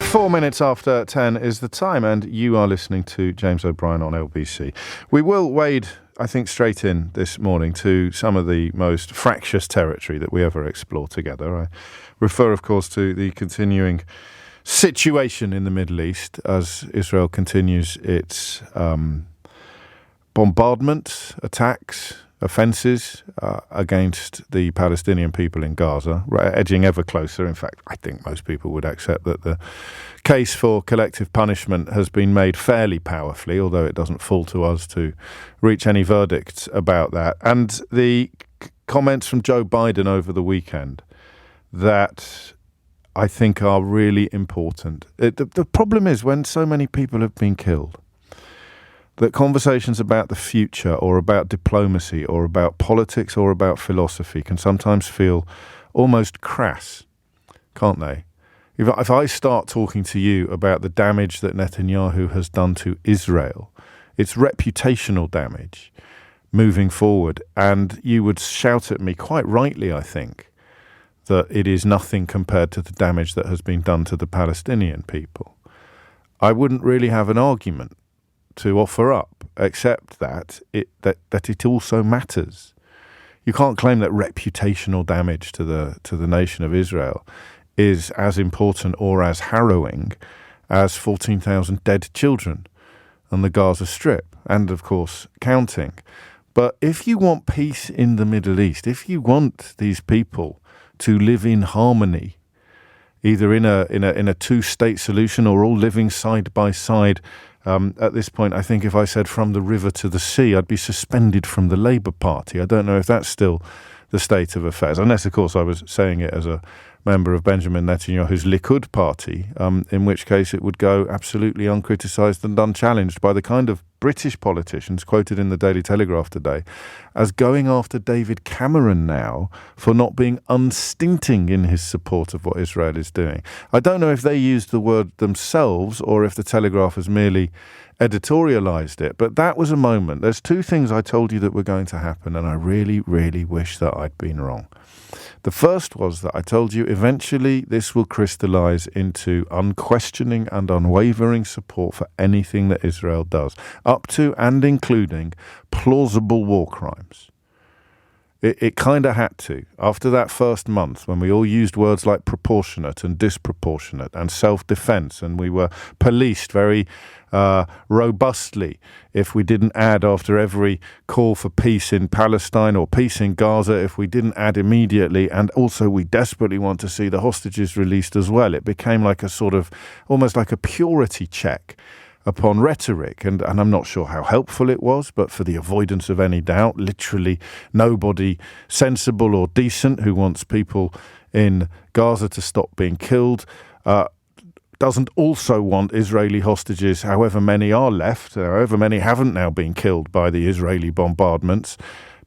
4 minutes after 10 is the time, and you are listening to James O'Brien on LBC. We will wade, I think, straight in this morning to some of the most fractious territory that we ever explore together. I refer, of course, to the continuing situation in the Middle East as Israel continues its bombardment, attacks, offences against the Palestinian people in Gaza, edging ever closer. In fact, I think most people would accept that the case for collective punishment has been made fairly powerfully, although it doesn't fall to us to reach any verdicts about that. And the comments from Joe Biden over the weekend that I think are really important. The problem is when so many people have been killed, that conversations about the future or about diplomacy or about politics or about philosophy can sometimes feel almost crass, can't they? If I start talking to you about the damage that Netanyahu has done to Israel, its reputational damage moving forward, and you would shout at me, quite rightly, I think, that it is nothing compared to the damage that has been done to the Palestinian people, I wouldn't really have an argument to offer up, except that it also matters. You can't claim that reputational damage to the nation of Israel is as important or as harrowing as 14,000 dead children on the Gaza Strip, and of course counting. But if you want peace in the Middle East, if you want these people to live in harmony, either in a two-state solution or all living side by side. At this point, I think if I said from the river to the sea, I'd be suspended from the Labour Party. I don't know if that's still the state of affairs, unless, of course, I was saying it as a member of Benjamin Netanyahu's Likud party, in which case it would go absolutely uncriticised and unchallenged by the kind of British politicians quoted in the Daily Telegraph today as going after David Cameron now for not being unstinting in his support of what Israel is doing. I don't know if they used the word themselves or if the Telegraph has merely editorialised it, but that was a moment. There's two things I told you that were going to happen, and I really, really wish that I'd been wrong. The first was that I told you eventually this will crystallise into unquestioning and unwavering support for anything that Israel does, up to and including plausible war crimes. It kind of had to. After that first month, when we all used words like proportionate and disproportionate and self-defense, and we were policed very robustly if we didn't add after every call for peace in Palestine or peace in Gaza, if we didn't add immediately, and also we desperately want to see the hostages released as well. It became like a sort of, almost like a purity check upon rhetoric, and I'm not sure how helpful it was, but for the avoidance of any doubt, literally nobody sensible or decent who wants people in Gaza to stop being killed doesn't also want Israeli hostages, however many are left, however many haven't now been killed by the Israeli bombardments,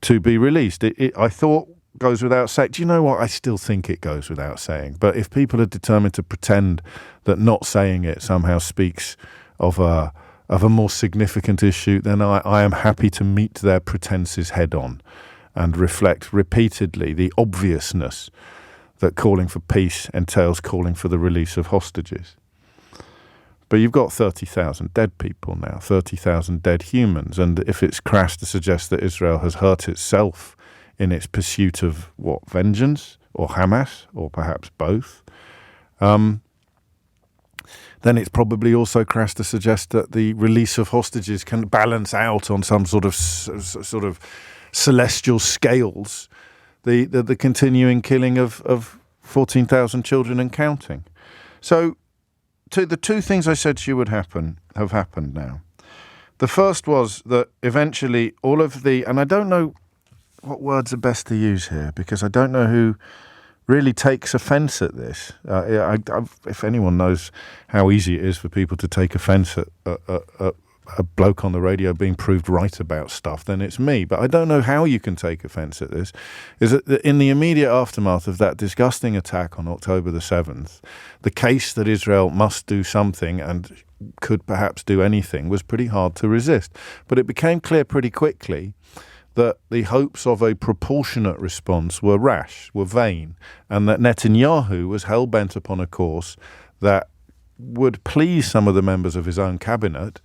to be released. I thought goes without saying. Do you know what? I still think it goes without saying. But if people are determined to pretend that not saying it somehow speaks of a more significant issue, then I am happy to meet their pretenses head on and reflect repeatedly the obviousness that calling for peace entails calling for the release of hostages. But you've got 30,000 dead people now, 30,000 dead humans, and if it's crass to suggest that Israel has hurt itself in its pursuit of, vengeance, or Hamas, or perhaps both, then it's probably also crass to suggest that the release of hostages can balance out on some sort of celestial scales the continuing killing of 14,000 children and counting. So the two things I said to you would happen have happened now. The first was that eventually all of the, and I don't know what words are best to use here because I don't know who really takes offence at this. If anyone knows how easy it is for people to take offence at a bloke on the radio being proved right about stuff, then it's me. But I don't know how you can take offence at this. Is that in the immediate aftermath of that disgusting attack on October the 7th, the case that Israel must do something and could perhaps do anything was pretty hard to resist. But it became clear pretty quickly that the hopes of a proportionate response were rash, were vain, and that Netanyahu was hell-bent upon a course that would please some of the members of his own cabinet,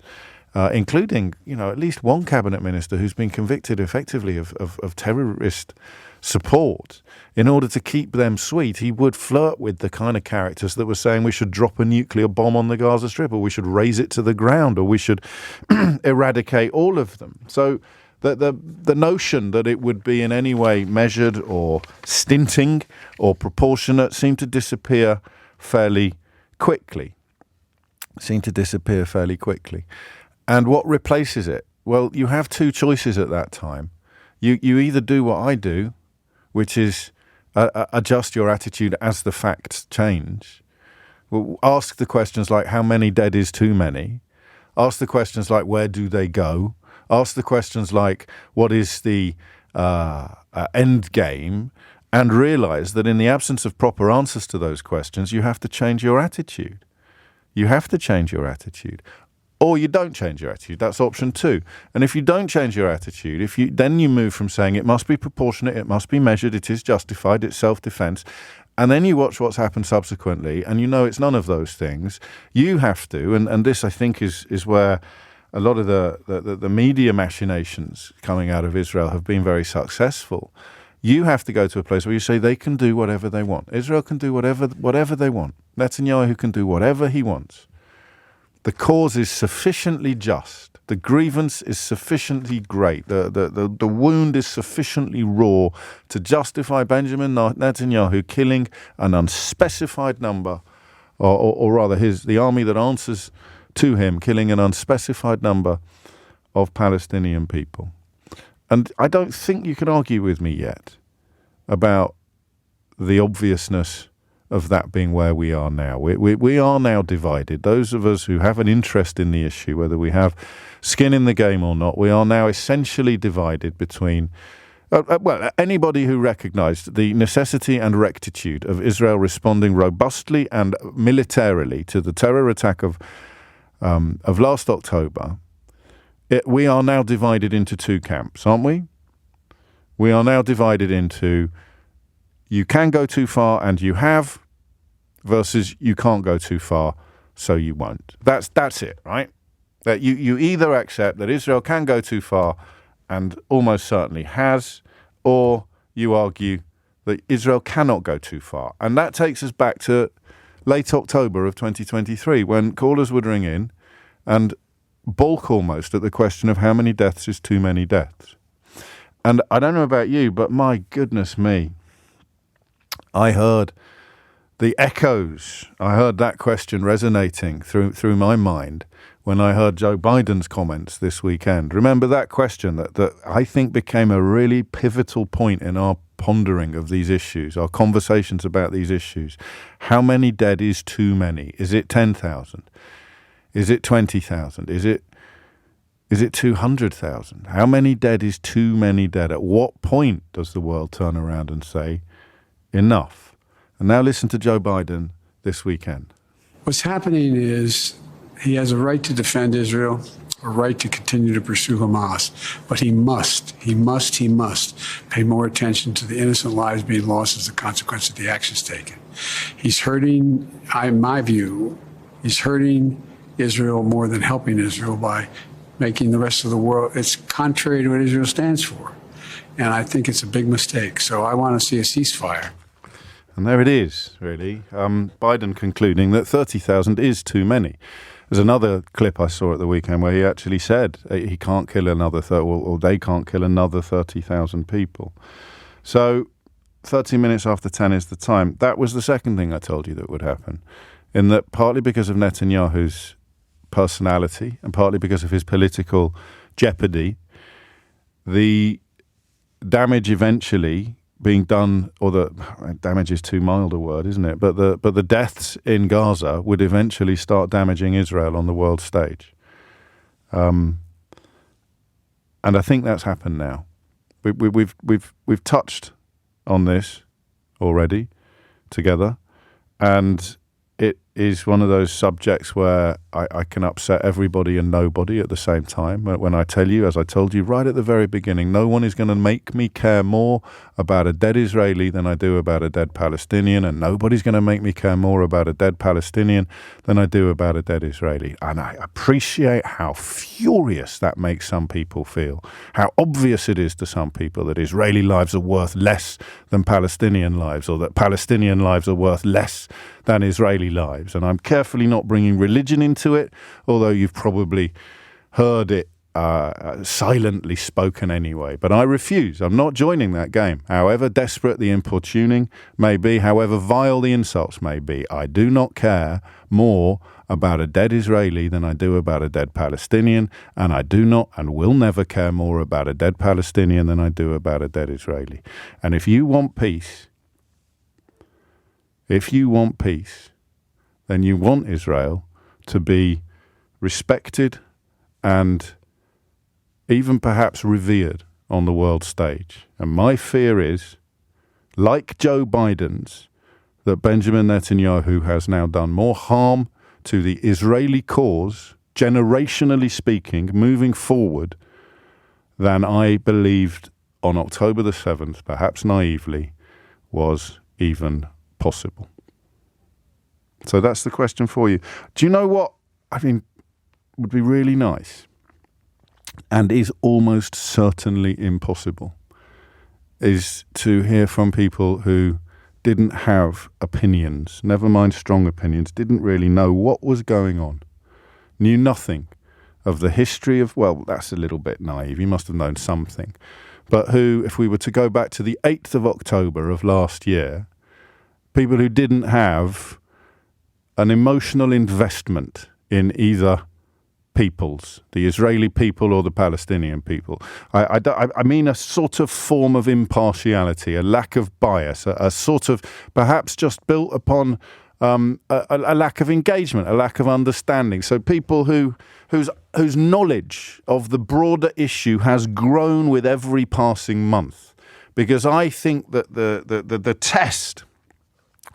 including, at least one cabinet minister who's been convicted effectively of terrorist support. In order to keep them sweet, he would flirt with the kind of characters that were saying we should drop a nuclear bomb on the Gaza Strip, or we should raze it to the ground, or we should eradicate all of them. So the notion that it would be in any way measured or stinting or proportionate seemed to disappear fairly quickly. And what replaces it? Well, you have two choices at that time. You either do what I do, which is adjust your attitude as the facts change. Well, ask the questions like, how many dead is too many? Ask the questions like, where do they go? Ask the questions like, what is the end game? And realize that in the absence of proper answers to those questions, you have to change your attitude. Or you don't change your attitude. That's option 2. And if you don't change your attitude, then you move from saying it must be proportionate, it must be measured, it is justified, it's self-defense, and then you watch what's happened subsequently, and it's none of those things. You have to, and this I think is where a lot of the media machinations coming out of Israel have been very successful. You have to go to a place where you say they can do whatever they want. Israel can do whatever they want. Netanyahu can do whatever he wants. The cause is sufficiently just. The grievance is sufficiently great. The wound is sufficiently raw to justify Benjamin Netanyahu killing an unspecified number, or rather the army that answers to him killing an unspecified number of Palestinian people. And I don't think you can argue with me yet about the obviousness of that being where we are now. We are now divided. Those of us who have an interest in the issue, whether we have skin in the game or not, we are now essentially divided between anybody who recognized the necessity and rectitude of Israel responding robustly and militarily to the terror attack of last October. We are now divided into two camps, aren't we? We are now divided into you can go too far and you have, versus you can't go too far, so you won't. That's it, right? That you either accept that Israel can go too far and almost certainly has, or you argue that Israel cannot go too far. And that takes us back to late October of 2023, when callers would ring in and balk almost at the question of how many deaths is too many deaths. And I don't know about you, but my goodness me, I heard the echoes. I heard that question resonating through my mind when I heard Joe Biden's comments this weekend. Remember that question that I think became a really pivotal point in our pondering of these issues, our conversations about these issues. How many dead is too many? Is it 10,000? Is it 20,000? Is it 200,000? How many dead is too many dead? At what point does the world turn around and say, enough? And now listen to Joe Biden this weekend. What's happening is he has a right to defend Israel, a right to continue to pursue Hamas, but he must pay more attention to the innocent lives being lost as a consequence of the actions taken. He's hurting, in my view, he's hurting Israel more than helping Israel by making the rest of the world, it's contrary to what Israel stands for. And I think it's a big mistake. So I want to see a ceasefire. And there it is, really. Biden concluding that 30,000 is too many. There's another clip I saw at the weekend where he actually said he can't kill another, or they can't kill another 30,000 people. So 30 minutes after 10 is the time. That was the second thing I told you that would happen. In that partly because of Netanyahu's personality and partly because of his political jeopardy, the damage eventually being done, or the damage is too mild a word, isn't it? But the deaths in Gaza would eventually start damaging Israel on the world stage, and I think that's happened now. We've touched on this already together, and is one of those subjects where I can upset everybody and nobody at the same time. When I tell you, as I told you right at the very beginning, no one is going to make me care more about a dead Israeli than I do about a dead Palestinian, and nobody's going to make me care more about a dead Palestinian than I do about a dead Israeli. And I appreciate how furious that makes some people feel, how obvious it is to some people that Israeli lives are worth less than Palestinian lives, or that Palestinian lives are worth less than Israeli lives. And I'm carefully not bringing religion into it, although you've probably heard it silently spoken anyway. But I refuse. I'm not joining that game. However desperate the importuning may be, however vile the insults may be, I do not care more about a dead Israeli than I do about a dead Palestinian, and I do not and will never care more about a dead Palestinian than I do about a dead Israeli. And if you want peace, then you want Israel to be respected and even perhaps revered on the world stage. And my fear is, like Joe Biden's, that Benjamin Netanyahu has now done more harm to the Israeli cause, generationally speaking, moving forward, than I believed on October the 7th, perhaps naively, was even possible. So that's the question for you. Do you know what I mean would be really nice and is almost certainly impossible, is to hear from people who didn't have opinions, never mind strong opinions, didn't really know what was going on, knew nothing of the history of, well, that's a little bit naive, he must have known something, but who, if we were to go back to the 8th of October of last year, people who didn't have an emotional investment in either peoples, the Israeli people or the Palestinian people. I mean a sort of form of impartiality, a lack of bias, a sort of perhaps just built upon a lack of engagement, a lack of understanding. So people whose knowledge of the broader issue has grown with every passing month. Because I think that the test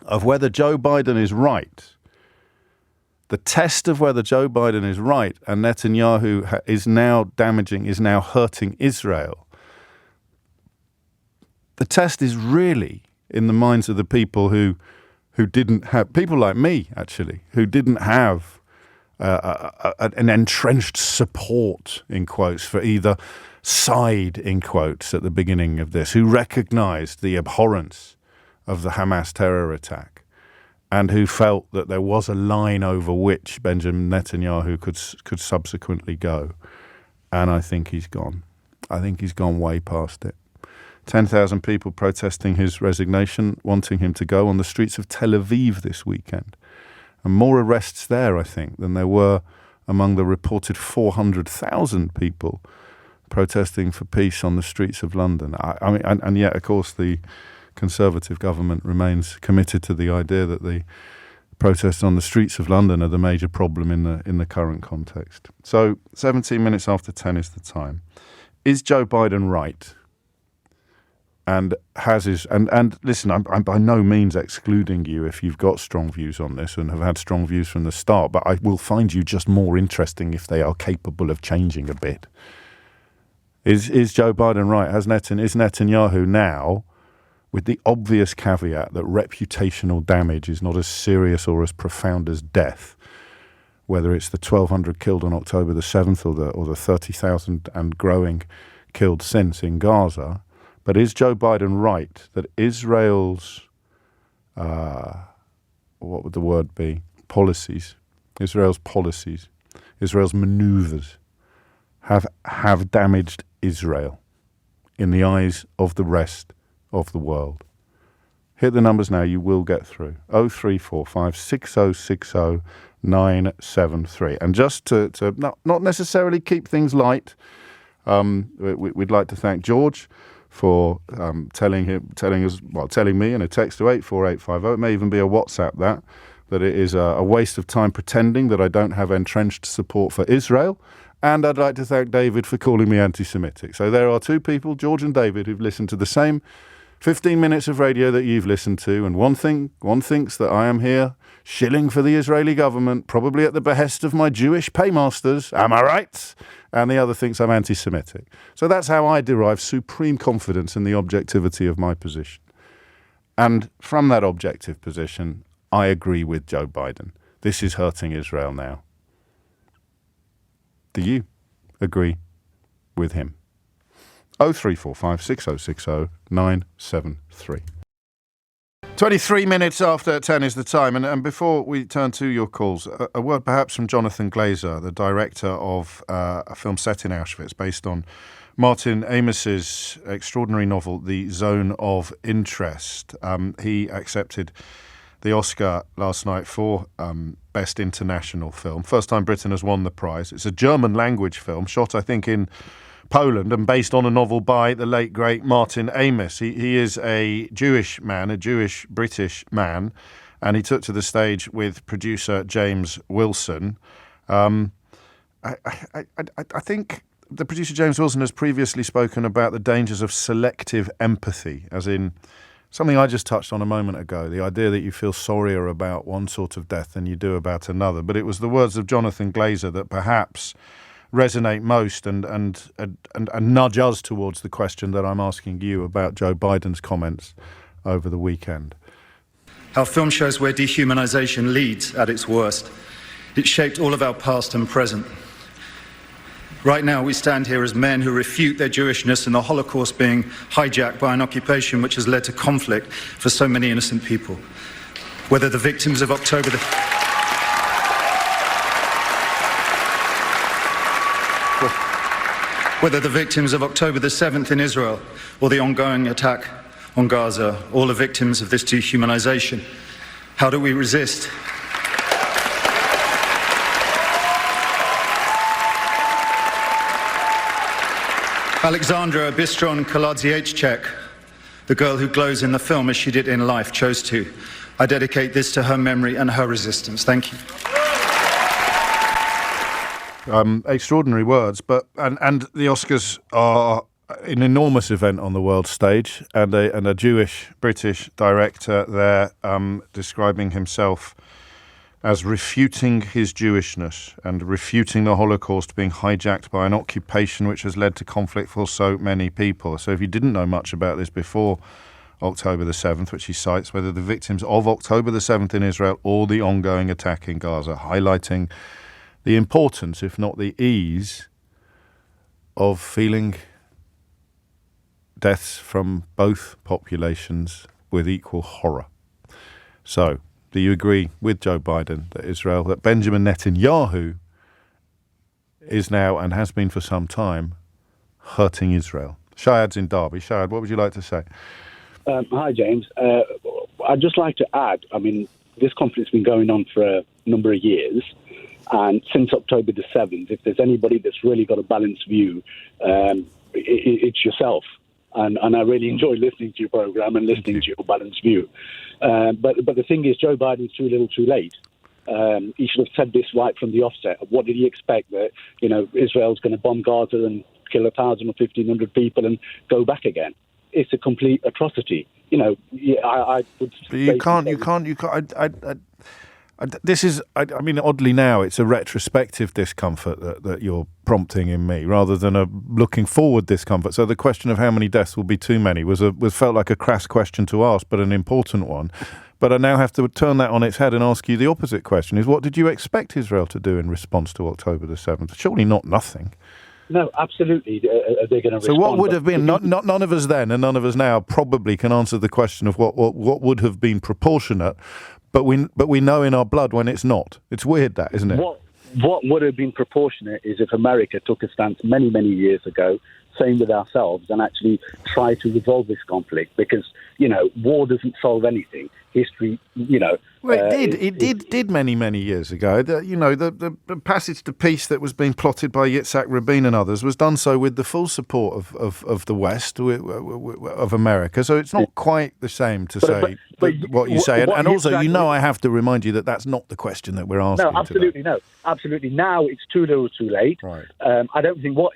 of whether Joe Biden is right, the test of whether Joe Biden is right and Netanyahu is now hurting Israel, the test is really in the minds of the people who didn't have, people like me actually, who didn't have an entrenched support, in quotes, for either side, in quotes, at the beginning of this, who recognized the abhorrence of the Hamas terror attack, and who felt that there was a line over which Benjamin Netanyahu could subsequently go. And I think he's gone. I think he's gone way past it. 10,000 people protesting his resignation, wanting him to go on the streets of Tel Aviv this weekend. And more arrests there, I think, than there were among the reported 400,000 people protesting for peace on the streets of London. I mean, and yet, of course, the Conservative government remains committed to the idea that the protests on the streets of London are the major problem in the current context. So 17 minutes after 10 is the time. Is Joe Biden right? And and listen, I'm by no means excluding you if you've got strong views on this and have had strong views from the start, but I will find you just more interesting if they are capable of changing a bit. Is Joe Biden right? Is Netanyahu now, with the obvious caveat that reputational damage is not as serious or as profound as death, whether it's the 1,200 killed on October the 7th or the 30,000 and growing killed since in Gaza, but is Joe Biden right that Israel's, what would the word be, Israel's maneuvers have damaged Israel in the eyes of the rest of the world? Hit the numbers now, you will get through. 0345 6060 973. And just to not necessarily keep things light, we'd like to thank George for telling me in a text to 84850, it may even be a WhatsApp that it is a waste of time pretending that I don't have entrenched support for Israel. And I'd like to thank David for calling me anti-Semitic. So there are two people, George and David, who've listened to the same 15 minutes of radio that you've listened to, and one thinks that I am here shilling for the Israeli government, probably at the behest of my Jewish paymasters. Am I right? And the other thinks I'm anti-Semitic. So that's how I derive supreme confidence in the objectivity of my position. And from that objective position, I agree with Joe Biden. This is hurting Israel now. Do you agree with him? 0345 6060 973. 23 minutes after 10 is the time. And before we turn to your calls, a word perhaps from Jonathan Glazer, the director of a film set in Auschwitz based on Martin Amos's extraordinary novel, The Zone of Interest. He accepted the Oscar last night for Best International Film. First time Britain has won the prize. It's a German language film shot, I think, in Poland and based on a novel by the late, great Martin Amos. He is a Jewish man, a Jewish British man, and he took to the stage with producer James Wilson. I think the producer James Wilson has previously spoken about the dangers of selective empathy, as in something I just touched on a moment ago, the idea that you feel sorrier about one sort of death than you do about another. But it was the words of Jonathan Glazer that perhaps resonate most and nudge us towards the question that I'm asking you about Joe Biden's comments over the weekend. Our film shows where dehumanization leads at its worst. It shaped all of our past and present. Right now, we stand here as men who refute their Jewishness and the Holocaust being hijacked by an occupation which has led to conflict for so many innocent people. Whether the victims of October the 7th in Israel or the ongoing attack on Gaza, all are victims of this dehumanization. How do we resist? Alexandra Bistron Kaladziejczak, the girl who glows in the film as she did in life, chose to. I dedicate this to her memory and her resistance. Thank you. Extraordinary words, but and the Oscars are an enormous event on the world stage, and a Jewish British director there describing himself as refuting his Jewishness and refuting the Holocaust being hijacked by an occupation which has led to conflict for so many people. So if you didn't know much about this before October the 7th, which he cites, whether the victims of October the 7th in Israel or the ongoing attack in Gaza, highlighting the importance, if not the ease, of feeling deaths from both populations with equal horror. So, do you agree with Joe Biden that Benjamin Netanyahu is now and has been for some time hurting Israel? Shahad's in Derby. Shahad, what would you like to say? Hi, James. I'd just like to add, this conflict's been going on for a number of years. And since October the 7th, if there's anybody that's really got a balanced view, it's yourself. And I really enjoy listening to your program and listening to your balanced view. But the thing is, Joe Biden's too little too late. He should have said this right from the offset. What did he expect? That, Israel's going to bomb Gaza and kill 1,000 or 1,500 people and go back again? It's a complete atrocity. I would. But you can't. This is, oddly now, it's a retrospective discomfort that you're prompting in me, rather than a looking forward discomfort. So the question of how many deaths will be too many was felt like a crass question to ask, but an important one. But I now have to turn that on its head and ask you the opposite question: is what did you expect Israel to do in response to October the 7th? Surely not nothing. No, absolutely. They're going to respond. So what would have been? None of us then and none of us now probably can answer the question of what would have been proportionate. But we know in our blood when it's not. It's weird, that, isn't it? What would have been proportionate is if America took a stance many, many years ago, same with ourselves, and actually try to resolve this conflict. Because, war doesn't solve anything. History, Well, it did many, many years ago. The passage to peace that was being plotted by Yitzhak Rabin and others was done so with the full support of the West, of America. So it's not quite the same to say what you say. And also, I have to remind you that that's not the question that we're asking. No, absolutely today. No. Absolutely. Now it's too little too late. Right. I don't think what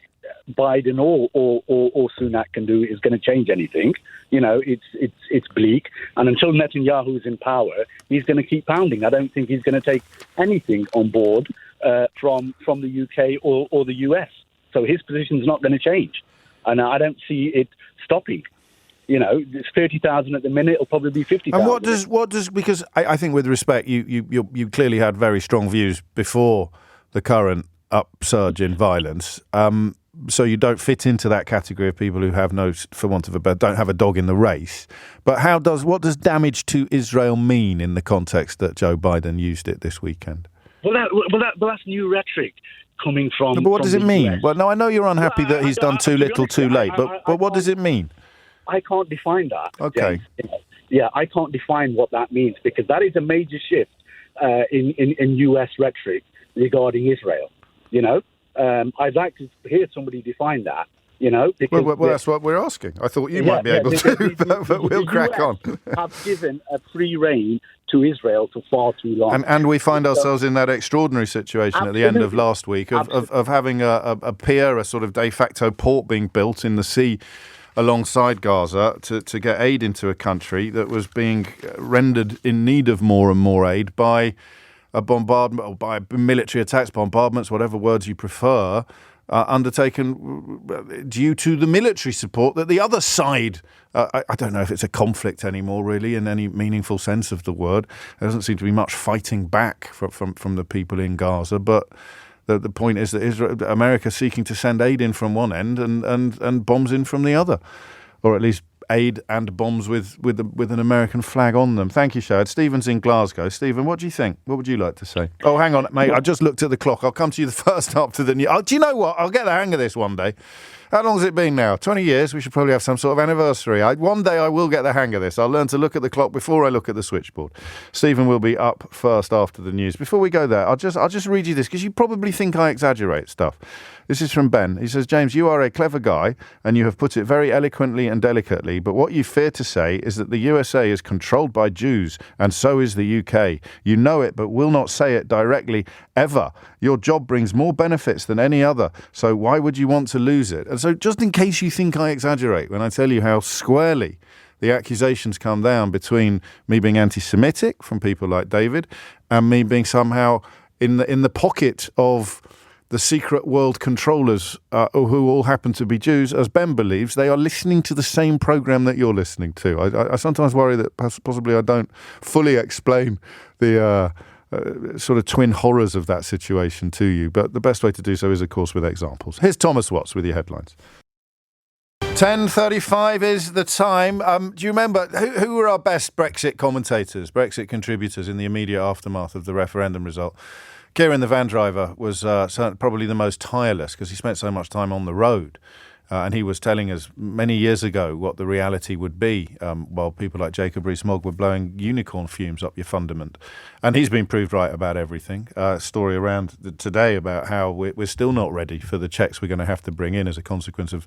Biden or Sunak can do is going to change anything. It's bleak. And until Netanyahu is in power, he's going to keep pounding. I don't think he's going to take anything on board from the UK or the US. So his position is not going to change. And I don't see it stopping. It's 30,000 at the minute. It'll probably be 50,000. And what does because I think with respect, you clearly had very strong views before the current upsurge in violence. So you don't fit into that category of people who have for want of a better, don't have a dog in the race. But what does damage to Israel mean in the context that Joe Biden used it this weekend? Well, that's new rhetoric coming from. No, but what does it mean? US. Well, no, I know you're unhappy that he's done too little, too late. But what does it mean? I can't define that. Okay. James. Yeah, I can't define what that means because that is a major shift in US rhetoric regarding Israel. I'd like to hear somebody define that. Because well, that's what we're asking. I thought you might be able to, but we'll crack on. Have given a free reign to Israel for far too long, and we find ourselves in that extraordinary situation at the end of last week of having a pier, a sort of de facto port being built in the sea alongside Gaza to get aid into a country that was being rendered in need of more and more aid by a bombardment or by military attacks, bombardments, whatever words you prefer, undertaken due to the military support that the other side, I don't know if it's a conflict anymore really in any meaningful sense of the word. There doesn't seem to be much fighting back from the people in Gaza, but the point is that America seeking to send aid in from one end and bombs in from the other, or at least aid and bombs with an American flag on them. Thank you, Shahid. Stephen's in Glasgow. Stephen, what do you think? What would you like to say? Oh, hang on, mate. I just looked at the clock. I'll come to you the first after the news. Oh, do you know what? I'll get the hang of this one day. How long has it been now? 20 years? We should probably have some sort of anniversary. One day I will get the hang of this. I'll learn to look at the clock before I look at the switchboard. Stephen will be up first after the news. Before we go there, I'll just read you this because you probably think I exaggerate stuff. This is from Ben. He says, James, you are a clever guy and you have put it very eloquently and delicately, but what you fear to say is that the USA is controlled by Jews and so is the UK. You know it, but will not say it directly ever. Your job brings more benefits than any other, so why would you want to lose it? And so just in case you think I exaggerate when I tell you how squarely the accusations come down between me being anti-Semitic from people like David and me being somehow in the pocket of the secret world controllers who all happen to be Jews, as Ben believes, they are listening to the same program that you're listening to. I sometimes worry that possibly I don't fully explain the sort of twin horrors of that situation to you, but the best way to do so is, of course, with examples. Here's Thomas Watts with your headlines. 10:35 is the time. Do you remember who were our best Brexit commentators, Brexit contributors in the immediate aftermath of the referendum result? Kieran, the van driver, was probably the most tireless because he spent so much time on the road. And he was telling us many years ago what the reality would be while people like Jacob Rees-Mogg were blowing unicorn fumes up your fundament. And he's been proved right about everything. Story around today about how we're still not ready for the checks we're going to have to bring in as a consequence of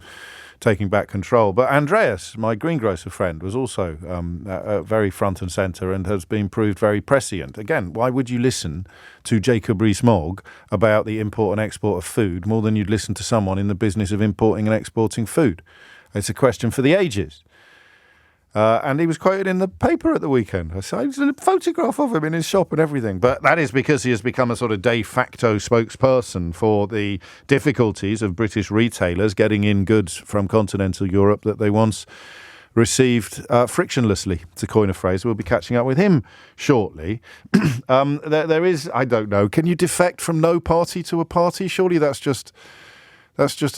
taking back control. But Andreas, my greengrocer friend, was also very front and centre and has been proved very prescient. Again, why would you listen to Jacob Rees-Mogg about the import and export of food more than you'd listen to someone in the business of importing and exporting food? It's a question for the ages. And he was quoted in the paper at the weekend. I saw a photograph of him in his shop and everything. But that is because he has become a sort of de facto spokesperson for the difficulties of British retailers getting in goods from continental Europe that they once received frictionlessly, to coin a phrase. We'll be catching up with him shortly. There is, I don't know, can you defect from no party to a party? Surely that's just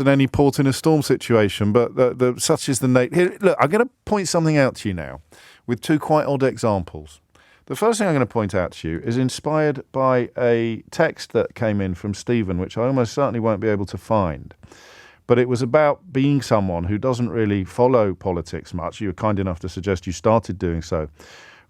an any port in a storm situation, but such is the nature. Look, I'm going to point something out to you now with two quite odd examples. The first thing I'm going to point out to you is inspired by a text that came in from Stephen, which I almost certainly won't be able to find. But it was about being someone who doesn't really follow politics much. You were kind enough to suggest you started doing so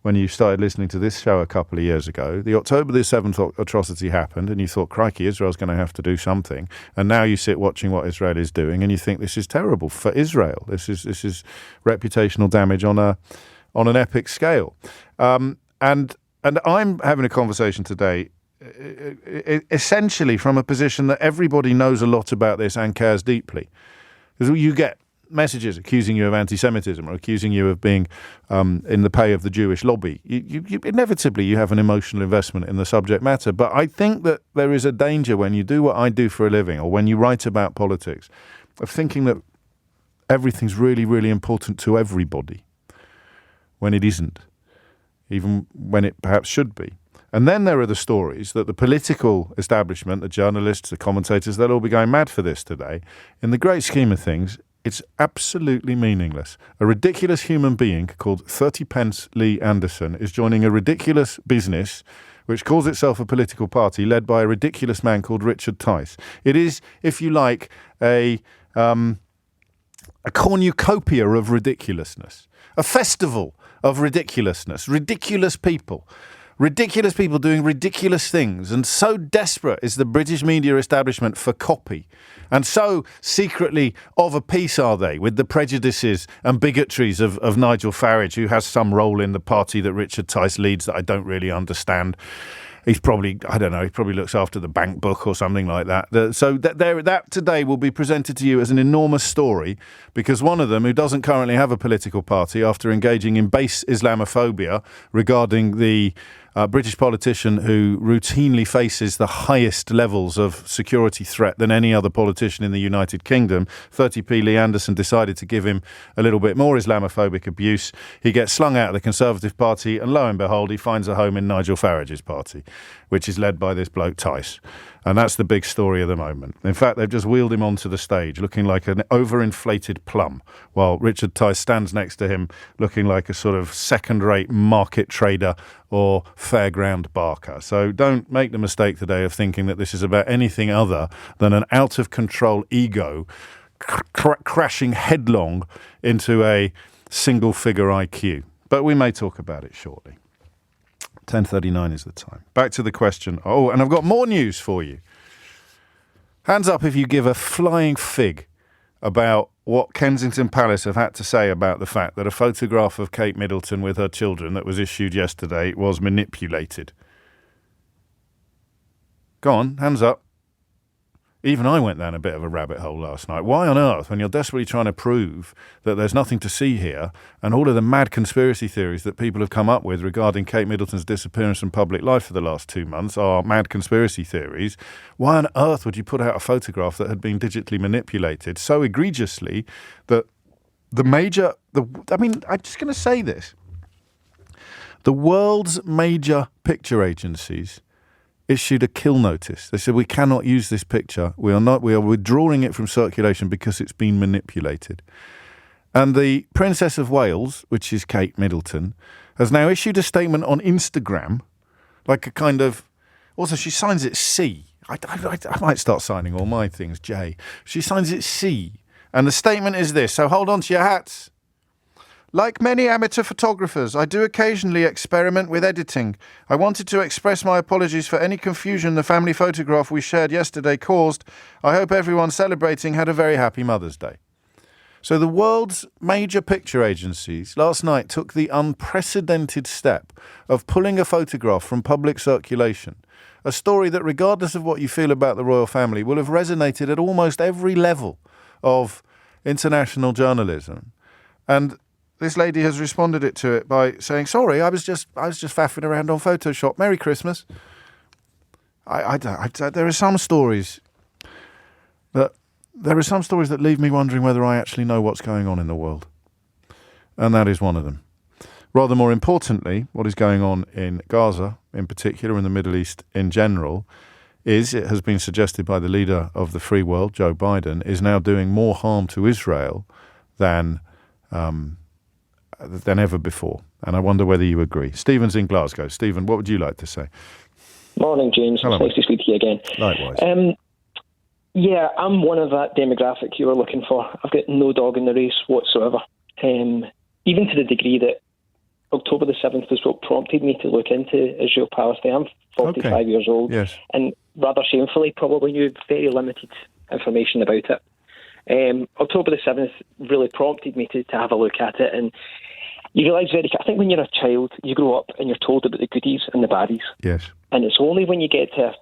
when you started listening to this show a couple of years ago. The October the 7th atrocity happened and you thought, crikey, Israel's going to have to do something. And now you sit watching what Israel is doing and you think this is terrible for Israel. This is reputational damage on an epic scale. And I'm having a conversation today essentially from a position that everybody knows a lot about this and cares deeply. Because you get messages accusing you of anti-Semitism or accusing you of being in the pay of the Jewish lobby. Inevitably, you have an emotional investment in the subject matter. But I think that there is a danger when you do what I do for a living or when you write about politics of thinking that everything's really, really important to everybody when it isn't, even when it perhaps should be. And then there are the stories that the political establishment, the journalists, the commentators, they'll all be going mad for this today. In the great scheme of things, it's absolutely meaningless. A ridiculous human being called 30 pence Lee Anderson is joining a ridiculous business which calls itself a political party led by a ridiculous man called Richard Tice. It is, if you like, a cornucopia of ridiculousness, a festival of ridiculousness, ridiculous people doing ridiculous things. And so desperate is the British media establishment for copy. And so secretly of a piece are they with the prejudices and bigotries of Nigel Farage, who has some role in the party that Richard Tice leads that I don't really understand. He's probably, I don't know, he probably looks after the bank book or something like that. So that today will be presented to you as an enormous story because one of them, who doesn't currently have a political party after engaging in base Islamophobia regarding the British politician who routinely faces the highest levels of security threat than any other politician in the United Kingdom, 30p Lee Anderson decided to give him a little bit more Islamophobic abuse. He gets slung out of the Conservative Party and lo and behold, he finds a home in Nigel Farage's party, which is led by this bloke Tice. And that's the big story of the moment. In fact, they've just wheeled him onto the stage looking like an overinflated plum, while Richard Tice stands next to him looking like a sort of second-rate market trader or fairground barker. So don't make the mistake today of thinking that this is about anything other than an out-of-control ego crashing headlong into a single-figure IQ. But we may talk about it shortly. 10:39 is the time. Back to the question. Oh, and I've got more news for you. Hands up if you give a flying fig about what Kensington Palace have had to say about the fact that a photograph of Kate Middleton with her children that was issued yesterday was manipulated. Go on, hands up. Even I went down a bit of a rabbit hole last night. Why on earth, when you're desperately trying to prove that there's nothing to see here and all of the mad conspiracy theories that people have come up with regarding Kate Middleton's disappearance from public life for the last 2 months are mad conspiracy theories, why on earth would you put out a photograph that had been digitally manipulated so egregiously that I'm just going to say this. The world's major picture agencies issued a kill notice. They said, we cannot use this picture. We are withdrawing it from circulation because it's been manipulated. And the Princess of Wales, which is Kate Middleton, has now issued a statement on Instagram, like a kind of, also she signs it C. I might start signing all my things J. She signs it C. And the statement is this, so hold on to your hats. Like many amateur photographers, I do occasionally experiment with editing. I wanted to express my apologies for any confusion the family photograph we shared yesterday caused. I hope everyone celebrating had a very happy Mother's Day. So the world's major picture agencies last night took the unprecedented step of pulling a photograph from public circulation, a story that, regardless of what you feel about the royal family, will have resonated at almost every level of international journalism. And this lady has responded to it by saying, sorry, I was just faffing around on Photoshop. Merry Christmas. There are some stories that leave me wondering whether I actually know what's going on in the world. And that is one of them. Rather more importantly, what is going on in Gaza in particular, in the Middle East in general, is, it has been suggested by the leader of the free world, Joe Biden, is now doing more harm to Israel than ever before. And I wonder whether you agree. Stephen's in Glasgow. Stephen, what would you like to say? Morning, James. Hello, nice to speak to you again. Likewise. Yeah, I'm one of that demographic you were looking for. I've got no dog in the race whatsoever. Even to the degree that October the 7th was what prompted me to look into Israel-Palestine. I'm 45 years old. Yes. And rather shamefully probably knew very limited information about it. October the 7th really prompted me to have a look at it, and You realise I think when you're a child, you grow up and you're told about the goodies and the baddies. Yes. And it's only when you get to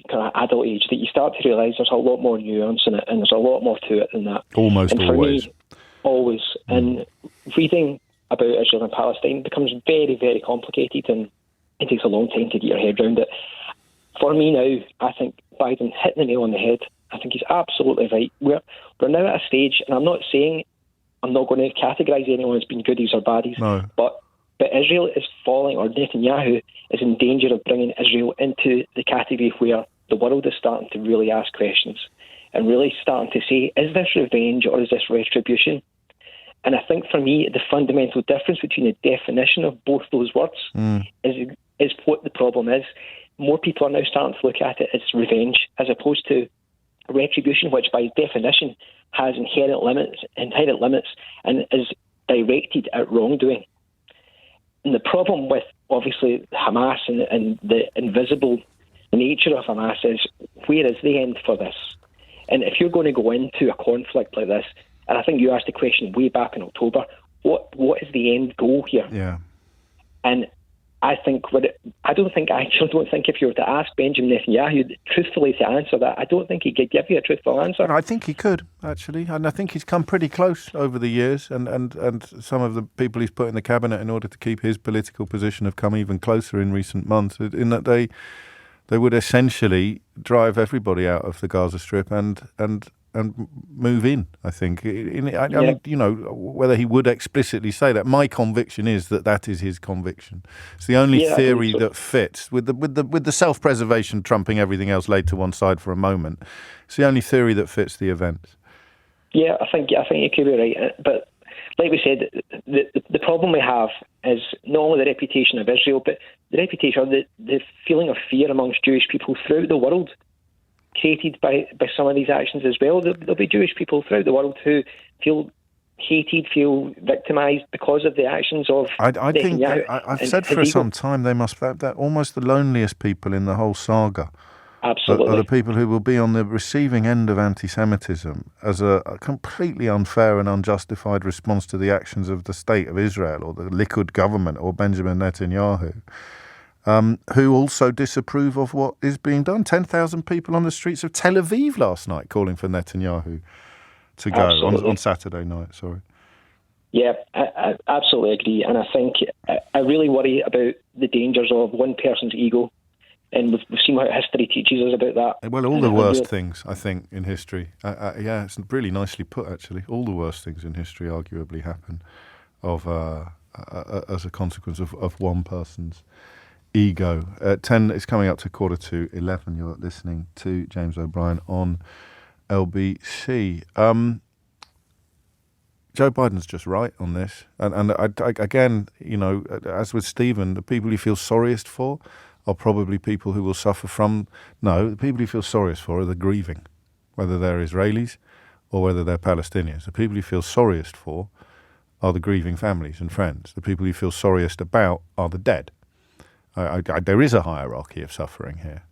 kind of adult age that you start to realise there's a lot more nuance in it, and there's a lot more to it than that. Almost and for always. Me, always. And reading about Israel and Palestine becomes very, very complicated, and it takes a long time to get your head around it. For me now, I think Biden hit the nail on the head. I think he's absolutely right. We're now at a stage, and I'm not saying I'm not going to categorise anyone as being goodies or baddies, No. but Israel is falling, or Netanyahu is in danger of bringing Israel into the category where the world is starting to really ask questions and really starting to say, is this revenge or is this retribution? And I think for me, the fundamental difference between the definition of both those words is what the problem is. More people are now starting to look at it as revenge as opposed to retribution, which by definition has inherent limits and is directed at wrongdoing. And the problem with, obviously, Hamas and the invisible nature of Hamas is, where is the end for this? And if you're going to go into a conflict like this, and I think you asked the question way back in October, what is the end goal here? Yeah. And I don't think if you were to ask Benjamin Netanyahu truthfully to answer that, I don't think he could give you a truthful answer. I think he could, actually. And I think he's come pretty close over the years. And some of the people he's put in the cabinet in order to keep his political position have come even closer in recent months, in that they would essentially drive everybody out of the Gaza Strip and move in, I think. I mean, you know, whether he would explicitly say that, my conviction is that is his conviction. It's the only theory that fits, with the self-preservation trumping everything else laid to one side for a moment. It's the only theory that fits the events. Yeah, I think you could be right. But like we said, the problem we have is not only the reputation of Israel, but the reputation, or the feeling of fear amongst Jewish people throughout the world, created by some of these actions as well. There'll be Jewish people throughout the world who feel hated, feel victimised because of the actions of I think I've said for some time they must be almost the loneliest people in the whole saga. Absolutely. Are the people who will be on the receiving end of anti-Semitism as a completely unfair and unjustified response to the actions of the state of Israel or the Likud government or Benjamin Netanyahu. Who also disapprove of what is being done. 10,000 people on the streets of Tel Aviv last night calling for Netanyahu to go on Saturday night. Sorry. Yeah, I absolutely agree. And I think I really worry about the dangers of one person's ego. And we've seen what history teaches us about that. Well, all the worst things, I think, in history. Yeah, it's really nicely put, actually. All the worst things in history arguably happen as a consequence of one person's ego. 10 is coming up to 11:15. You're listening to James O'Brien on LBC. Joe Biden's just right on this. And I, again, you know, as with Stephen, the people he feels sorriest for are probably people who will suffer from... No, the people he feels sorriest for are the grieving, whether they're Israelis or whether they're Palestinians. The people he feels sorriest for are the grieving families and friends. The people he feels sorriest about are the dead. There is a hierarchy of suffering here.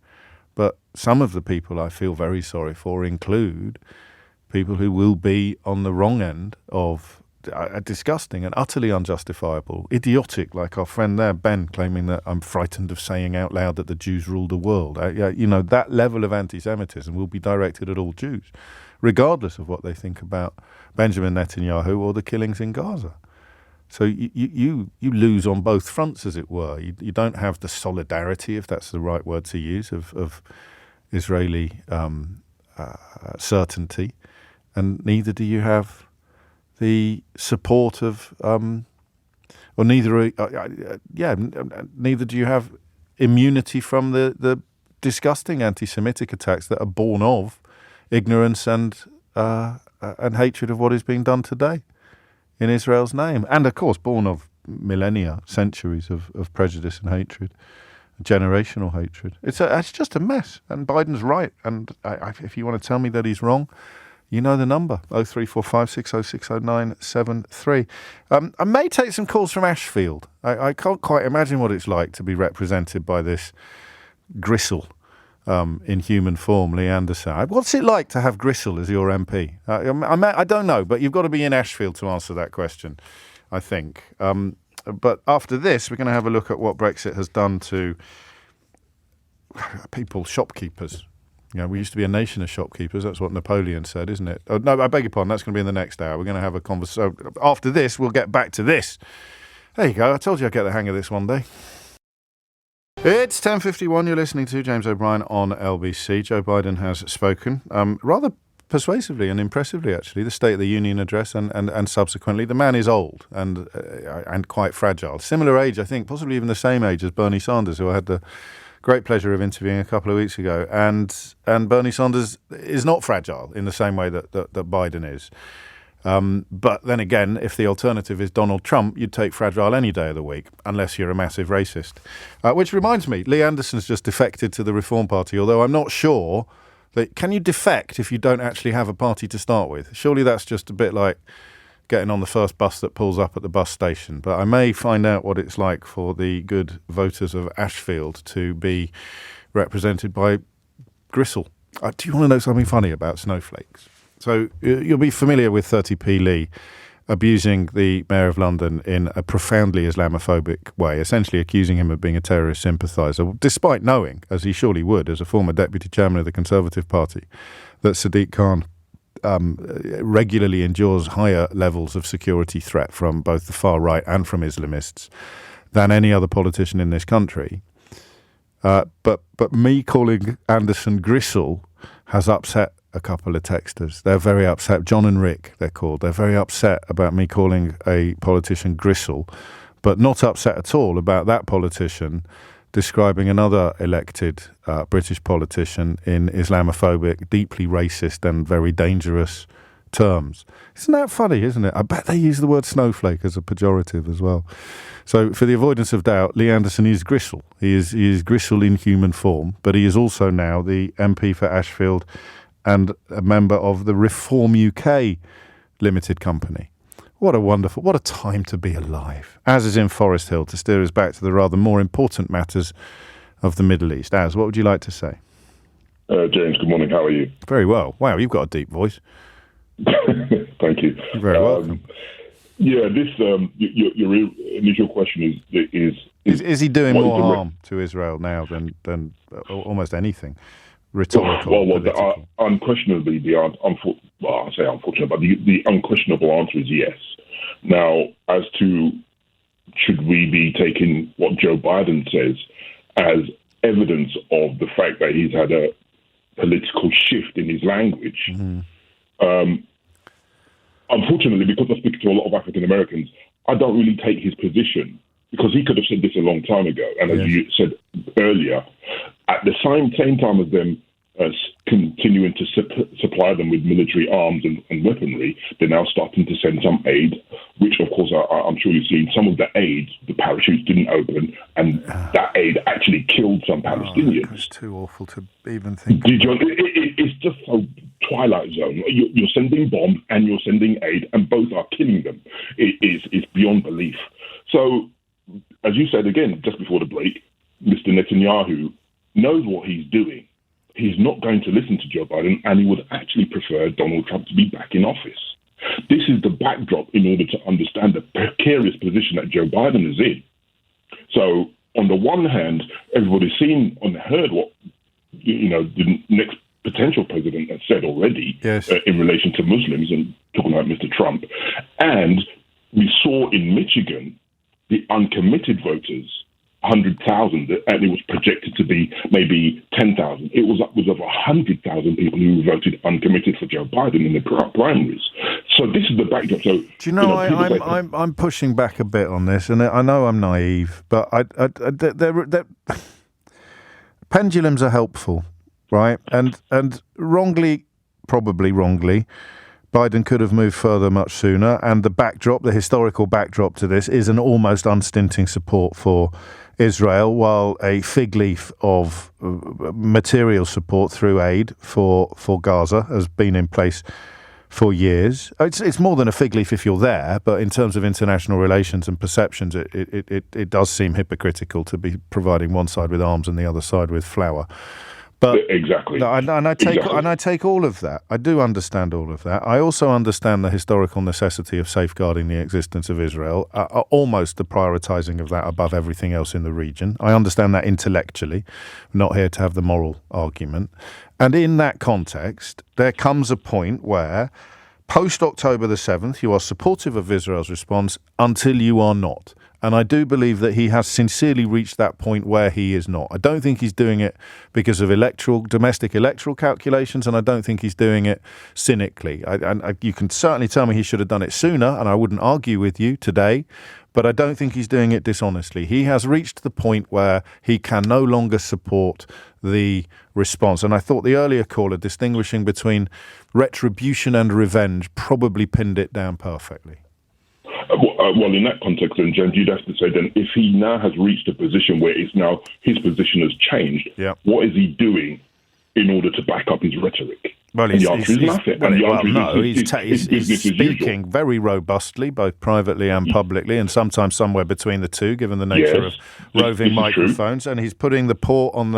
But some of the people I feel very sorry for include people who will be on the wrong end of a disgusting and utterly unjustifiable, idiotic, like our friend there, Ben, claiming that I'm frightened of saying out loud that the Jews rule the world. You know, that level of anti-Semitism will be directed at all Jews, regardless of what they think about Benjamin Netanyahu or the killings in Gaza. So you lose on both fronts, as it were. You don't have the solidarity, if that's the right word to use, of Israeli certainty, and neither do you have the support of, neither do you have immunity from the disgusting anti-Semitic attacks that are born of ignorance and hatred of what is being done today in Israel's name, and of course born of millennia, centuries of prejudice and hatred, generational hatred. It's just a mess, and Biden's right. And if you want to tell me that he's wrong, you know the number, 034560600973. I may take some calls from Ashfield. I can't quite imagine what it's like to be represented by this gristle in human form, Lee Anderson. What's it like to have Gristle as your MP? I don't know, but you've got to be in Ashfield to answer that question. I think. But after this, we're going to have a look at what Brexit has done to people, shopkeepers. You know, we used to be a nation of shopkeepers. That's what Napoleon said, isn't it? Oh, no, I beg your pardon. That's going to be in the next hour. We're going to have a conversation. After this, we'll get back to this. There you go. I told you I'd get the hang of this one day. It's 10:51. You're listening to James O'Brien on LBC. Joe Biden has spoken rather persuasively and impressively, actually, the State of the Union address and subsequently. The man is old and quite fragile. Similar age, I think, possibly even the same age as Bernie Sanders, who I had the great pleasure of interviewing a couple of weeks ago. And Bernie Sanders is not fragile in the same way that Biden is. But then again, if the alternative is Donald Trump, you'd take fragile any day of the week, unless you're a massive racist. Which reminds me, Lee Anderson's just defected to the Reform Party, although I'm not sure that... Can you defect if you don't actually have a party to start with? Surely that's just a bit like getting on the first bus that pulls up at the bus station. But I may find out what it's like for the good voters of Ashfield to be represented by gristle. Do you want to know something funny about snowflakes? So you'll be familiar with 30p Lee abusing the Mayor of London in a profoundly Islamophobic way, essentially accusing him of being a terrorist sympathiser, despite knowing, as he surely would, as a former deputy chairman of the Conservative Party, that Sadiq Khan regularly endures higher levels of security threat from both the far right and from Islamists than any other politician in this country. But me calling Anderson gristle has upset a couple of texters. They're very upset. John and Rick, they're called. They're very upset about me calling a politician gristle, but not upset at all about that politician describing another elected British politician in Islamophobic, deeply racist and very dangerous terms. Isn't that funny, isn't it? I bet they use the word snowflake as a pejorative as well. So for the avoidance of doubt, Lee Anderson is gristle. He is gristle in human form, but he is also now the MP for Ashfield and a member of the Reform UK Limited Company. What a time to be alive. Az is in Forest Hill to steer us back to the rather more important matters of the Middle East. Az, what would you like to say? James, good morning. How are you? Very well. Wow, you've got a deep voice. Thank you. You're very welcome. Yeah, this your initial question is he doing more harm to Israel now than almost anything? Rhetorical. Well, unquestionably, I say unfortunate, but the unquestionable answer is yes. Now, as to should we be taking what Joe Biden says as evidence of the fact that he's had a political shift in his language? Mm-hmm. Unfortunately, because I speak to a lot of African Americans, I don't really take his position because he could have said this a long time ago. And as you said earlier, at the same time as them continuing to supply them with military arms and weaponry, they're now starting to send some aid, which, of course, I'm sure you've seen. Some of the aid, the parachutes didn't open, and that aid actually killed some Palestinians. It's too awful to even think about. It's just so Twilight Zone. You're sending bombs and you're sending aid, and both are killing them. It's beyond belief. So, as you said again, just before the break, Mr. Netanyahu knows what he's doing. He's not going to listen to Joe Biden, and he would actually prefer Donald Trump to be back in office. This is the backdrop in order to understand the precarious position that Joe Biden is in. So, on the one hand, everybody's seen and heard what the next potential president has said already in relation to Muslims and talking about Mr. Trump. And we saw in Michigan the uncommitted voters, 100,000, and it was projected to be maybe 10,000. It was upwards of 100,000 people who voted uncommitted for Joe Biden in the primaries. So this is the backdrop. So do you know, I'm pushing back a bit on this, and I know I'm naive, but pendulums are helpful, right? And probably wrongly, Biden could have moved further much sooner, and the historical backdrop to this is an almost unstinting support for Israel, while a fig leaf of material support through aid for Gaza has been in place for years. It's more than a fig leaf if you're there, but in terms of international relations and perceptions, it does seem hypocritical to be providing one side with arms and the other side with flour. But exactly. And I take all of that. I do understand all of that. I also understand the historical necessity of safeguarding the existence of Israel, almost the prioritising of that above everything else in the region. I understand that intellectually. I'm not here to have the moral argument. And in that context, there comes a point where, post-October the 7th, you are supportive of Israel's response until you are not. And I do believe that he has sincerely reached that point where he is not. I don't think he's doing it because of domestic electoral calculations, and I don't think he's doing it cynically. You can certainly tell me he should have done it sooner, and I wouldn't argue with you today, but I don't think he's doing it dishonestly. He has reached the point where he can no longer support the response. And I thought the earlier caller distinguishing between retribution and revenge probably pinned it down perfectly. Well, in that context, then, James, you'd have to say then, if he now has reached a position where it's now his position has changed, what is he doing in order to back up his rhetoric? Well, he's speaking very robustly, both privately and publicly, and sometimes somewhere between the two, given the nature of roving microphones. And he's putting the port on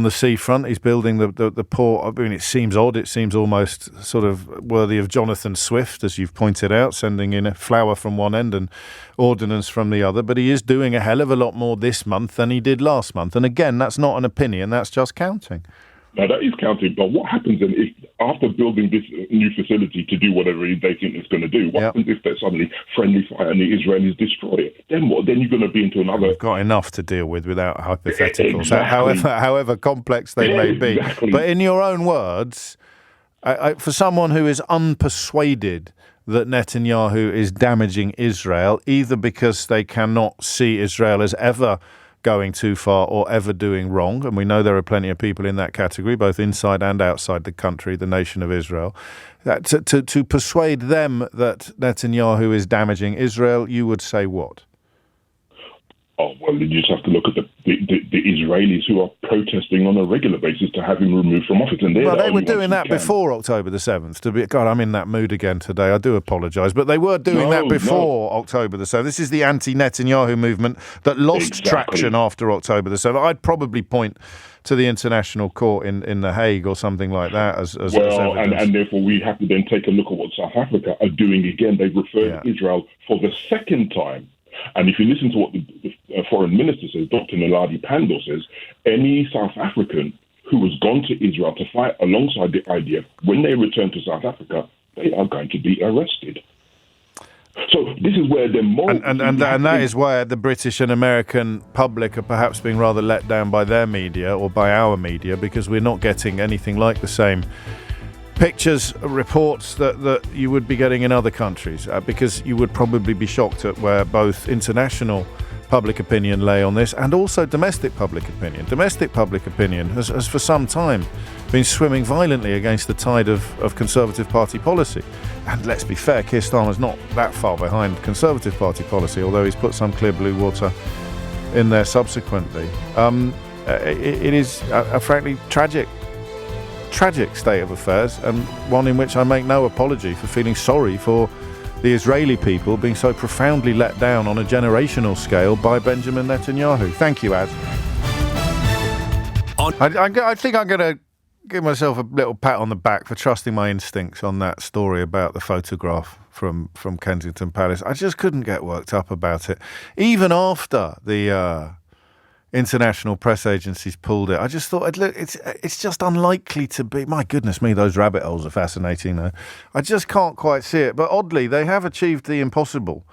the seafront. He's building the port. I mean, it seems odd. It seems almost sort of worthy of Jonathan Swift, as you've pointed out, sending in a flower from one end and ordnance from the other. But he is doing a hell of a lot more this month than he did last month. And again, that's not an opinion. That's just counting. Now, that is counting. But what happens then if, after building this new facility to do whatever they think it's going to do, what happens if there's suddenly friendly fire and the Israelis destroy it? Then what? Then you're going to be into another... We've got enough to deal with without hypotheticals, however complex they may be. Exactly. But in your own words, for someone who is unpersuaded that Netanyahu is damaging Israel, either because they cannot see Israel as ever going too far or ever doing wrong, and we know there are plenty of people in that category, both inside and outside the country, the nation of Israel, to persuade them that Netanyahu is damaging Israel, you would say what? Oh, well, you just have to look at the Israelis who are protesting on a regular basis to have him removed from office. And they were doing that before October the 7th. God, I'm in that mood again today. I do apologise. But they were doing that before October the 7th. This is the anti-Netanyahu movement that lost traction after October the 7th. I'd probably point to the International Court in The Hague or something like that as evidence. And therefore we have to then take a look at what South Africa are doing again. They've referred to Israel for the second time. And if you listen to what the foreign minister says, Dr. Naledi Pandor says, any South African who has gone to Israel to fight alongside the IDF, when they return to South Africa, they are going to be arrested. So this is where the moral... And that is where the British and American public are perhaps being rather let down by their media or by our media, because we're not getting anything like the same pictures, reports that you would be getting in other countries, because you would probably be shocked at where both international public opinion lay on this and also domestic public opinion. Domestic public opinion has for some time been swimming violently against the tide of Conservative Party policy. And let's be fair, Keir Starmer's not that far behind Conservative Party policy, although he's put some clear blue water in there subsequently. It is a frankly tragic state of affairs, and one in which I make no apology for feeling sorry for the Israeli people being so profoundly let down on a generational scale by Benjamin Netanyahu. Thank you, Az. I think I'm going to give myself a little pat on the back for trusting my instincts on that story about the photograph from Kensington Palace. I just couldn't get worked up about it. Even after the international press agencies pulled it, I just thought, look, it's just unlikely to be. My goodness me, those rabbit holes are fascinating, though. I just can't quite see it. But oddly, they have achieved the impossible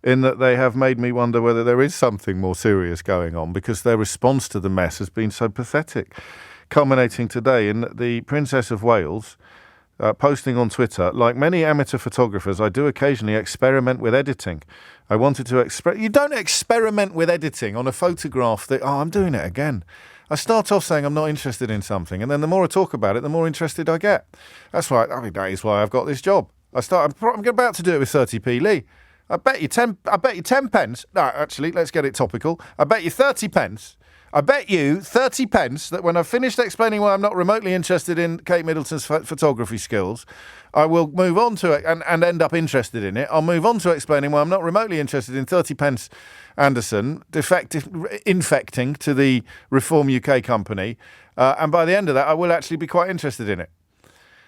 in that they have made me wonder whether there is something more serious going on, because their response to the mess has been so pathetic, culminating today in the Princess of Wales posting on Twitter, like many amateur photographers, I do occasionally experiment with editing. I wanted to You don't experiment with editing on a photograph that, I'm doing it again. I start off saying I'm not interested in something, and then the more I talk about it, the more interested I get. That's why, that is why I've got this job. I'm about to do it with 30p, Lee. I bet you 10 pence. No, actually, let's get it topical. I bet you 30 pence. I bet you 30 pence that when I've finished explaining why I'm not remotely interested in Kate Middleton's photography skills, I will move on to it and end up interested in it. I'll move on to explaining why I'm not remotely interested in 30 pence Anderson infecting to the Reform UK company. And by the end of that, I will actually be quite interested in it.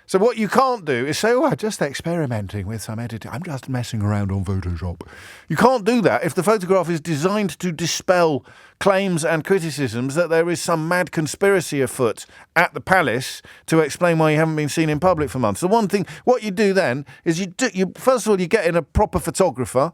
So what you can't do is say, I'm just experimenting with some editing. I'm just messing around on Photoshop. You can't do that if the photograph is designed to dispel claims and criticisms that there is some mad conspiracy afoot at the palace to explain why you haven't been seen in public for months. The one thing, what you do then is you first of all, you get in a proper photographer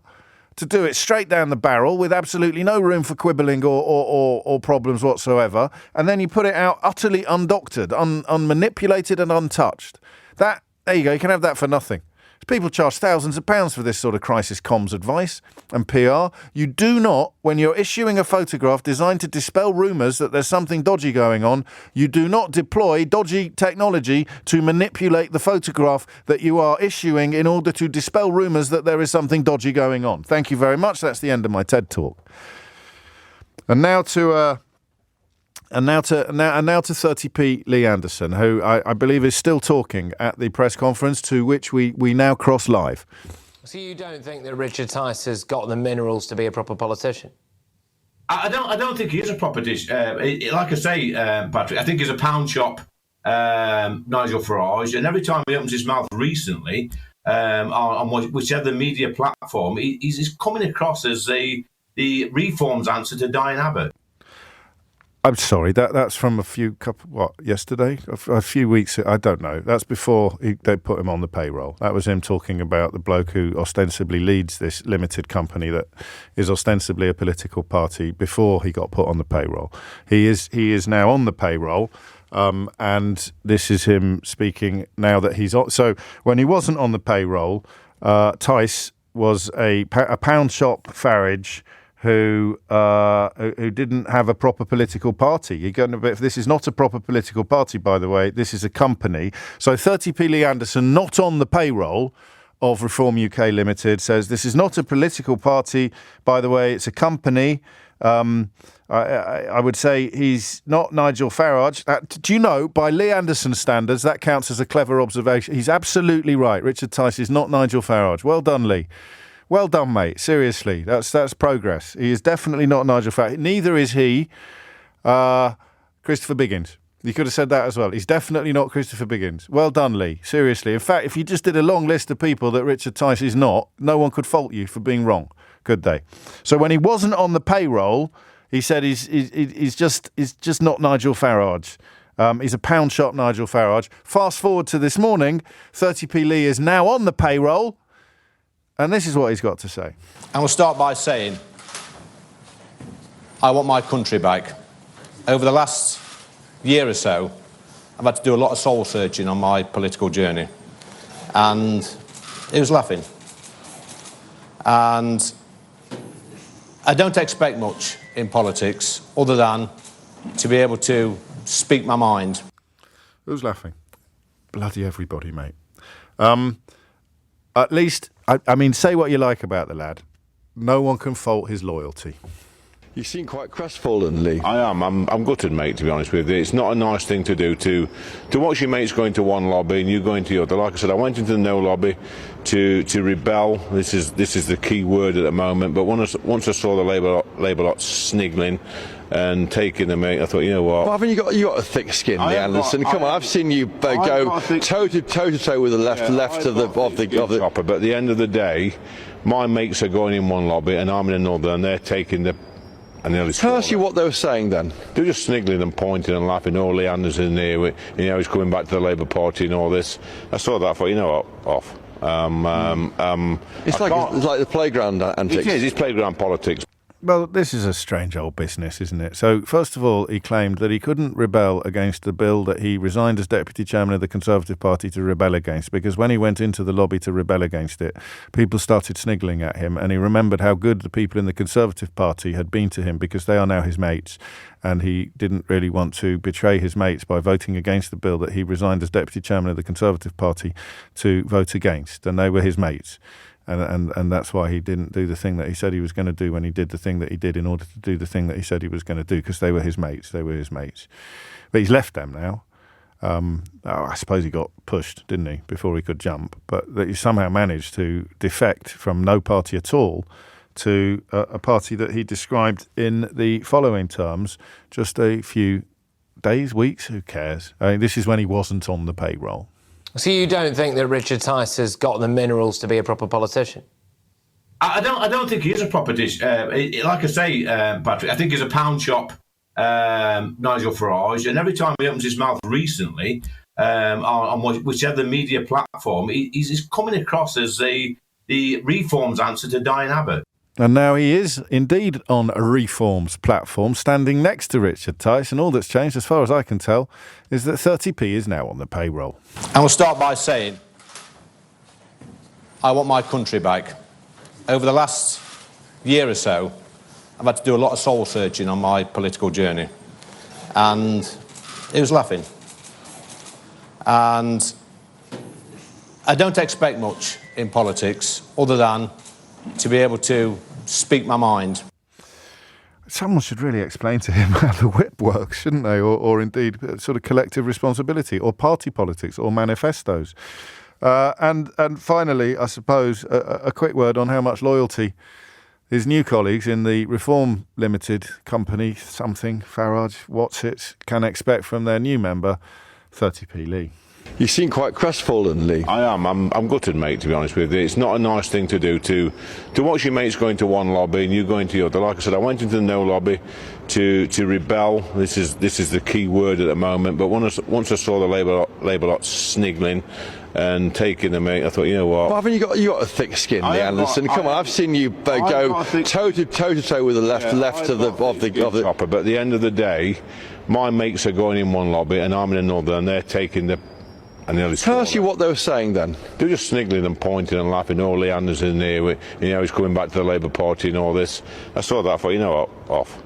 to do it straight down the barrel with absolutely no room for quibbling or problems whatsoever. And then you put it out utterly undoctored, unmanipulated and untouched. There you go, you can have that for nothing. People charge thousands of pounds for this sort of crisis comms advice and PR. You do not, when you're issuing a photograph designed to dispel rumours that there's something dodgy going on, you do not deploy dodgy technology to manipulate the photograph that you are issuing in order to dispel rumours that there is something dodgy going on. Thank you very much. That's the end of my TED talk. And now to 30p Lee Anderson, who I believe is still talking at the press conference to which we now cross live. So you don't think that Richard Tice has got the minerals to be a proper politician? I don't think he is a proper like I say, Patrick, I think he's a pound shop Nigel Farage, and every time he opens his mouth recently on whichever media platform, he's coming across as the reforms answer to dying Abbott. I'm sorry, that's from yesterday? A few weeks, I don't know. That's before they put him on the payroll. That was him talking about the bloke who ostensibly leads this limited company that is ostensibly a political party before he got put on the payroll. He is now on the payroll, and this is him speaking now that he's on. So when he wasn't on the payroll, Tice was a pound shop Farage who didn't have a proper political party. This is not a proper political party, by the way. This is a company. So 30p Lee Anderson, not on the payroll of Reform UK Limited, says this is not a political party, by the way. It's a company. I would say he's not Nigel Farage. Do you know, by Lee Anderson's standards, that counts as a clever observation. He's absolutely right. Richard Tice is not Nigel Farage. Well done, Lee. Well done, mate. Seriously, that's progress. He is definitely not Nigel Farage. Neither is he Christopher Biggins. You could have said that as well. He's definitely not Christopher Biggins. Well done, Lee. Seriously. In fact, if you just did a long list of people that Richard Tice is not, no one could fault you for being wrong, could they? So when he wasn't on the payroll, he said he's just not Nigel Farage. He's a pound shop Nigel Farage. Fast forward to this morning, 30p Lee is now on the payroll. And this is what he's got to say. I will start by saying I want my country back. Over the last year or so, I've had to do a lot of soul searching on my political journey. And it was laughing. And I don't expect much in politics other than to be able to speak my mind. Who's laughing? Bloody everybody, mate. At least, I mean, say what you like about the lad. No one can fault his loyalty. You seem quite crestfallen, Lee. I am. I'm gutted, mate, to be honest with you. It's not a nice thing to do to watch your mates go into one lobby and you go into the other. Like I said, I went into the no lobby to rebel. This is the key word at the moment. But once I saw the Labour lot sniggling and taking the mate, I thought, you know what? Well, haven't you got a thick skin, Lee Anderson? Come on, I've seen you go toe to toe with the left of the chopper. But at the end of the day, my mates are going in one lobby and I'm in another, and they're taking the. Tell us what they were saying then. They were just sniggling and pointing and laughing. Oh, Lee Anderson here, he's coming back to the Labour Party and all this. I saw that. I thought, you know what, off. It's like the playground antics. It is. It's playground politics. Well, this is a strange old business, isn't it? So, first of all, he claimed that he couldn't rebel against the bill that he resigned as Deputy Chairman of the Conservative Party to rebel against, because when he went into the lobby to rebel against it, people started sniggling at him, and he remembered how good the people in the Conservative Party had been to him because they are now his mates, and he didn't really want to betray his mates by voting against the bill that he resigned as Deputy Chairman of the Conservative Party to vote against, and they were his mates. And that's why he didn't do the thing that he said he was going to do when he did the thing that he did in order to do the thing that he said he was going to do, because they were his mates. They were his mates. But he's left them now. I suppose he got pushed, didn't he, before he could jump. But that he somehow managed to defect from no party at all to a party that he described in the following terms just a few days, weeks, who cares? I mean, this is when he wasn't on the payroll. So you don't think that Richard Tice has got the minerals to be a proper politician? I don't think he is a proper like I say, Patrick, I think he's a pound shop Nigel Farage, and every time he opens his mouth recently on whichever media platform, he's coming across as the Reform's answer to Diane Abbott. And now he is indeed on a Reform's platform, standing next to Richard Tice, and all that's changed, as far as I can tell, is that 30p is now on the payroll. I will start by saying I want my country back. Over the last year or so, I've had to do a lot of soul searching on my political journey, and it was laughing. And I don't expect much in politics other than to be able to speak my mind. Someone should really explain to him how the whip works, shouldn't they? Or indeed sort of collective responsibility, or party politics, or manifestos. And finally, I suppose, a quick word on how much loyalty his new colleagues in the Reform Limited company, something, Farage, what's it, can expect from their new member, 30p Lee. You seem quite crestfallen, Lee. I am. I'm gutted, mate, to be honest with you. It's not a nice thing to do to watch your mates go into one lobby and you go into the other. Like I said, I went into the no lobby to rebel. This is the key word at the moment. But once I saw the Labour lot sniggling and taking the mate, I thought, you know what? Well, haven't you got a thick skin, Lee Anderson? Come on, I've seen you go toe to toe with the left of the But at the end of the day, my mates are going in one lobby and I'm in another, and they're taking the. Tell us what they were saying then. They're just sniggling and pointing and laughing. Oh, Lee Anderson here, he's coming back to the Labour Party and all this. I saw that. I thought, you know what, off.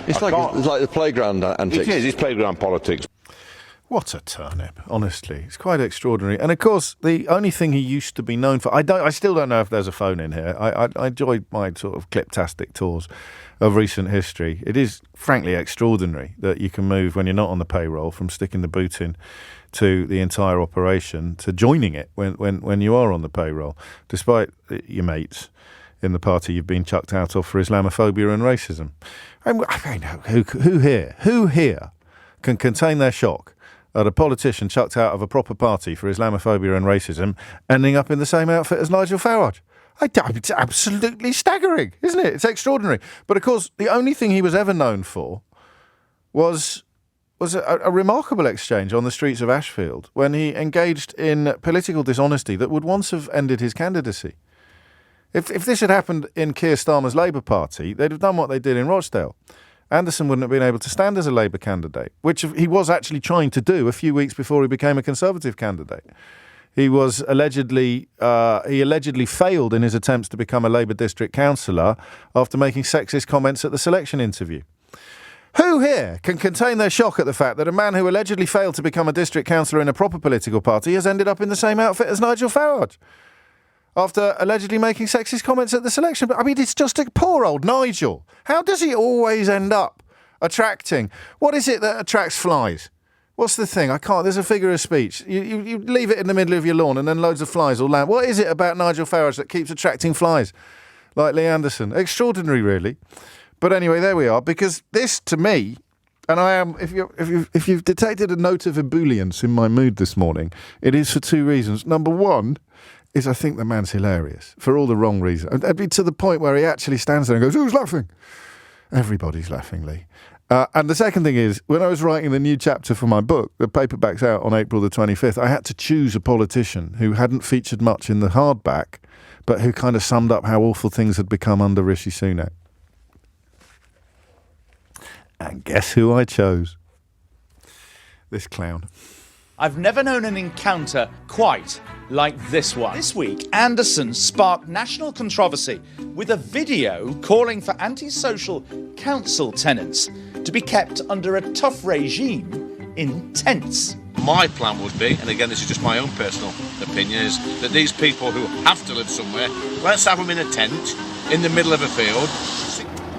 It's like the playground antics. It is. It's playground politics. What a turnip, honestly. It's quite extraordinary. And of course, the only thing he used to be known for, I still don't know if there's a phone in here. I enjoyed my sort of cliptastic tours of recent history. It is frankly extraordinary that you can move when you're not on the payroll from sticking the boot in to the entire operation to joining it when you are on the payroll, despite your mates in the party you've been chucked out of for Islamophobia and racism. I mean, who here can contain their shock at a politician chucked out of a proper party for Islamophobia and racism ending up in the same outfit as Nigel Farage? It's absolutely staggering, isn't it? It's extraordinary. But of course, the only thing he was ever known for was a remarkable exchange on the streets of Ashfield when he engaged in political dishonesty that would once have ended his candidacy. If this had happened in Keir Starmer's Labour Party, they'd have done what they did in Rochdale. Anderson wouldn't have been able to stand as a Labour candidate, which he was actually trying to do a few weeks before he became a Conservative candidate. He was allegedly failed in his attempts to become a Labour district councillor after making sexist comments at the selection interview. Who here can contain their shock at the fact that a man who allegedly failed to become a district councillor in a proper political party has ended up in the same outfit as Nigel Farage after allegedly making sexist comments at the selection? I mean, it's just a poor old Nigel. How does he always end up attracting? What is it that attracts flies? What's the thing? There's a figure of speech. You leave it in the middle of your lawn and then loads of flies will land. What is it about Nigel Farage that keeps attracting flies like Lee Anderson? Extraordinary, really. But anyway, there we are. Because this, to me, and I am, if you've detected a note of ebullience in my mood this morning, it is for two reasons. Number one is I think the man's hilarious for all the wrong reasons. I'd be to the point where he actually stands there and goes, "Who's laughing?" Everybody's laughing, Lee. And the second thing is, when I was writing the new chapter for my book, the paperback's out on April the 25th, I had to choose a politician who hadn't featured much in the hardback, but who kind of summed up how awful things had become under Rishi Sunak. And guess who I chose? This clown. I've never known an encounter quite like this one. This week, Anderson sparked national controversy with a video calling for antisocial council tenants to be kept under a tough regime in tents. My plan would be, and again this is just my own personal opinion, is that these people who have to live somewhere, let's have them in a tent in the middle of a field.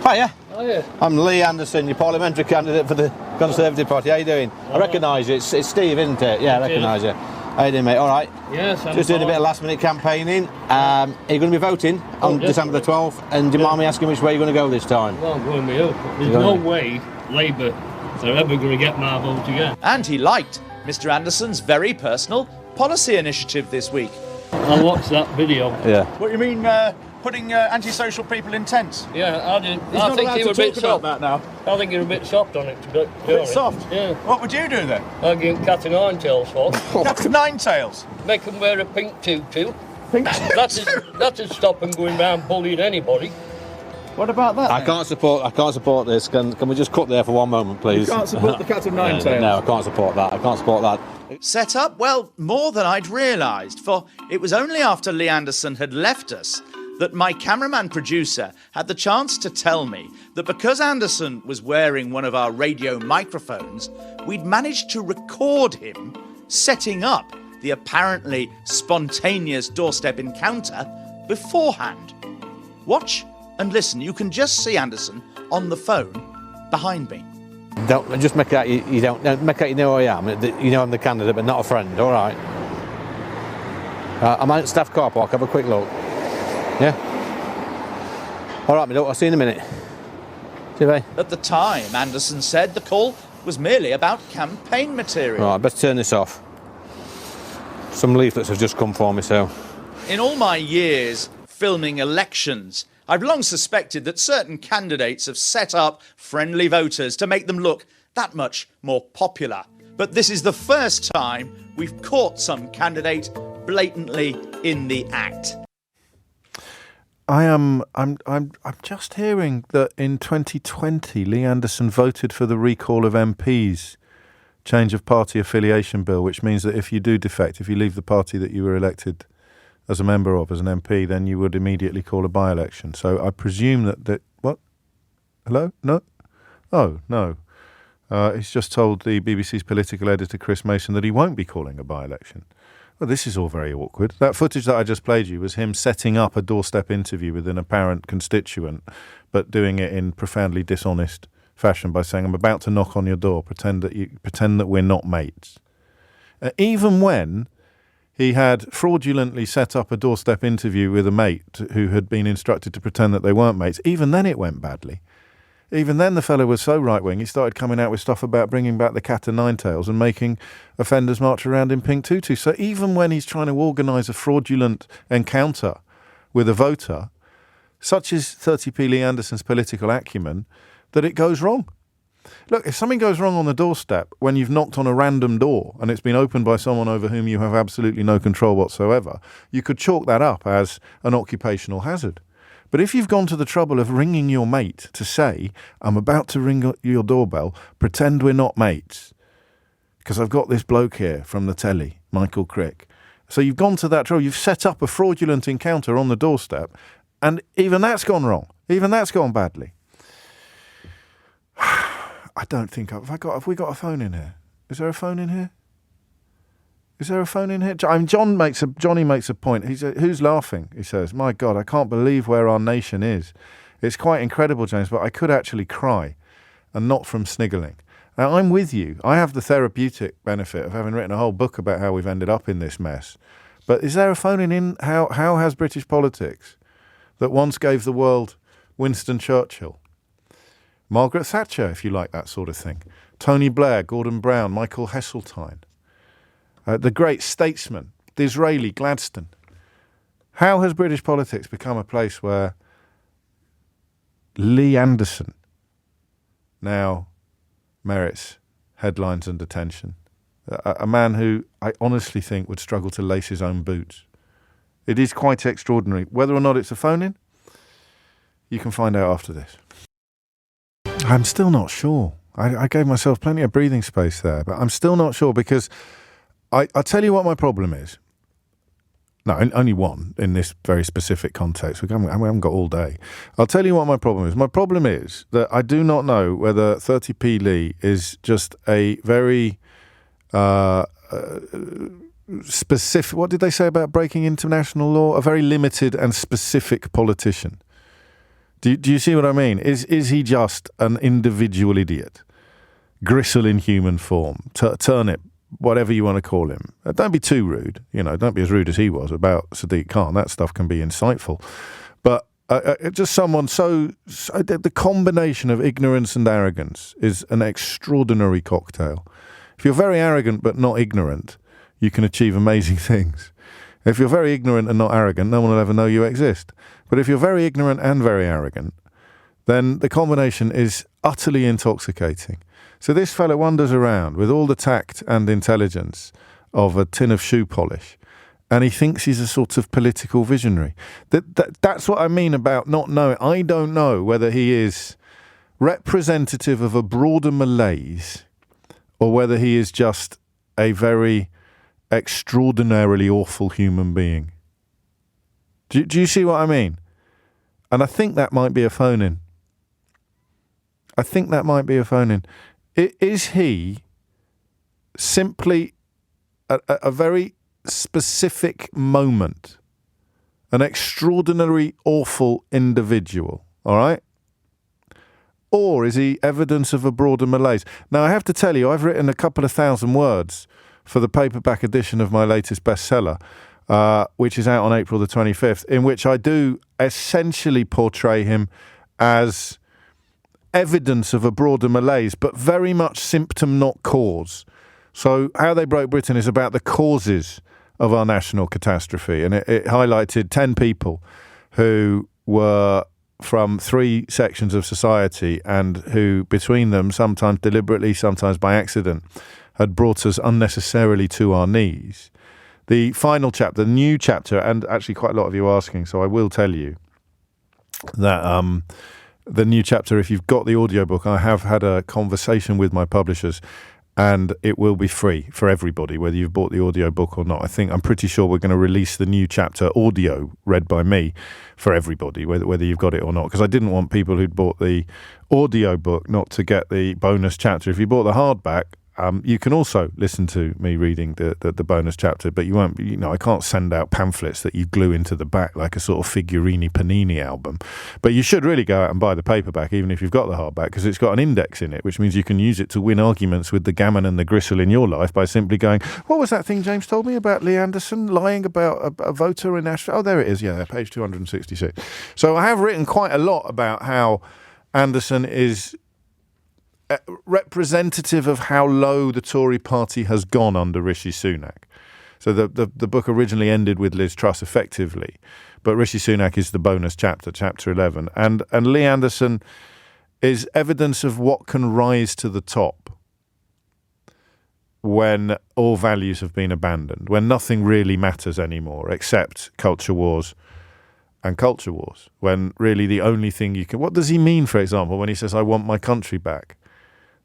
Hiya. Hiya. I'm Lee Anderson, your parliamentary candidate for the Conservative Party. How you doing? I recognise you. It's Steve, isn't it? Yeah, I recognise you. How you doing, mate? All right? Yes, I'm just doing a bit of last-minute campaigning. Are you going to be voting on December the 12th? And do you mind me asking which way you're going to go this time? Well, I'm going with you. There's no way Labour they're ever going to get my vote again. And he liked Mr. Anderson's very personal policy initiative this week. I watched that video. Yeah. What do you mean, putting antisocial people in tents? Yeah, I did. He's not allowed to talk about that now. I think you're a bit soft on it. A bit soft? Yeah. What would you do then? I'd give cat o' nine tails for. Cat o' nine tails? Make them wear a pink tutu. Pink That'd stop them going round bullying anybody. What about that? I can't support this. Can we just cut there for one moment, please? You can't support the cat of nine tails? No, I can't support that. I can't support that. Set up? Well, more than I'd realised, for it was only after Lee Anderson had left us that my cameraman producer had the chance to tell me that because Anderson was wearing one of our radio microphones, we'd managed to record him setting up the apparently spontaneous doorstep encounter beforehand. Watch and listen. You can just see Anderson on the phone behind me. Don't just make out you don't make out you know who I am. You know I'm the candidate, but not a friend. All right. I'm out staff car park. Have a quick look. Yeah. All right, I'll see you in a minute. See you, mate. At the time, Anderson said the call was merely about campaign material. All right, best turn this off. Some leaflets have just come for me, so. In all my years filming elections, I've long suspected that certain candidates have set up friendly voters to make them look that much more popular. But this is the first time we've caught some candidate blatantly in the act. I'm just hearing that in 2020, Lee Anderson voted for the recall of MPs, change of party affiliation bill, which means that if you do defect, if you leave the party that you were elected as a member of, as an MP, then you would immediately call a by-election. So I presume that what? Hello? No? Oh, no. He's just told the BBC's political editor, Chris Mason, that he won't be calling a by-election. Well, this is all very awkward. That footage that I just played you was him setting up a doorstep interview with an apparent constituent, but doing it in profoundly dishonest fashion by saying, I'm about to knock on your door, pretend that we're not mates. Even when he had fraudulently set up a doorstep interview with a mate who had been instructed to pretend that they weren't mates, even then it went badly. Even then the fellow was so right-wing, he started coming out with stuff about bringing back the cat o' nine tails and making offenders march around in pink tutus. So even when he's trying to organise a fraudulent encounter with a voter, such is 30p Lee Anderson's political acumen, that it goes wrong. Look, if something goes wrong on the doorstep when you've knocked on a random door and it's been opened by someone over whom you have absolutely no control whatsoever, you could chalk that up as an occupational hazard. But if you've gone to the trouble of ringing your mate to say, I'm about to ring your doorbell, pretend we're not mates, because I've got this bloke here from the telly, Michael Crick. So you've gone to that trouble, you've set up a fraudulent encounter on the doorstep, and even that's gone wrong. Even that's gone badly. I don't think have we got a phone in here? Is there a phone in here? Is there a phone in here? I mean, Johnny makes a point. He said, who's laughing? He says, my God, I can't believe where our nation is. It's quite incredible, James, but I could actually cry, and not from sniggling. Now, I'm with you. I have the therapeutic benefit of having written a whole book about how we've ended up in this mess. But is there a phone in? How has British politics, that once gave the world Winston Churchill, Margaret Thatcher, if you like that sort of thing, Tony Blair, Gordon Brown, Michael Heseltine, the great statesman, Disraeli, Gladstone. How has British politics become a place where Lee Anderson now merits headlines and attention? A man who I honestly think would struggle to lace his own boots. It is quite extraordinary. Whether or not it's a phone-in, you can find out after this. I'm still not sure. I gave myself plenty of breathing space there, but I'm still not sure because I'll tell you what my problem is. No, only one in this very specific context. We haven't got all day. I'll tell you what my problem is. My problem is that I do not know whether 30p Lee is just a very specific, what did they say about breaking international law? A very limited and specific politician. Do you see what I mean? Is he just an individual idiot? Gristle in human form, turnip, whatever you want to call him. Don't be too rude. Don't be as rude as he was about Sadiq Khan. That stuff can be insightful. But just someone so the combination of ignorance and arrogance is an extraordinary cocktail. If you're very arrogant but not ignorant, you can achieve amazing things. If you're very ignorant and not arrogant, no one will ever know you exist. But if you're very ignorant and very arrogant, then the combination is utterly intoxicating. So this fellow wanders around with all the tact and intelligence of a tin of shoe polish, and he thinks he's a sort of political visionary. That's what I mean about not knowing. I don't know whether he is representative of a broader malaise or whether he is just a very extraordinarily awful human being. Do you see what I mean? And I think that might be a phone-in. Is he simply a very specific moment, an extraordinary, awful individual, all right? Or is he evidence of a broader malaise? Now, I have to tell you, I've written a couple of thousand words for the paperback edition of my latest bestseller, which is out on April the 25th, in which I do essentially portray him as evidence of a broader malaise, but very much symptom, not cause. So How They Broke Britain is about the causes of our national catastrophe, and it highlighted 10 people who were from 3 sections of society and who, between them, sometimes deliberately, sometimes by accident, had brought us unnecessarily to our knees. The final chapter, the new chapter, and actually quite a lot of you asking, so I will tell you that the new chapter, if you've got the audiobook, I have had a conversation with my publishers, and it will be free for everybody, whether you've bought the audiobook or not. I'm pretty sure we're going to release the new chapter audio read by me for everybody, whether you've got it or not, because I didn't want people who'd bought the audiobook not to get the bonus chapter. If you bought the hardback, you can also listen to me reading the bonus chapter, but you won't. I can't send out pamphlets that you glue into the back like a sort of Figurini Panini album. But you should really go out and buy the paperback, even if you've got the hardback, because it's got an index in it, which means you can use it to win arguments with the gammon and the gristle in your life by simply going, "What was that thing James told me about Lee Anderson lying about a voter in Ashford?" Oh, there it is. Yeah, page 266. So I have written quite a lot about how Anderson is representative of how low the Tory party has gone under Rishi Sunak. So the book originally ended with Liz Truss effectively, but Rishi Sunak is the bonus chapter, chapter 11. And Lee Anderson is evidence of what can rise to the top when all values have been abandoned, when nothing really matters anymore except culture wars and culture wars, when really the only thing you can... What does he mean, for example, when he says, "I want my country back"?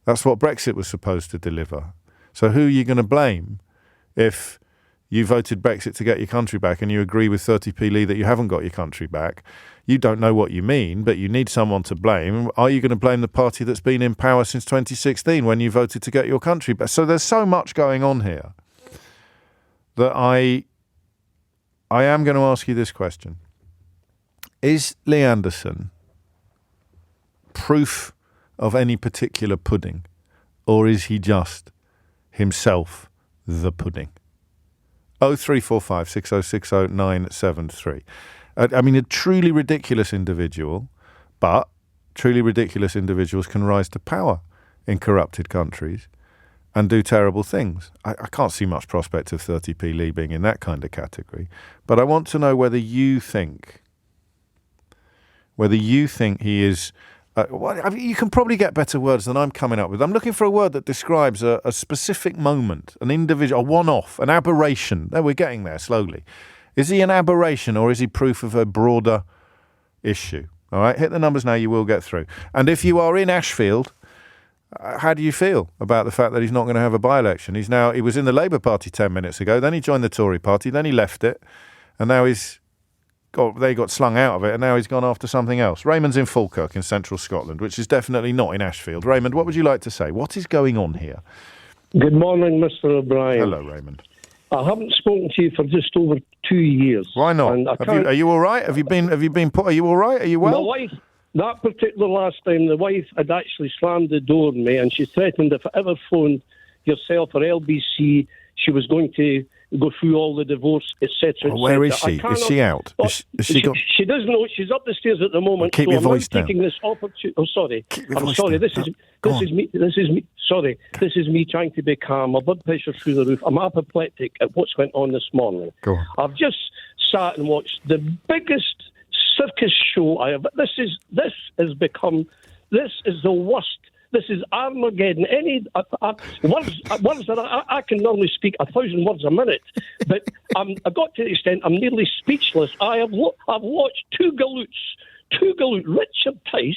That's what Brexit was supposed to deliver. So who are you going to blame if you voted Brexit to get your country back and you agree with 30p Lee that you haven't got your country back? You don't know what you mean, but you need someone to blame. Are you going to blame the party that's been in power since 2016 when you voted to get your country back? So there's so much going on here that I am going to ask you this question. Is Lee Anderson proof of any particular pudding, or is he just himself the pudding? 0345 6060 973. I mean, a truly ridiculous individual, but truly ridiculous individuals can rise to power in corrupted countries and do terrible things. I can't see much prospect of 30p Lee being in that kind of category, but I want to know whether you think he is... you can probably get better words than I'm coming up with. I'm looking for a word that describes a specific moment, an individual, a one-off, an aberration. There, we're getting there slowly. Is he an aberration, or is he proof of a broader issue? All right, hit the numbers now, you will get through. And if you are in Ashfield, how do you feel about the fact that he's not going to have a by-election? He was in the Labour Party 10 minutes ago, then he joined the Tory Party, then he left it, and now they got slung out of it, and now he's gone after something else. Raymond's in Falkirk in central Scotland, which is definitely not in Ashfield. Raymond, what would you like to say? What is going on here? Good morning, Mr. O'Brien. Hello, Raymond. I haven't spoken to you for just over 2 years. Why not? Are you all right? Are you all right? Are you well? My wife, that particular last time, the wife had actually slammed the door on me, and she threatened if I ever phoned yourself or LBC, she was going to go through all the divorce, etc. Where is she? Is she out? Is she got... She doesn't know. She's up the stairs at the moment. Keep your voice down. Taking this opportunity. Oh, sorry. I'm sorry. Down. This is me. Sorry. This is me trying to be calm. My blood pressure's through the roof. I'm apoplectic at what's went on this morning. Go on. I've just sat and watched the biggest circus show I have. This is the worst. This is Armageddon. Words that I can normally speak 1,000 words a minute, but I've got to the extent I'm nearly speechless. I've watched two galoots, Richard Tice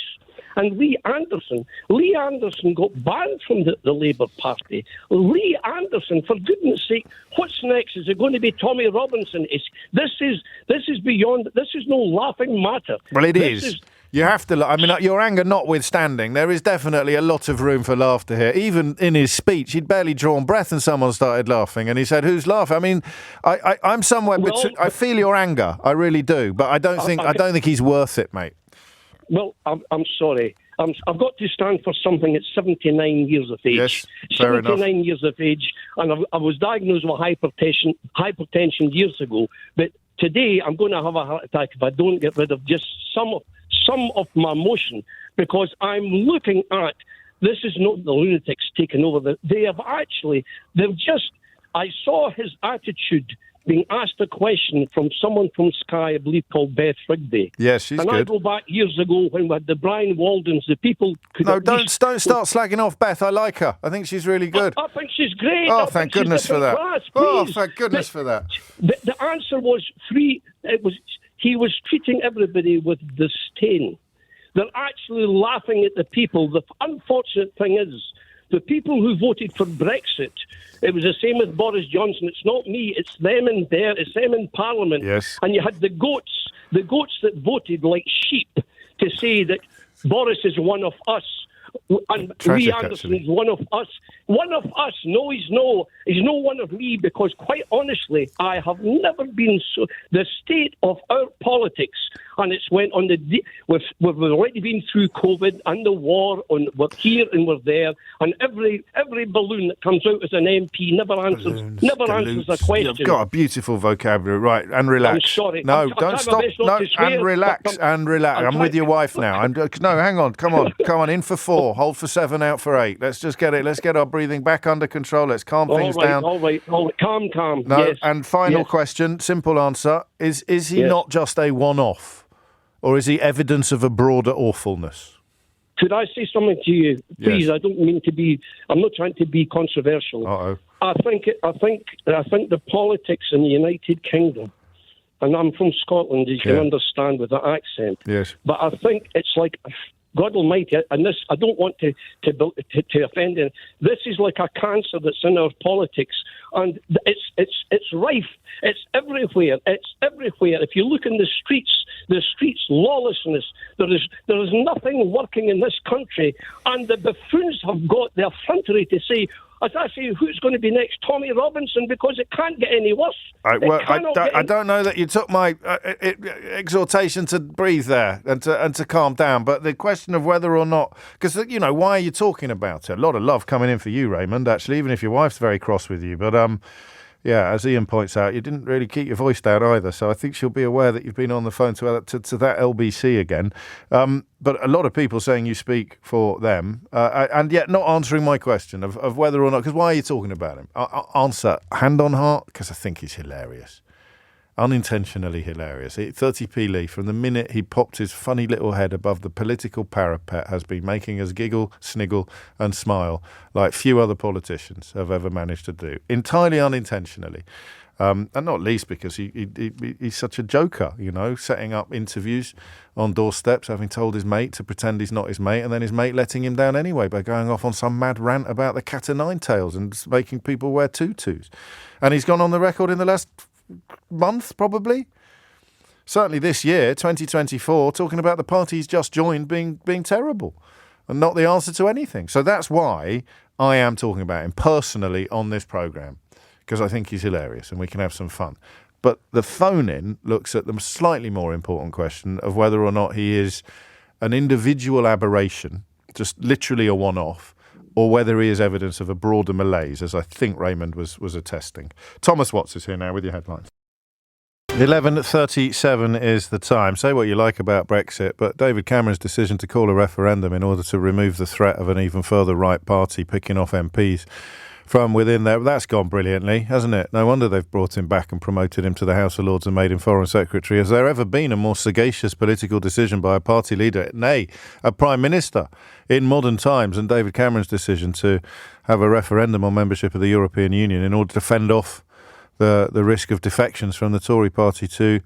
and Lee Anderson. Lee Anderson got banned from the Labour Party. Lee Anderson, for goodness sake, what's next? Is it going to be Tommy Robinson? This is beyond. This is no laughing matter. Well, it is. You have to. I mean, your anger notwithstanding, there is definitely a lot of room for laughter here. Even in his speech, he'd barely drawn breath, and someone started laughing, and he said, "Who's laughing?" I mean, I'm somewhere between. I feel your anger, I really do, but I don't think he's worth it, mate. Well, I'm sorry. I've got to stand for something at 79 years of age. Yes, fair 79 enough. Years of age, and I was diagnosed with hypertension years ago. But today, I'm going to have a heart attack if I don't get rid of just some of my emotion, because I'm looking at, this is not the lunatics taking over. I saw his attitude being asked a question from someone from Sky, I believe, called Beth Rigby. Yes, she's good. And I go back years ago when we had the Brian Waldens, the people could... No, don't start slagging off Beth. I like her. I think she's really good. I think she's great. Oh, thank goodness for that. Oh, thank goodness for that. The answer was free. He was treating everybody with disdain. They're actually laughing at the people. The unfortunate thing is, the people who voted for Brexit, it was the same with Boris Johnson. It's not me, it's them in there, it's them in Parliament. Yes. And you had the goats that voted like sheep to say that Boris is one of us. And Tragic, Lee Anderson is one of us. One of us. No, he's no one of me, because quite honestly, I have never been so... The state of our politics, and it's went on we've already been through COVID and the war, we're here and we're there, and every balloon that comes out as an MP never answers a question. You've got a beautiful vocabulary, right? And relax. I'm sorry. No, don't stop. No, and relax. I'm with your wife now. No, hang on. Come on. In for 4. Hold for 7, out for 8. Let's just get it. Let's get our breathing back under control. Let's calm things down. All right. Calm. No, yes. And final question, simple answer. Is he not just a one-off? Or is he evidence of a broader awfulness? Could I say something to you? Please, yes. I don't mean to be... I'm not trying to be controversial. Uh-oh. I think the politics in the United Kingdom, and I'm from Scotland, as you can understand with that accent. Yes. But I think it's like... God Almighty, and this, I don't want to offend anyone. This is like a cancer that's in our politics, and it's rife. It's everywhere. If you look in the streets, lawlessness. There is nothing working in this country, and the buffoons have got the effrontery to say, as I say, who's going to be next? Tommy Robinson, because it can't get any worse. I don't know that you took my exhortation to breathe there and to calm down, but the question of whether or not, because, why are you talking about it? A lot of love coming in for you, Raymond, actually, even if your wife's very cross with you. But, as Ian points out, you didn't really keep your voice down either, so I think she'll be aware that you've been on the phone to that LBC again. But a lot of people saying you speak for them, and yet not answering my question of whether or not, because why are you talking about him? Answer, hand on heart, because I think he's hilarious. Unintentionally hilarious. 30p Lee, from the minute he popped his funny little head above the political parapet, has been making us giggle, sniggle and smile like few other politicians have ever managed to do. Entirely unintentionally. And not least because he's such a joker, setting up interviews on doorsteps, having told his mate to pretend he's not his mate, and then his mate letting him down anyway by going off on some mad rant about the cat o' nine tails and making people wear tutus. And he's gone on the record in the last month, probably. Certainly this year, 2024, talking about the party he's just joined being terrible and not the answer to anything. So that's why I am talking about him personally on this programme, because I think he's hilarious and we can have some fun. But the phone-in looks at the slightly more important question of whether or not he is an individual aberration, just literally a one-off, or whether he is evidence of a broader malaise, as I think Raymond was attesting. Thomas Watts is here now with your headlines. 11:37 is the time. Say what you like about Brexit, but David Cameron's decision to call a referendum in order to remove the threat of an even further right party picking off MPs from within there, that's gone brilliantly, hasn't it? No wonder they've brought him back and promoted him to the House of Lords and made him Foreign Secretary. Has there ever been a more sagacious political decision by a party leader, nay, a Prime Minister, in modern times than David Cameron's decision to have a referendum on membership of the European Union in order to fend off the risk of defections from the Tory party to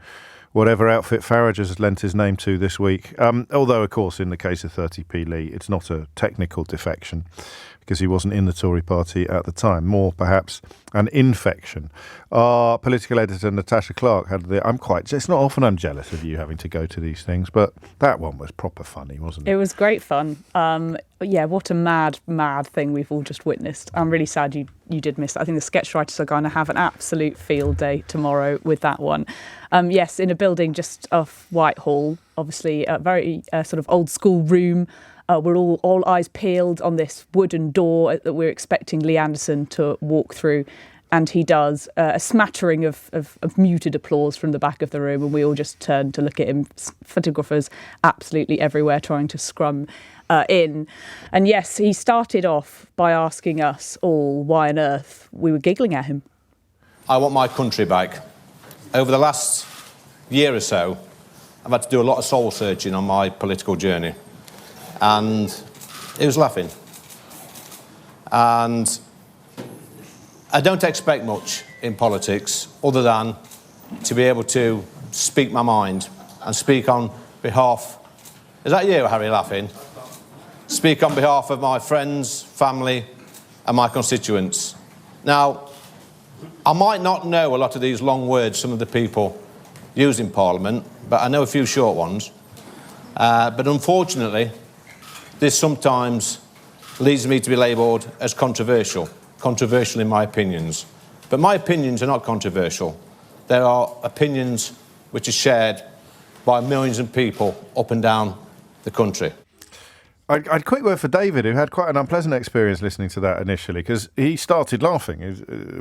whatever outfit Farage has lent his name to this week? Although, of course, in the case of 30p Lee, it's not a technical defection because he wasn't in the Tory party at the time. More, perhaps, an infection. Our political editor, Natasha Clark, had it's not often I'm jealous of you having to go to these things, but that one was proper funny, wasn't it? It was great fun. Yeah, what a mad thing we've all just witnessed. I'm really sad you did miss that. I think the sketch writers are going to have an absolute field day tomorrow with that one. Yes, in a building just off Whitehall, obviously a very sort of old school room. We're all eyes peeled on this wooden door that we're expecting Lee Anderson to walk through. And he does. A smattering of muted applause from the back of the room, and we all just turn to look at him. Photographers absolutely everywhere trying to scrum in. And yes, he started off by asking us all why on earth we were giggling at him. I want my country back. Over the last year or so, I've had to do a lot of soul searching on my political journey. And he was laughing. And I don't expect much in politics other than to be able to speak my mind and speak on behalf... Is that you, Harry, laughing? Speak on behalf of my friends, family and my constituents. Now, I might not know a lot of these long words some of the people use in Parliament, but I know a few short ones. But unfortunately, this sometimes leads me to be labelled as controversial in my opinions. But my opinions are not controversial. There are opinions which are shared by millions of people up and down the country. I'd quick word for David, who had quite an unpleasant experience listening to that initially, because he started laughing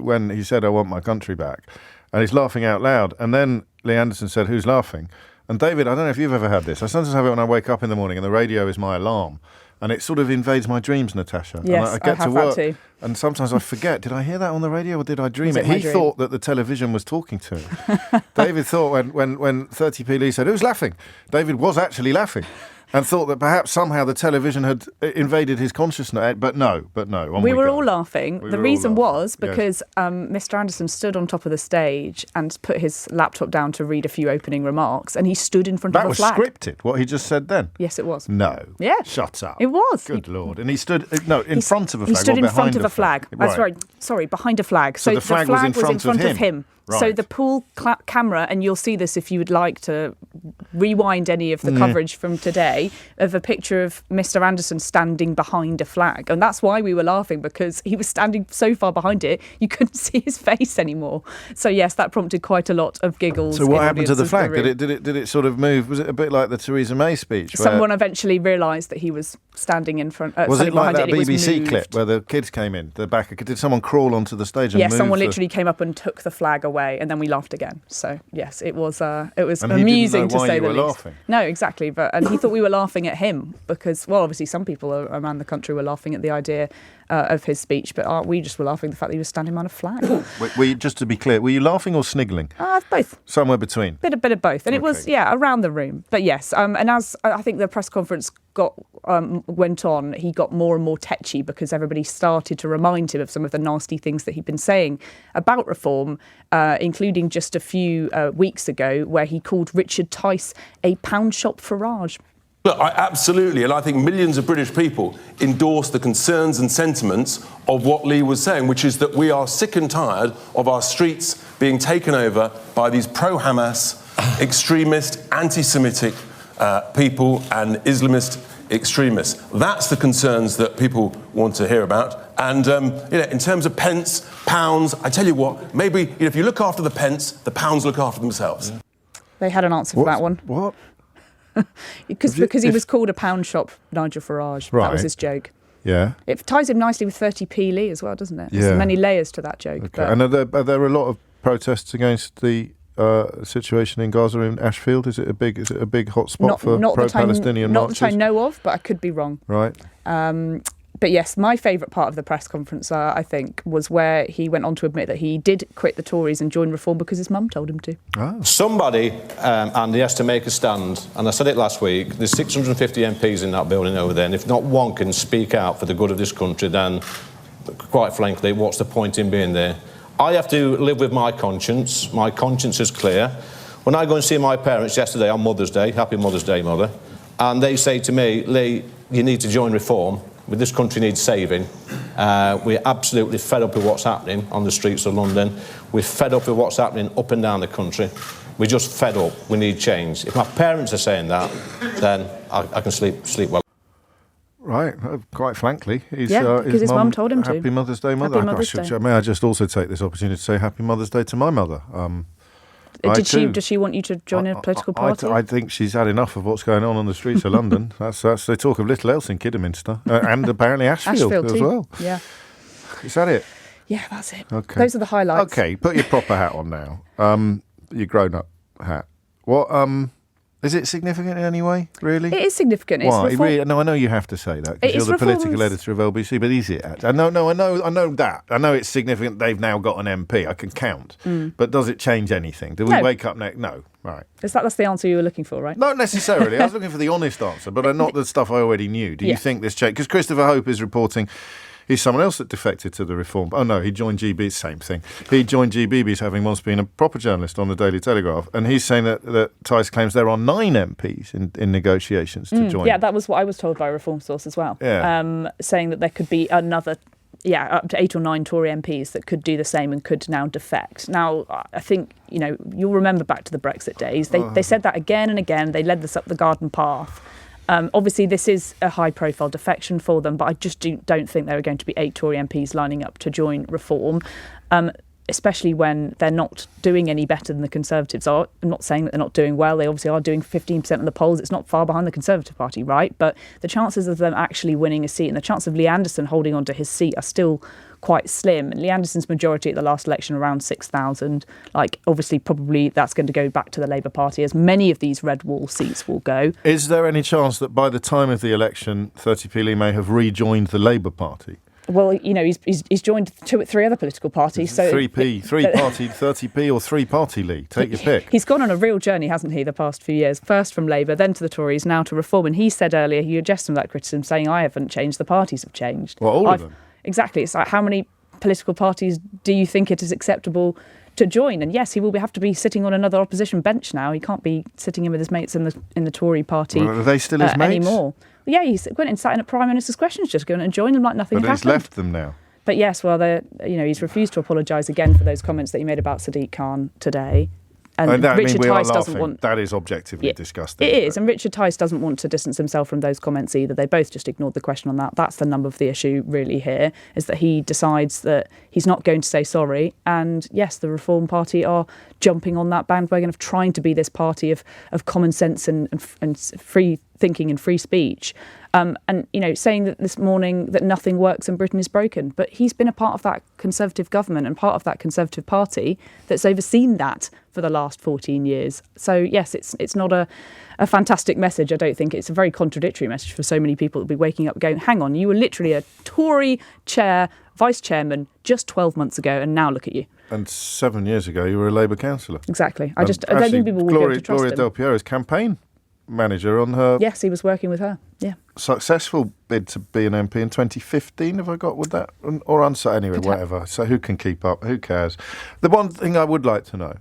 when he said, I want my country back. And he's laughing out loud. And then Lee Anderson said, who's laughing? And David, I don't know if you've ever had this. I sometimes have it when I wake up in the morning and the radio is my alarm. And it sort of invades my dreams, Natasha. Yes, and I get have to work, that too. And sometimes I forget, did I hear that on the radio or did I dream it? He thought that the television was talking to him. David thought when 30p Lee said, who's laughing? David was actually laughing. And thought that perhaps somehow the television had invaded his consciousness. But no. We were all laughing. The reason was because Mr. Anderson stood on top of the stage and put his laptop down to read a few opening remarks, and he stood in front of a flag. That was scripted, what he just said then? Yes, it was. No. Yeah. Shut up. It was. Good Lord. And he stood, in front of a flag. He stood in front of a flag. Right. Sorry, behind a flag. So the flag was in front of him. Right. So the pool camera, and you'll see this if you would like to rewind any of the coverage from today, of a picture of Mr. Anderson standing behind a flag. And that's why we were laughing, because he was standing so far behind it, you couldn't see his face anymore. So yes, that prompted quite a lot of giggles. So what happened to the flag? Did it sort of move? Was it a bit like the Theresa May speech? Someone eventually realised that he was standing in front. Was it like that BBC clip moved. Where the kids came in the back? Did someone crawl onto the stage and move? Yes, someone literally came up and took the flag away, and then we laughed again. So yes, it was and amusing to say the least. Laughing. No, exactly. And he thought we were laughing at him because, well, obviously some people around the country were laughing at the idea of his speech, but we just were laughing at the fact that he was standing behind a flag. Just to be clear, were you laughing or sniggling? Both. Somewhere between. Bit of both, and it was around the room. But yes, and as I think the press conference went on, he got more and more tetchy because everybody started to remind him of some of the nasty things that he'd been saying about reform, including just a few weeks ago where he called Richard Tice a pound shop Farage. Look, absolutely, and I think millions of British people endorse the concerns and sentiments of what Lee was saying, which is that we are sick and tired of our streets being taken over by these pro-Hamas, extremist, anti-Semitic people and Islamist extremists. That's the concerns that people want to hear about. And in terms of pence, pounds, I tell you what, maybe if you look after the pence, the pounds look after themselves. They had an answer for that one. What? Because he was called a pound shop Nigel Farage. Right. That was his joke. Yeah. It ties in nicely with 30p Lee as well, doesn't it? Yeah. There's many layers to that joke. Okay. And are there a lot of protests against the situation in Gaza in Ashfield? Is it a big hot spot for pro-Palestinian marches? Not that I know of, but I could be wrong. Right. But yes, my favourite part of the press conference, I think, was where he went on to admit that he did quit the Tories and join Reform because his mum told him to. Oh. Somebody, Andy, has to make a stand. And I said it last week, there's 650 MPs in that building over there, and if not one can speak out for the good of this country, then, quite frankly, what's the point in being there? I have to live with my conscience. My conscience is clear. When I go and see my parents yesterday on Mother's Day, happy Mother's Day, Mother, and they say to me, Lee, you need to join Reform. This country needs saving. We're absolutely fed up with what's happening on the streets of London. We're fed up with what's happening up and down the country. We're just fed up. We need change. If my parents are saying that, then I can sleep well. Right, quite frankly. Because his mum told him to. Happy Mother's Day, Mother. Happy Mother's Day. May I just also take this opportunity to say Happy Mother's Day to my mother. Does she want you to join a political party? I think she's had enough of what's going on the streets of London. That's they talk of little else in Kidderminster and apparently Ashfield as too. well. Yeah. Is that it? Yeah, that's it. Okay. Those are the highlights. Okay, put your proper hat on now. Your grown-up hat. What? Is it significant in any way, really? It is significant. Why? No, I know you have to say that because you're the political editor of LBC, but is it? I know that. I know it's significant they've now got an MP. I can count. But does it change anything? Do we wake up next? No. Right. That's the answer you were looking for, right? Not necessarily. I was looking for the honest answer, but not the stuff I already knew. Do you think this change? Because Christopher Hope is reporting... He's someone else that defected to the Reform. Oh, no, he joined GB. Same thing. He joined GBB's having once been a proper journalist on the Daily Telegraph. And he's saying that Tice claims there are 9 MPs in negotiations to join. Yeah, that was what I was told by a Reform source as well. Yeah. Saying that there could be another... up to 8 or 9 Tory MPs that could do the same and could now defect. Now, I think, you'll remember back to the Brexit days. They said that again and again. They led this up the garden path. Obviously, this is a high-profile defection for them, but I just don't think there are going to be 8 Tory MPs lining up to join Reform, especially when they're not doing any better than the Conservatives are. I'm not saying that they're not doing well. They obviously are doing 15% in the polls. It's not far behind the Conservative Party, right? But the chances of them actually winning a seat and the chance of Lee Anderson holding on to his seat are still quite slim. And Lee Anderson's majority at the last election around 6,000. Obviously, probably that's going to go back to the Labour Party, as many of these red wall seats will go. Is there any chance that by the time of the election, 30p Lee may have rejoined the Labour Party? Well, he's joined 3 other political parties. So 3p, 3-party, 30p or 3-party Lee. Take your pick. He's gone on a real journey, hasn't he, the past few years? First from Labour, then to the Tories, now to Reform. And he said earlier, he addressed some of that criticism, saying, I haven't changed, the parties have changed. Well, all of them. Exactly. It's like, how many political parties do you think it is acceptable to join? And yes, he will have to be sitting on another opposition bench now. He can't be sitting in with his mates in the Tory party are they still his mates? anymore. Yeah, he went and sat in at Prime Minister's questions, just going and joined them like nothing had happened. But he's left them now. But yes, well, he's refused to apologise again for those comments that he made about Sadiq Khan today. And Richard Tice doesn't want... That is objectively disgusting. It is, and Richard Tice doesn't want to distance himself from those comments either. They both just ignored the question on that. That's the nub of the issue really here, is that he decides that he's not going to say sorry. And yes, the Reform Party are jumping on that bandwagon of trying to be this party of common sense and free thinking and free speech. And, saying that this morning that nothing works and Britain is broken. But he's been a part of that Conservative government and part of that Conservative Party that's overseen that for the last 14 years. So, yes, it's not a fantastic message. I don't think it's a very contradictory message for so many people that will be waking up going, hang on, you were literally a Tory vice chairman just 12 months ago, and now look at you. And 7 years ago, you were a Labour councillor. Exactly. I don't think people will be able to trust Gloria him. Del Piero's campaign manager on her... Yes, he was working with her, yeah. Successful bid to be an MP in 2015, have I got with that? Or anyway, whatever. So who can keep up? Who cares? The one thing I would like to know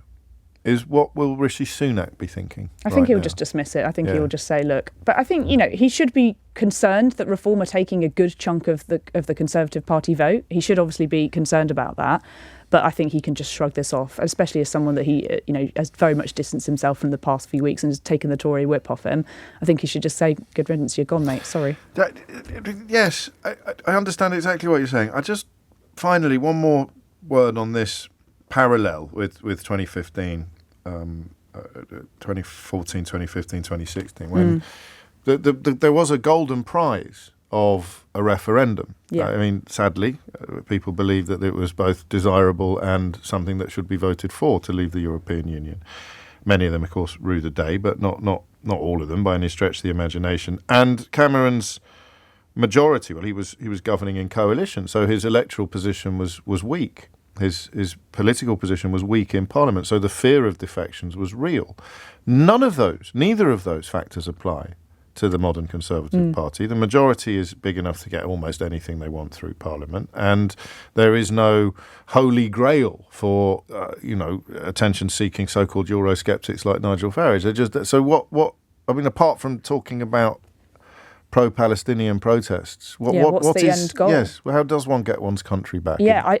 is what will Rishi Sunak be thinking? I think he'll just dismiss it. I think he'll just say, look. But I think, he should be concerned that Reform are taking a good chunk of the Conservative Party vote. He should obviously be concerned about that. But I think he can just shrug this off, especially as someone that he, has very much distanced himself from the past few weeks and has taken the Tory whip off him. I think he should just say, good riddance, you're gone, mate, sorry. Yes, I understand exactly what you're saying. I just, finally, one more word on this parallel with 2015, 2014, 2015, 2016, when there was a golden prize of a referendum. Yeah. I mean, sadly, people believe that it was both desirable and something that should be voted for to leave the European Union. Many of them, of course, rue the day, but not all of them by any stretch of the imagination. And Cameron's majority, well, he was governing in coalition, so his electoral position was weak. His political position was weak in Parliament, so the fear of defections was real. Neither of those factors apply to the modern Conservative Party. The majority is big enough to get almost anything they want through Parliament, and there is no holy grail for attention-seeking so-called Eurosceptics like Nigel Farage. They're just what I mean, apart from talking about pro-Palestinian protests, what's the end goal? Yes, well, how does one get one's country back? Yeah,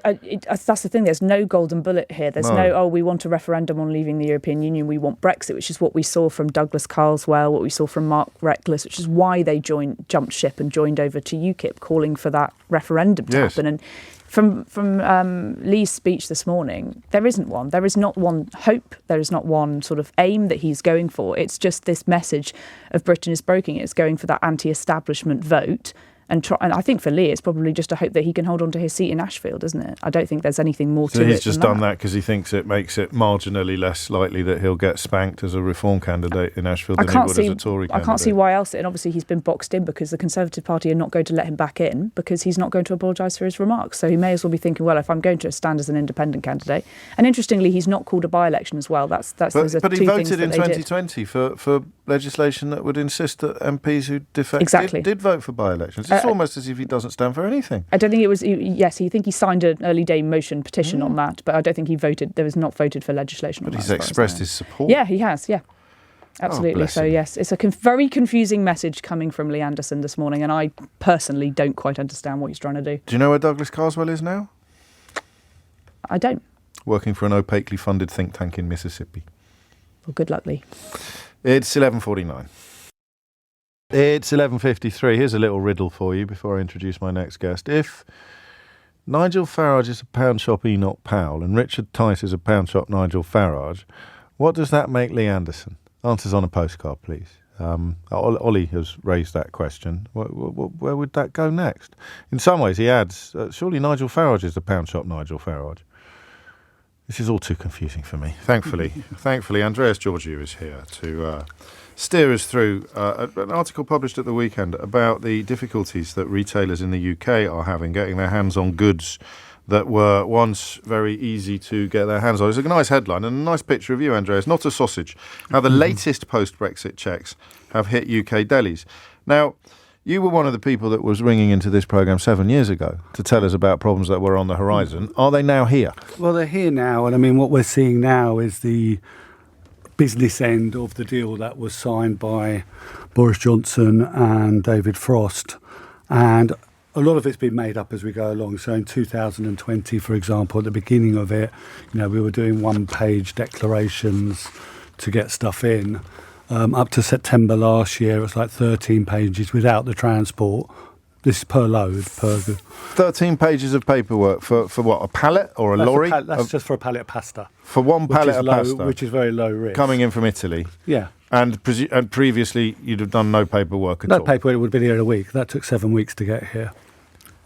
that's the thing. There's no golden bullet here. There's no, we want a referendum on leaving the European Union. We want Brexit, which is what we saw from Douglas Carswell, what we saw from Mark Reckless, which is why they jumped ship and joined over to UKIP, calling for that referendum to happen. And from Lee's speech this morning, there isn't one. There is not one hope. There is not one sort of aim that he's going for. It's just this message of Britain is broken. It's going for that anti-establishment vote. And I think for Lee, it's probably just a hope that he can hold on to his seat in Ashfield, isn't it? I don't think there's anything more to it. So he's just done that because he thinks it makes it marginally less likely that he'll get spanked as a Reform candidate in Ashfield than he would as a Tory candidate. I can't see why else. And obviously he's been boxed in because the Conservative Party are not going to let him back in because he's not going to apologise for his remarks. So he may as well be thinking, well, if I'm going to stand as an independent candidate. And interestingly, he's not called a by-election as well. But he voted in 2020 for legislation that would insist that MPs who defected did vote for by-elections. It's almost as if he doesn't stand for anything. I don't think it was. Yes, he signed an early day motion petition on that, but I don't think he voted. There was not voted for legislation. But he's expressed his support. Yeah, he has. Yeah, absolutely. So yes, it's a very confusing message coming from Lee Anderson this morning, and I personally don't quite understand what he's trying to do. Do you know where Douglas Carswell is now? I don't. Working for an opaquely funded think tank in Mississippi. Well, good luck, Lee. It's 11:49. It's 11:53. Here's a little riddle for you before I introduce my next guest. If Nigel Farage is a pound shop Enoch Powell and Richard Tice is a pound shop Nigel Farage, what does that make Lee Anderson? Answers on a postcard, please. Ollie has raised that question. Where would that go next? In some ways, he adds, surely Nigel Farage is a pound shop Nigel Farage. This is all too confusing for me. Thankfully, Andreas Georgiou is here to steer us through an article published at the weekend about the difficulties that retailers in the UK are having getting their hands on goods that were once very easy to get their hands on. It's a nice headline and a nice picture of you, Andreas, not a sausage. How the latest post-Brexit checks have hit UK delis. Now, you were one of the people that was ringing into this programme 7 years ago to tell us about problems that were on the horizon. Are they now here? Well, they're here now, and I mean, what we're seeing now is the business end of the deal that was signed by Boris Johnson and David Frost. And a lot of it's been made up as we go along. So in 2020, for example, at the beginning of it, we were doing one-page declarations to get stuff in. Up to September last year, it was like 13 pages without the transport. This is per load. 13 pages of paperwork for what, a pallet or a lorry? That's just for a pallet of pasta. For one pallet of pasta? Which is very low risk. Coming in from Italy? Yeah. And previously you'd have done no paperwork at all? No paperwork, it would have been here in a week. That took 7 weeks to get here.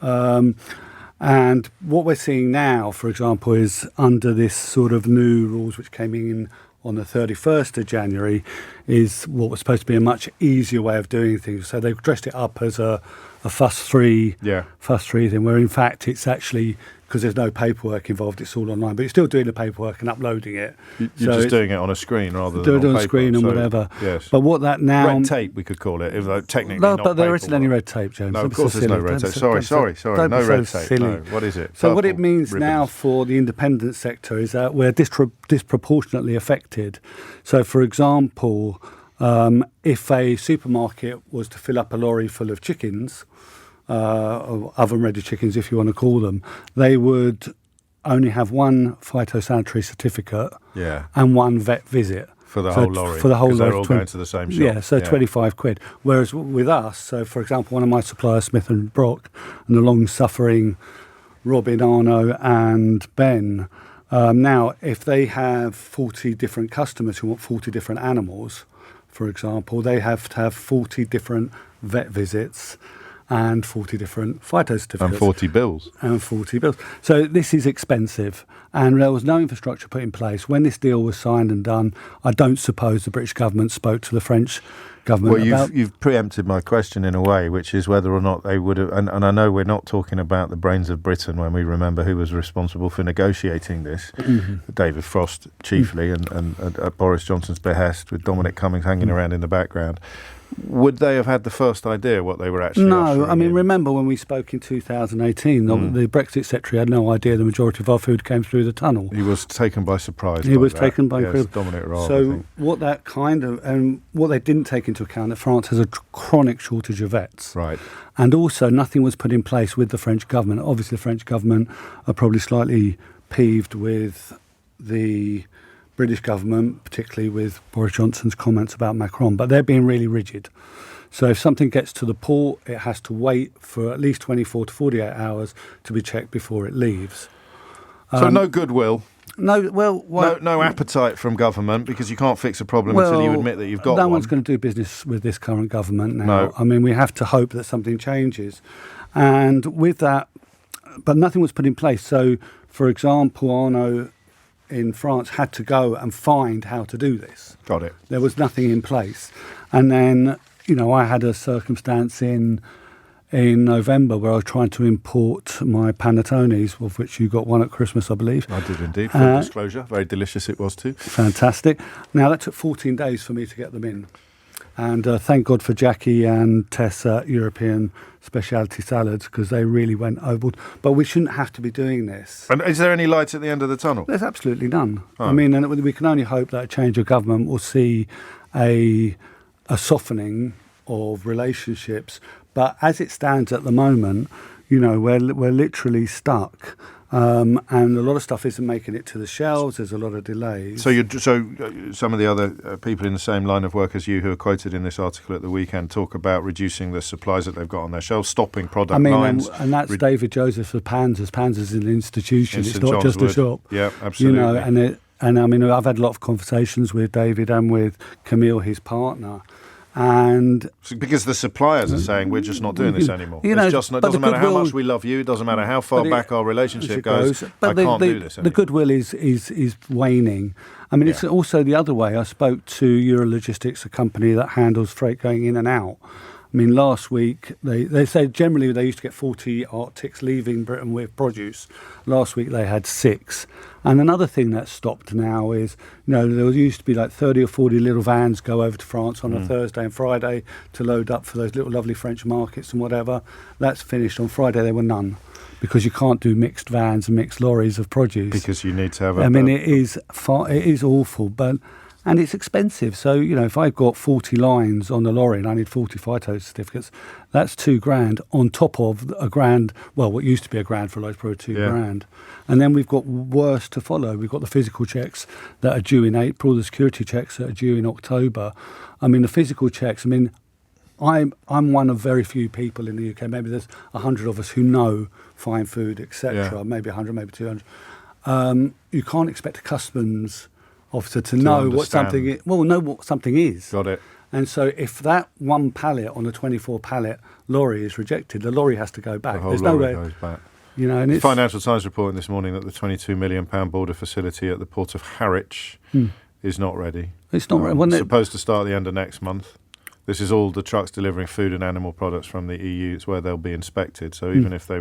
And what we're seeing now, for example, is under this sort of new rules which came in on the 31st of January, is what was supposed to be a much easier way of doing things. So they've dressed it up as a fuss-free thing, where in fact it's actually, because there's no paperwork involved, it's all online, but you're still doing the paperwork and uploading it. You're just doing it on a screen rather than on paper. On screen and whatever. Yes. But what that now... Red tape, we could call it, though technically no, not but there paperwork. Isn't any red tape, James. No, of course there's no red tape. Sorry. No red tape. No. What is it? So what it means now for the independent sector is that we're disproportionately affected. So, for example, if a supermarket was to fill up a lorry full of chickens, or oven-ready chickens, if you want to call them, they would only have one phytosanitary certificate and one vet visit. For the whole lorry. For the whole lorry. They're all going to the same shop. Yeah, so 25 quid. Whereas with us, so for example, one of my suppliers, Smith & Brock, and the long-suffering Robin, Arno and Ben, now, if they have 40 different customers who want 40 different animals, for example, they have to have 40 different vet visits. and 40 different phyto certificates. And 40 bills. And 40 bills. So this is expensive, and there was no infrastructure put in place. When this deal was signed and done, I don't suppose the British government spoke to the French government about... you've preempted my question in a way, which is whether or not they would have... And I know we're not talking about the brains of Britain when we remember who was responsible for negotiating this, David Frost chiefly, and at Boris Johnson's behest, with Dominic Cummings hanging around in the background. Would they have had the first idea what they were actually No, I mean, remember when we spoke in 2018, the Brexit Secretary had no idea the majority of our food came through the tunnel. He was taken by surprise. He was taken by surprise. Dominic Raab, So what that kind of, and what they didn't take into account, that France has a chronic shortage of vets. Right. And also nothing was put in place with the French government. Obviously the French government are probably slightly peeved with the British government, particularly with Boris Johnson's comments about Macron, but they're being really rigid. So if something gets to the port, it has to wait for at least 24 to 48 hours to be checked before it leaves. So no goodwill. No appetite from government, because you can't fix a problem until you admit that you've got one. No one's going to do business with this current government now. No. I mean, we have to hope that something changes. And with that, but nothing was put in place. So, for example, Arnaud in France had to go and find how to do this. Got it. There was nothing in place. And then, I had a circumstance in November where I was trying to import my panettones, of which you got one at Christmas, I believe. I did indeed, full disclosure. Very delicious it was too. Fantastic. Now, that took 14 days for me to get them in. And thank God for Jackie and Tess at European Specialty Salads, because they really went overboard. But we shouldn't have to be doing this. And is there any light at the end of the tunnel? There's absolutely none. Oh. I mean, and we can only hope that a change of government will see a softening of relationships. But as it stands at the moment, we're literally stuck. And a lot of stuff isn't making it to the shelves. There's a lot of delays. So some of the other people in the same line of work as you who are quoted in this article at the weekend talk about reducing the supplies that they've got on their shelves, stopping product lines. And that's David Joseph of Panzers. Panzers is an institution. It's not just a shop. Yeah, absolutely. And I mean, I've had a lot of conversations with David and with Camille, his partner. And because the suppliers are saying we're just not doing this anymore. It doesn't matter how much we love you. It doesn't matter how far back our relationship goes. I can't do this anymore. The goodwill is waning. I mean, it's also the other way. I spoke to Eurologistics, a company that handles freight going in and out. I mean, last week, they said generally they used to get 40 Arctics leaving Britain with produce. Last week they had 6. And another thing that's stopped now is, there used to be like 30 or 40 little vans go over to France on a Thursday and Friday to load up for those little lovely French markets and whatever. That's finished. On Friday there were none, because you can't do mixed vans and mixed lorries of produce. Because you need to have it is awful, and it's expensive. So, if I've got 40 lines on the lorry and I need 40 phyto certificates, that's $2,000 on top of $1,000. Well, what used to be $1,000 for a load, probably $2,000. And then we've got worse to follow. We've got the physical checks that are due in April, the security checks that are due in October. I mean, the physical checks, I'm one of very few people in the UK. Maybe there's 100 of us who know fine food, etc. Yeah. Maybe 100, maybe 200. You can't expect a customs officer to know what something is. Well, know what something is. Got it. And so if that one pallet on a 24 pallet lorry is rejected, the lorry has to go back. The whole There's lorry no way. goes back. And the Financial Times reporting this morning that the £22 million border facility at the port of Harwich is not ready. It's not ready. It's supposed to start at the end of next month. This is all the trucks delivering food and animal products from the EU. It's where they'll be inspected. So even if they,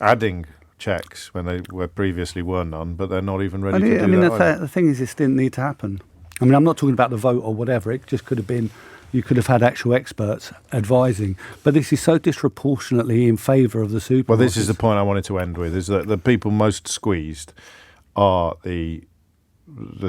adding checks when they previously were none, but they're not even ready to do that. The thing is, this didn't need to happen. I mean, I'm not talking about the vote or whatever. It just could have been, you could have had actual experts advising. But this is so disproportionately in favour of the supermarkets. Well, this is the point I wanted to end with, is that the people most squeezed are the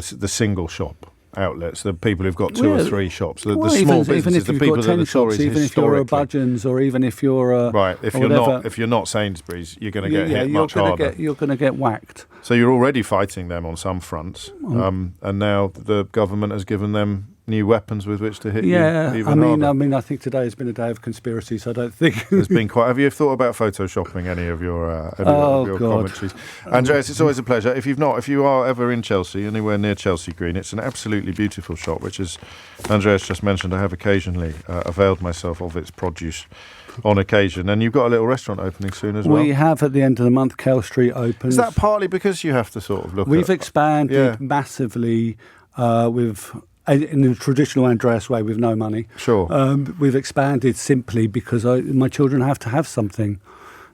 single shop outlets, the people who've got 2 or 3 shops, the small businesses, the people that the Tories even if you're a Budgeons or even if you're a... Right, if you're not Sainsbury's, you're going to get hit much harder. You're going to get whacked. So you're already fighting them on some fronts, and now the government has given them new weapons with which to hit you even harder. I mean, I think today has been a day of conspiracy, so I don't think... There's been quite... Have you thought about photoshopping any of your commentaries? Andreas, it's always a pleasure. If you are ever in Chelsea, anywhere near Chelsea Green, it's an absolutely beautiful shop, which, as Andreas just mentioned, I have occasionally availed myself of its produce. on occasion. And you've got a little restaurant opening soon as well. We have at the end of the month, Kell Street opens. Is that partly because you have to sort of look We've expanded massively in the traditional Andreas way with no money. Sure. We've expanded simply because my children have to have something.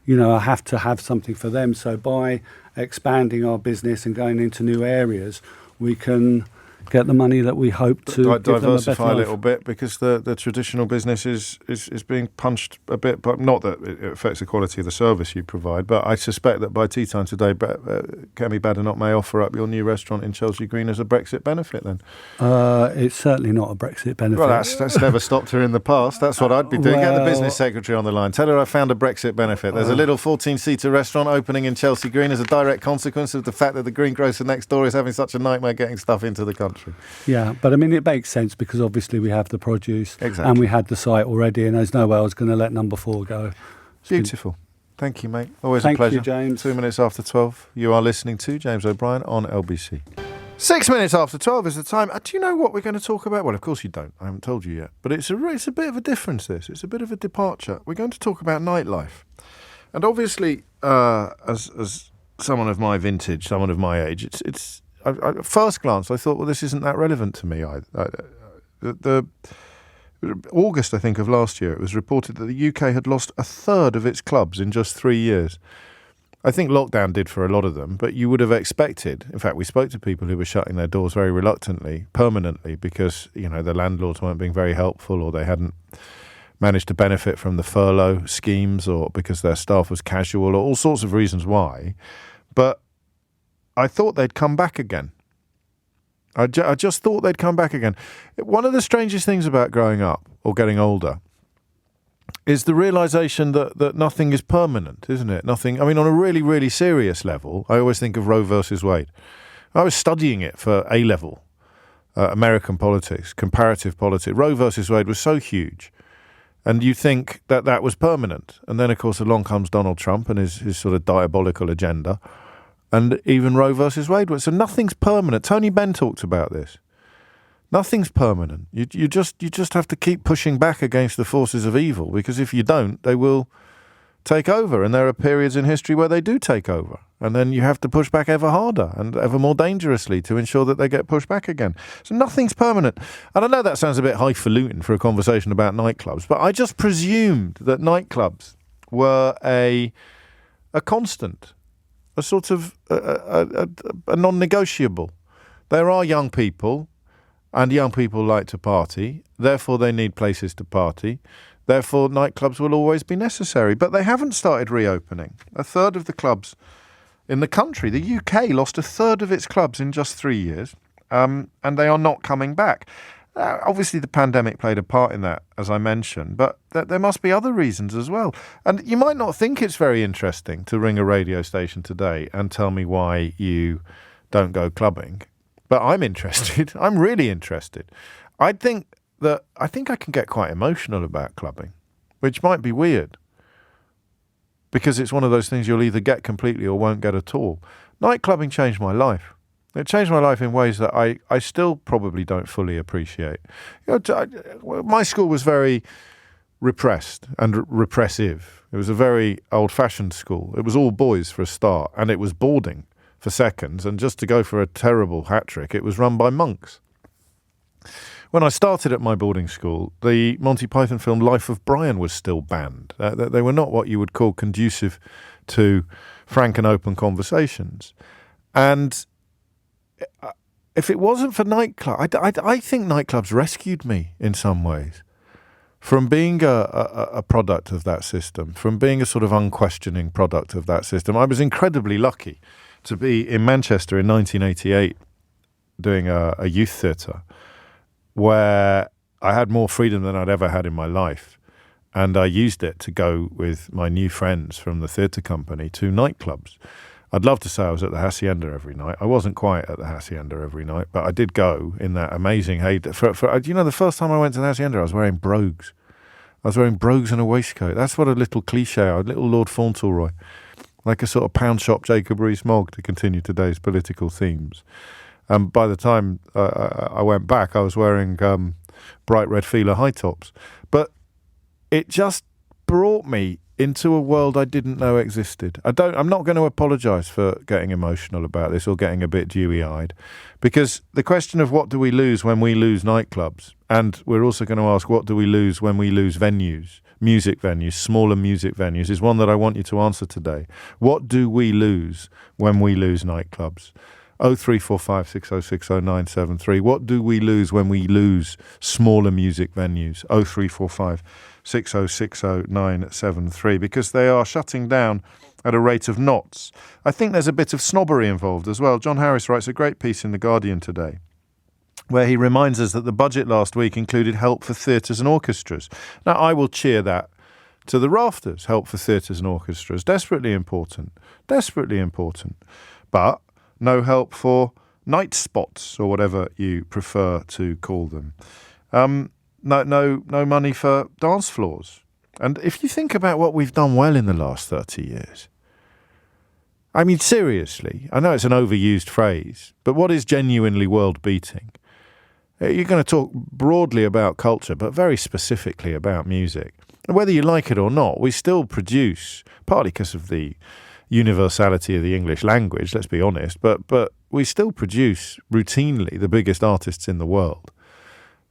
I have to have something for them. So by expanding our business and going into new areas, we can get the money that we hope to diversify a little bit, because the traditional business is being punched a bit, but not that it affects the quality of the service you provide. But I suspect that by tea time today, Kemi Badenoch may offer up your new restaurant in Chelsea Green as a Brexit benefit then. It's certainly not a Brexit benefit. Well, that's never stopped her in the past. That's what I'd be doing. Get the business secretary on the line. Tell her I found a Brexit benefit. There's a little 14-seater restaurant opening in Chelsea Green as a direct consequence of the fact that the greengrocer next door is having such a nightmare getting stuff into the country. Yeah, but I mean, it makes sense because obviously we have the produce and we had the site already, and there's no way I was going to let number 4 go. Beautiful. Thank you, mate. Always a pleasure. Thank you, James. 2 minutes after 12. You are listening to James O'Brien on LBC. 6 minutes after 12 is the time. Do you know what we're going to talk about? Well, of course you don't. I haven't told you yet. But it's a bit of a difference, this. It's a bit of a departure. We're going to talk about nightlife. And obviously, as someone of my vintage, someone of my age, it's at first glance, I thought, well, this isn't that relevant to me. August, I think, of last year, it was reported that the UK had lost a third of its clubs in just 3 years. I think lockdown did for a lot of them, but you would have expected. In fact, we spoke to people who were shutting their doors very reluctantly, permanently, because the landlords weren't being very helpful, or they hadn't managed to benefit from the furlough schemes, or because their staff was casual, or all sorts of reasons why. But I thought they'd come back again. I just thought they'd come back again. One of the strangest things about growing up or getting older is the realisation that nothing is permanent, isn't it? Nothing. I mean, on a really, really serious level, I always think of Roe versus Wade. I was studying it for A-level, American politics, comparative politics. Roe versus Wade was so huge. And you think that was permanent. And then, of course, along comes Donald Trump and his sort of diabolical agenda. And even Roe versus Wade. So nothing's permanent. Tony Benn talked about this. Nothing's permanent. You just have to keep pushing back against the forces of evil, because if you don't, they will take over. And there are periods in history where they do take over. And then you have to push back ever harder and ever more dangerously to ensure that they get pushed back again. So nothing's permanent. And I know that sounds a bit highfalutin for a conversation about nightclubs, but I just presumed that nightclubs were a constant. A sort of a non-negotiable. There are young people, and young people like to party. Therefore, they need places to party. Therefore, nightclubs will always be necessary. But they haven't started reopening. A third of the clubs in the country, the UK, lost a third of its clubs in just 3 years, and they are not coming back. Obviously, the pandemic played a part in that, as I mentioned, but there must be other reasons as well. And you might not think it's very interesting to ring a radio station today and tell me why you don't go clubbing, but I'm interested. I'm really interested. I think I can get quite emotional about clubbing, which might be weird, because it's one of those things you'll either get completely or won't get at all. Night clubbing changed my life. It changed my life in ways that I still probably don't fully appreciate. My school was very repressed and repressive. It was a very old-fashioned school. It was all boys for a start, and it was boarding for seconds. And just to go for a terrible hat-trick, it was run by monks. When I started at my boarding school, the Monty Python film Life of Brian was still banned. They were not what you would call conducive to frank and open conversations. And if it wasn't for nightclubs, I think nightclubs rescued me in some ways from being a product of that system, from being a sort of unquestioning product of that system. I was incredibly lucky to be in Manchester in 1988 doing a youth theatre where I had more freedom than I'd ever had in my life. And I used it to go with my new friends from the theatre company to nightclubs. I'd love to say I was at the Hacienda every night. I wasn't quite at the Hacienda every night, but I did go in that amazing heyday. The first time I went to the Hacienda, I was wearing brogues. I was wearing brogues and a waistcoat. That's what a little cliche, a little Lord Fauntleroy, like a sort of pound shop Jacob Rees-Mogg, to continue today's political themes. By the time I went back, I was wearing bright red Fila high tops. But it just brought me into a world I didn't know existed. I'm not going to apologise for getting emotional about this or getting a bit dewy-eyed, because the question of what do we lose when we lose nightclubs, and we're also going to ask what do we lose when we lose venues, music venues, smaller music venues, is one that I want you to answer today. What do we lose when we lose nightclubs? 0345 6060 973. What do we lose when we lose smaller music venues? 0345 6060 973. Because they are shutting down at a rate of knots. I think there's a bit of snobbery involved as well. John Harris writes a great piece in The Guardian today, where he reminds us that the budget last week included help for theatres and orchestras. Now, I will cheer that to the rafters. Help for theatres and orchestras. Desperately important. Desperately important. But no help for night spots, or whatever you prefer to call them. No money for dance floors. And if you think about what we've done well in the last 30 years, I mean, seriously, I know it's an overused phrase, but what is genuinely world-beating? You're going to talk broadly about culture, but very specifically about music. And whether you like it or not, we still produce, partly because of the universality of the English language, let's be honest, but we still produce routinely the biggest artists in the world.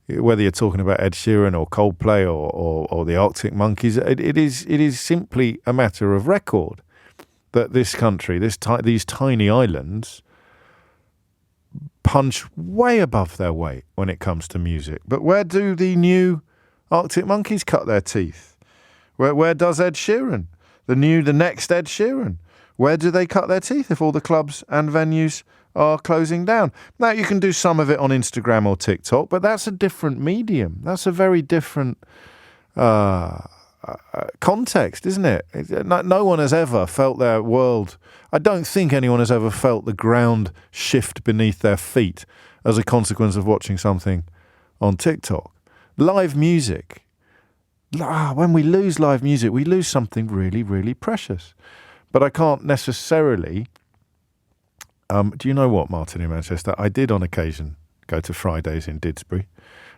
Whether you're talking about Ed Sheeran or Coldplay or the Arctic Monkeys, it is simply a matter of record that this country, these tiny islands, punch way above their weight when it comes to music. But where do the new Arctic Monkeys cut their teeth? Where does Ed Sheeran, the next Ed Sheeran, where do they cut their teeth if all the clubs and venues are closing down? Now, you can do some of it on Instagram or TikTok, but that's a different medium. That's a very different context, isn't it? No one has ever felt their world. I don't think anyone has ever felt the ground shift beneath their feet as a consequence of watching something on TikTok. Live music. When we lose live music, we lose something really, really precious. But I can't necessarily... do you know what, Martin, in Manchester? I did on occasion go to Fridays in Didsbury,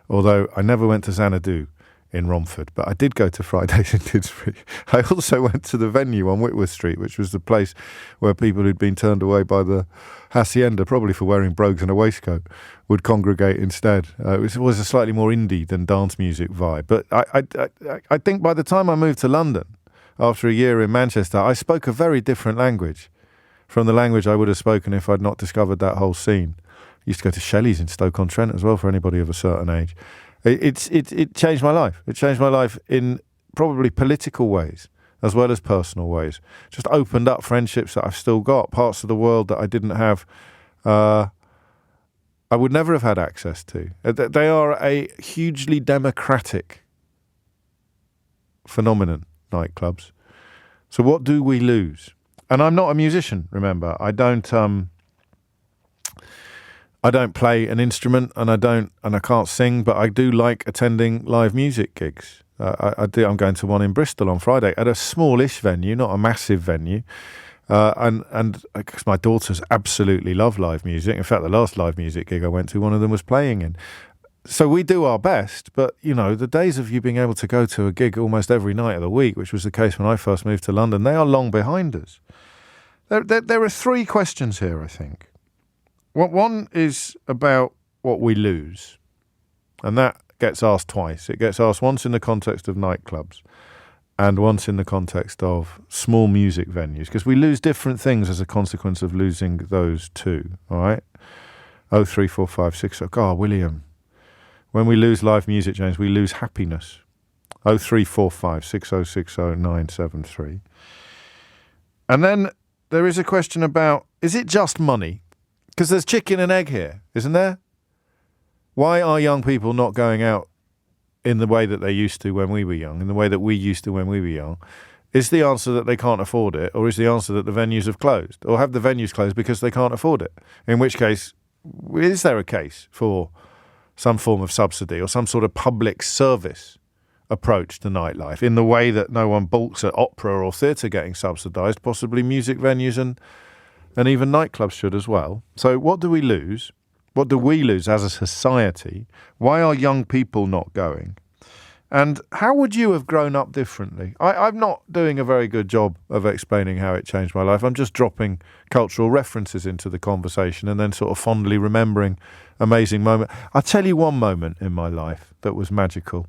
although I never went to Xanadu in Romford, but I did go to Fridays in Didsbury. I also went to the venue on Whitworth Street, which was the place where people who'd been turned away by the hacienda, probably for wearing brogues and a waistcoat, would congregate instead. It was a slightly more indie than dance music vibe. But I think by the time I moved to London, after a year in Manchester, I spoke a very different language from the language I would have spoken if I'd not discovered that whole scene. I used to go to Shelley's in Stoke-on-Trent as well, for anybody of a certain age. It changed my life. It changed my life in probably political ways as well as personal ways. Just opened up friendships that I've still got, parts of the world that I didn't have, I would never have had access to. They are a hugely democratic phenomenon, nightclubs. So what do we lose? And I'm not a musician, remember. I don't play an instrument, and I can't sing, but I do like attending live music gigs. I do. I'm going to one in Bristol on Friday at a smallish venue, not a massive venue. And because my daughters absolutely love live music. In fact, the last live music gig I went to, one of them was playing in. So we do our best, but, you know, the days of you being able to go to a gig almost every night of the week, which was the case when I first moved to London, they are long behind us. There are three questions here, I think. One is about what we lose, and that gets asked twice. It gets asked once in the context of nightclubs and once in the context of small music venues, because we lose different things as a consequence of losing those two, all right? 03456. God, William. When we lose live music, James, we lose happiness. 0345 6060 973. And then there is a question about, is it just money? Because there's chicken and egg here, isn't there? Why are young people not going out in the way that they used to when we were young, in the way that we used to when we were young? Is the answer that they can't afford it, or is the answer that the venues have closed? Or have the venues closed because they can't afford it? In which case, is there a case for some form of subsidy or some sort of public service approach to nightlife, in the way that no one balks at opera or theatre getting subsidised, possibly music venues and even nightclubs should as well? So what do we lose? What do we lose as a society? Why are young people not going? And how would you have grown up differently? I'm not doing a very good job of explaining how it changed my life. I'm just dropping cultural references into the conversation and then sort of fondly remembering amazing moments. I'll tell you one moment in my life that was magical.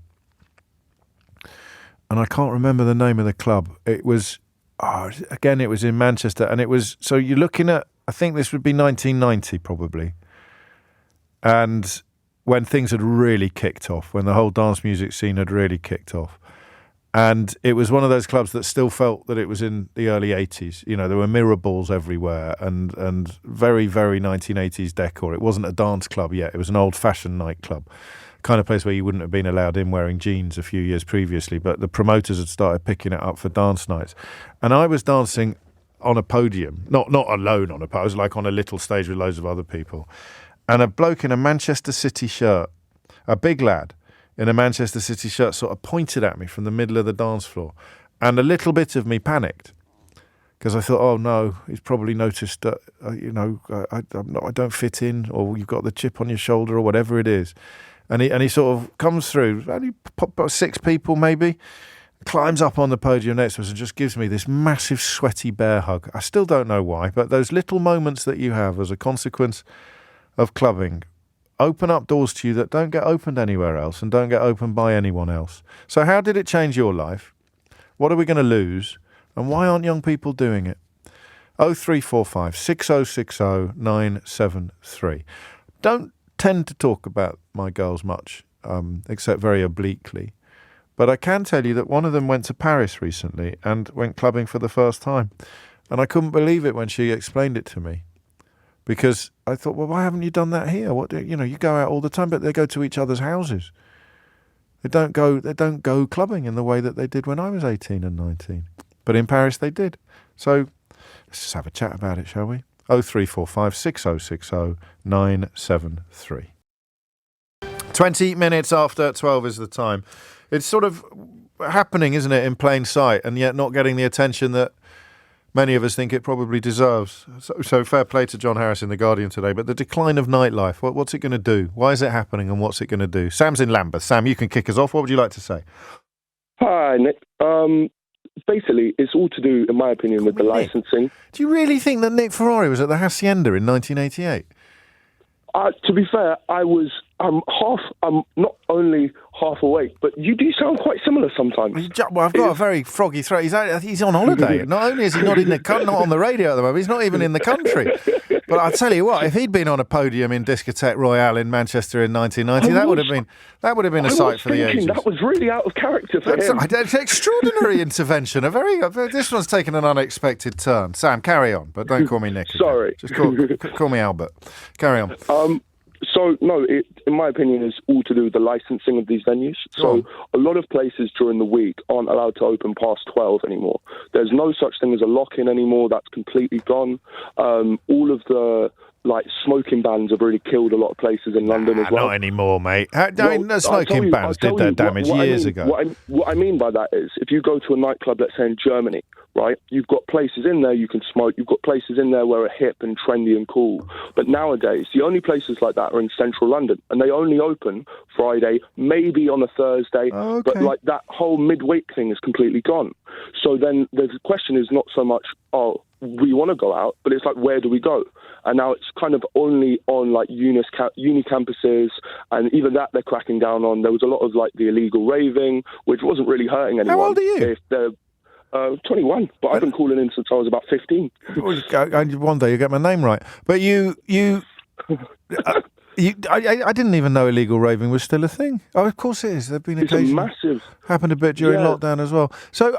And I can't remember the name of the club. It was, it was in Manchester. And it was, so you're looking at, I think this would be 1990 probably. And when things had really kicked off, when the whole dance music scene had really kicked off. And it was one of those clubs that still felt that it was in the early 80s. You know, there were mirror balls everywhere and very, very 1980s decor. It wasn't a dance club yet. It was an old-fashioned nightclub, kind of place where you wouldn't have been allowed in wearing jeans a few years previously, but the promoters had started picking it up for dance nights. And I was dancing on a podium, not alone on a podium, I was like on a little stage with loads of other people. And a bloke in a Manchester City shirt, a big lad in a Manchester City shirt, sort of pointed at me from the middle of the dance floor. And a little bit of me panicked because I thought, oh no, he's probably noticed that, I don't fit in, or you've got the chip on your shoulder or whatever it is. And he sort of comes through, only about 6 people maybe, climbs up on the podium next to us and just gives me this massive sweaty bear hug. I still don't know why, but those little moments that you have as a consequence of clubbing open up doors to you that don't get opened anywhere else and don't get opened by anyone else. So how did it change your life? What are we going to lose? And why aren't young people doing it? 0345 6060 973. Don't tend to talk about my girls much, except very obliquely. But I can tell you that one of them went to Paris recently and went clubbing for the first time. And I couldn't believe it when she explained it to me. Because I thought, well, why haven't you done that here? You go out all the time, but they go to each other's houses. They don't go clubbing in the way that they did when I was 18 and 19. But in Paris they did. So let's just have a chat about it, shall we? 0345 6060 973. 20 minutes after 12 is the time. It's sort of happening, isn't it, in plain sight, and yet not getting the attention that many of us think it probably deserves. So fair play to John Harris in The Guardian today. But the decline of nightlife, what's it going to do? Why is it happening and what's it going to do? Sam's in Lambeth. Sam, you can kick us off. What would you like to say? Hi, Nick. Basically, it's all to do, in my opinion, with the licensing. Do you really think that Nick Ferrari was at the Hacienda in 1988? To be fair, I'm not only half awake, but you do sound quite similar sometimes. Well, I've got a very froggy throat. He's on holiday. Not only is he not not on the radio at the moment, he's not even in the country. But I'll tell you what, if he'd been on a podium in Discotheque Royale in Manchester in 1990, that would have been a sight for the ages. That was really out of character for him. That's an extraordinary intervention. This one's taken an unexpected turn. Sam, carry on, but don't call me Nick. Sorry. Just call me Albert. Carry on. So, no, in my opinion, it's all to do with the licensing of these venues. So a lot of places during the week aren't allowed to open past 12 anymore. There's no such thing as a lock-in anymore. That's completely gone. All of the smoking bans have really killed a lot of places in London as well. Not anymore, mate. The smoking bans did their damage years ago. What I mean by that is, if you go to a nightclub, let's say in Germany, right, you've got places in there you can smoke. You've got places in there where are hip and trendy and cool. But nowadays, the only places like that are in central London, and they only open Friday, maybe on a Thursday. Oh, okay. But that whole midweek thing is completely gone. So then the question is not so much, we want to go out, but it's where do we go? And now it's kind of only on uni campuses, and even that they're cracking down on. There was a lot of the illegal raving, which wasn't really hurting anyone. How old are you? If they're 21, but I've been calling in since I was about 15. One day you get my name right. But I didn't even know illegal raving was still a thing. Oh, of course it is. There've been occasions. It's massive. Happened a bit during lockdown as well. So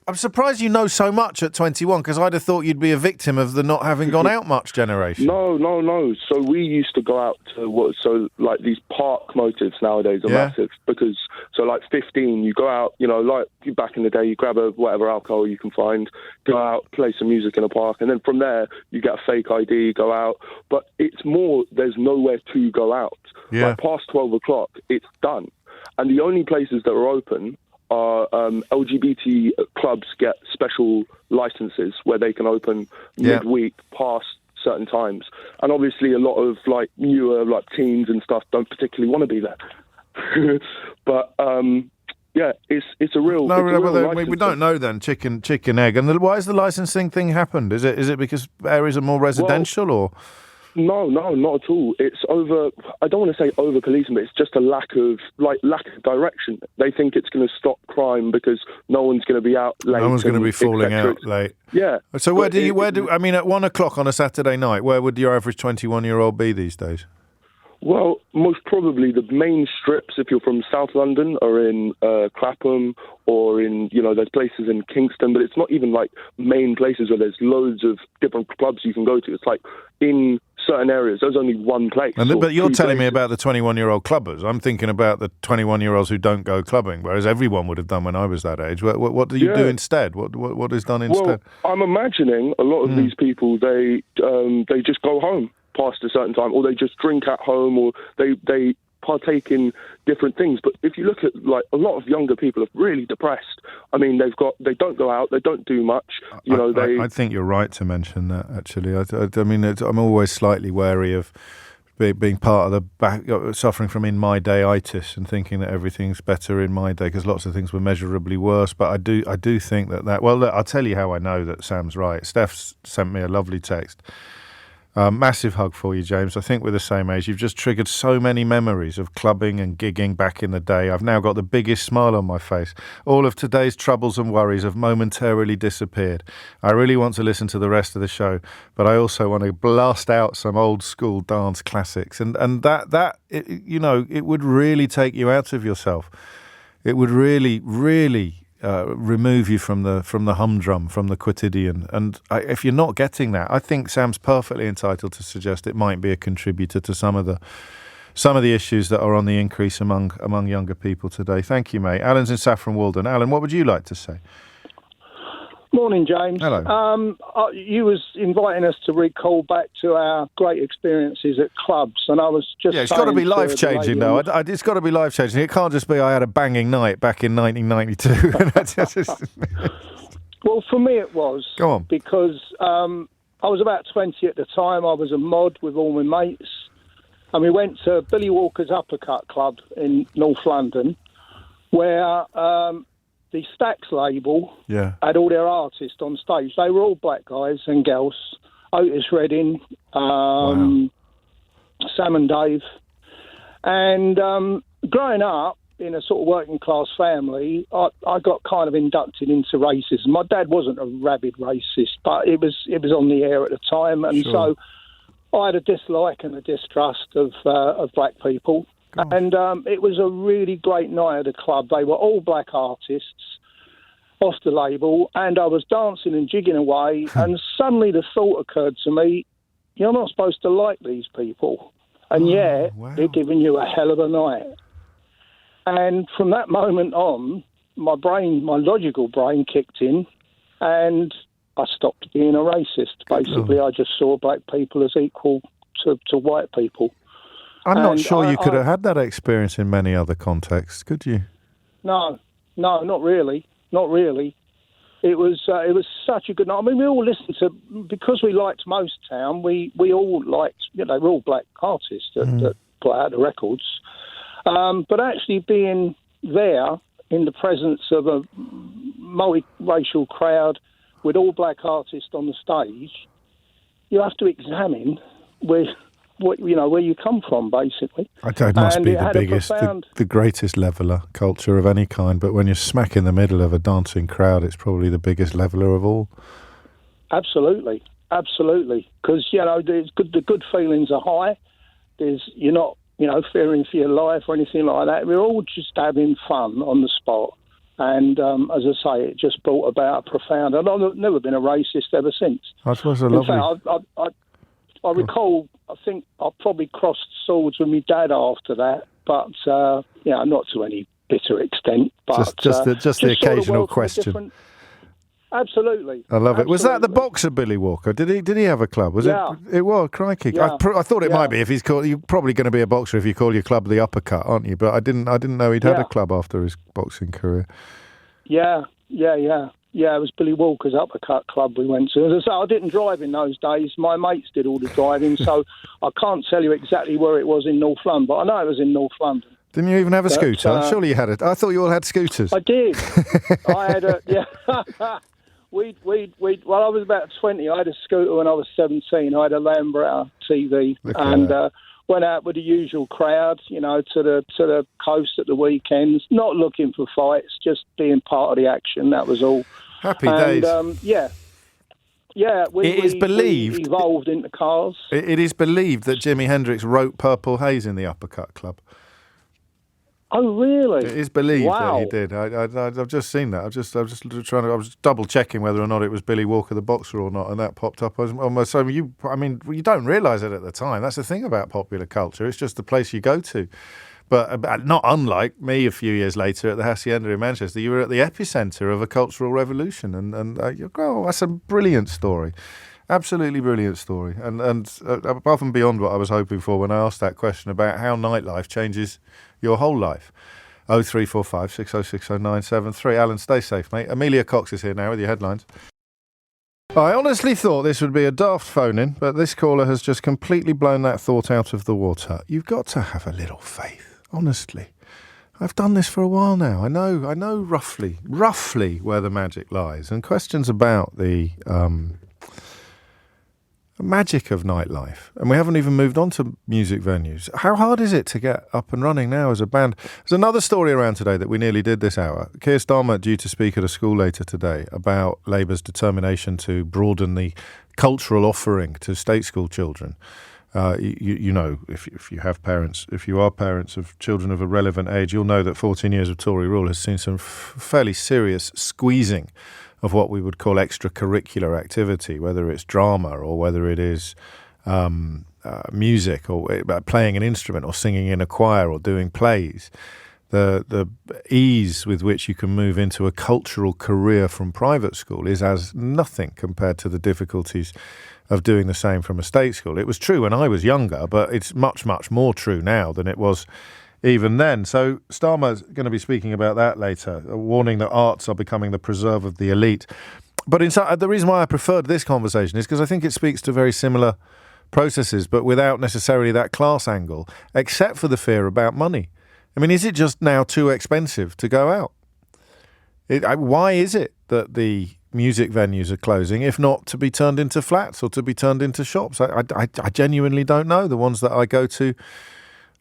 I'm surprised you know so much at 21, because I'd have thought you'd be a victim of the not having gone out much generation. No. So we used to go out to these park motives nowadays are massive, because 15, you go out, back in the day, you grab whatever alcohol you can find, go out, play some music in a park, and then from there you get a fake ID, go out. But it's more, there's nowhere to go out. Past 12 o'clock, it's done. And the only places that are open are LGBT clubs get special licenses where they can open midweek past certain times. And obviously a lot of newer teens and stuff don't particularly want to be there. But yeah, it's a real. We don't know then. Chicken egg. And why has the licensing thing happened? Is it because areas are more residential or? No, not at all. It's over. I don't want to say over policing, but it's just a lack of direction. They think it's going to stop crime because no one's going to be out late. No one's going to be falling out late. Yeah. So where do I mean, at 1 o'clock on a Saturday night, where would your average 21-year-old be these days? Well, most probably the main strips, if you're from South London, are in Clapham or in, there's places in Kingston, but it's not even like main places where there's loads of different clubs you can go to. It's like in certain areas, there's only one place. But you're telling me about the 21-year-old clubbers. I'm thinking about the 21-year-olds who don't go clubbing, whereas everyone would have done when I was that age. What do you do instead? What is done instead? Well, I'm imagining a lot of these people, they just go home past a certain time, or they just drink at home, or they partake in different things. But if you look at a lot of younger people are really depressed. I mean, they don't go out, they don't do much. I think you're right to mention that. Actually, I mean, I'm always slightly wary of being part of suffering from in my day-itis and thinking that everything's better in my day because lots of things were measurably worse. But I do think that. Well, look, I'll tell you how I know that Sam's right. Steph's sent me a lovely text. Massive hug for you, James. I think we're the same age. You've just triggered so many memories of clubbing and gigging back in the day. I've now got the biggest smile on my face. All of today's troubles and worries have momentarily disappeared. I really want to listen to the rest of the show, but I also want to blast out some old school dance classics. And that it would really take you out of yourself. It would really, really remove you from the humdrum, from the quotidian. And if you're not getting that, I think Sam's perfectly entitled to suggest it might be a contributor to some of the issues that are on the increase among younger people today. Thank you, mate. Alan's in Saffron Walden. Alan, what would you like to say? Morning, James. Hello. You was inviting us to recall back to our great experiences at clubs, and I was just it's got to be life-changing, though. It's got to be life-changing. It can't just be I had a banging night back in 1992. Well, for me it was. Go on. Because I was about 20 at the time. I was a mod with all my mates, and we went to Billy Walker's Uppercut Club in North London, where the Stax label had all their artists on stage. They were all black guys and girls. Otis Redding, Sam and Dave. And growing up in a sort of working class family, I got kind of inducted into racism. My dad wasn't a rabid racist, but it was on the air at the time. And so I had a dislike and a distrust of black people. And it was a really great night at the club. They were all black artists off the label, and I was dancing and jigging away, and suddenly the thought occurred to me, you're not supposed to like these people, and they're giving you a hell of a night. And from that moment on, my logical brain kicked in, and I stopped being a racist. Basically, I just saw black people as equal to white people. I'm not sure you could have had that experience in many other contexts, could you? No, not really. Not really. It was such a good night. I mean, we all listened to, because we liked Motown, we all liked, we're all black artists that put out the records. But actually being there in the presence of a multiracial crowd with all black artists on the stage, you have to examine where you come from, basically. It must be the biggest, the greatest leveller culture of any kind, but when you're smack in the middle of a dancing crowd, it's probably the biggest leveller of all. Absolutely. Because, the good feelings are high. You're not, fearing for your life or anything like that. We're all just having fun on the spot. And, as I say, it just brought about a profound... And I've never been a racist ever since. I suppose lovely... In fact, I recall, I think I probably crossed swords with my dad after that, but not to any bitter extent. But just the occasional question. Absolutely, I love it. Was that the boxer Billy Walker? Did he have a club? Was it? It was. Crikey! Yeah. I thought it might be. If he's called, you're probably going to be a boxer if you call your club the Uppercut, aren't you? But I didn't know he'd had a club after his boxing career. Yeah. Yeah, it was Billy Walker's Uppercut Club we went to. As I say, I didn't drive in those days. My mates did all the driving, so I can't tell you exactly where it was in North London, but I know it was in North London. Didn't you even have a But, scooter? Surely you had it. I thought you all had scooters. I did. I had a, yeah. Well, I was about 20. I had a scooter when I was 17. I had a Lambretta TV and went out with the usual crowd, to the coast at the weekends, not looking for fights, just being part of the action. That was all. Happy days. We evolved into cars. It is believed that Jimi Hendrix wrote Purple Haze in the Uppercut Club. Oh, really? It is believed Wow. that he did. I've just seen that. I was double checking whether or not it was Billy Walker the boxer or not, and that popped up. You don't realise it at the time. That's the thing about popular culture. It's just the place you go to. But not unlike me a few years later at the Hacienda in Manchester, you were at the epicentre of a cultural revolution, and that's a brilliant story. Absolutely brilliant story. And above and beyond what I was hoping for when I asked that question about how nightlife changes your whole life. 0345 6060 973. Alan, stay safe, mate. Amelia Cox is here now with your headlines. I honestly thought this would be a daft phone-in, but this caller has just completely blown that thought out of the water. You've got to have a little faith, honestly. I've done this for a while now. I know roughly where the magic lies. And questions about the magic of nightlife. And we haven't even moved on to music venues. How hard is it to get up and running now as a band? There's another story around today that we nearly did this hour. Keir Starmer due to speak at a school later today about Labour's determination to broaden the cultural offering to state school children. If you are parents of children of a relevant age, you'll know that 14 years of Tory rule has seen some fairly serious squeezing of what we would call extracurricular activity, whether it's drama or whether it is music or playing an instrument or singing in a choir or doing plays. The ease with which you can move into a cultural career from private school is as nothing compared to the difficulties of doing the same from a state school. It was true when I was younger, but it's much, much more true now than it was even then. So Starmer's going to be speaking about that later, warning that arts are becoming the preserve of the elite. But the reason why I preferred this conversation is because I think it speaks to very similar processes, but without necessarily that class angle, except for the fear about money. I mean, is it just now too expensive to go out? Why is it that the music venues are closing, if not to be turned into flats or to be turned into shops? I genuinely don't know. The ones that I go to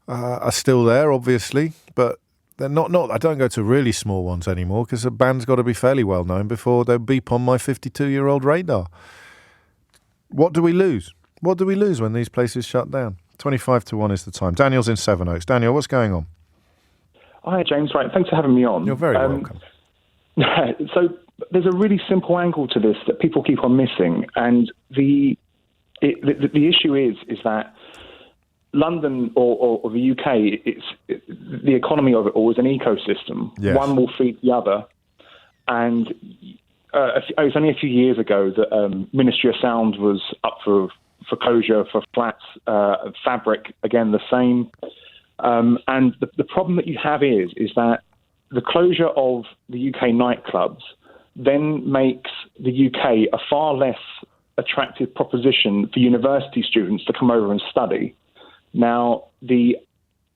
are still there, obviously, but they're not. I don't go to really small ones anymore because a band's got to be fairly well known before they beep on my 52-year-old radar. What do we lose? What do we lose when these places shut down? 25-1 is the time. Daniel's in Sevenoaks. Daniel, what's going on? Hi, James. Right, thanks for having me on. You're very welcome. So there's a really simple angle to this that people keep on missing, and the issue is that London or the UK, the economy of it all is an ecosystem. Yes. One will feed the other. And it was only a few years ago that Ministry of Sound was up for closure for flats. Fabric, again, the same. And the problem that you have is that the closure of the UK nightclubs then makes the UK a far less attractive proposition for university students to come over and study. Now, the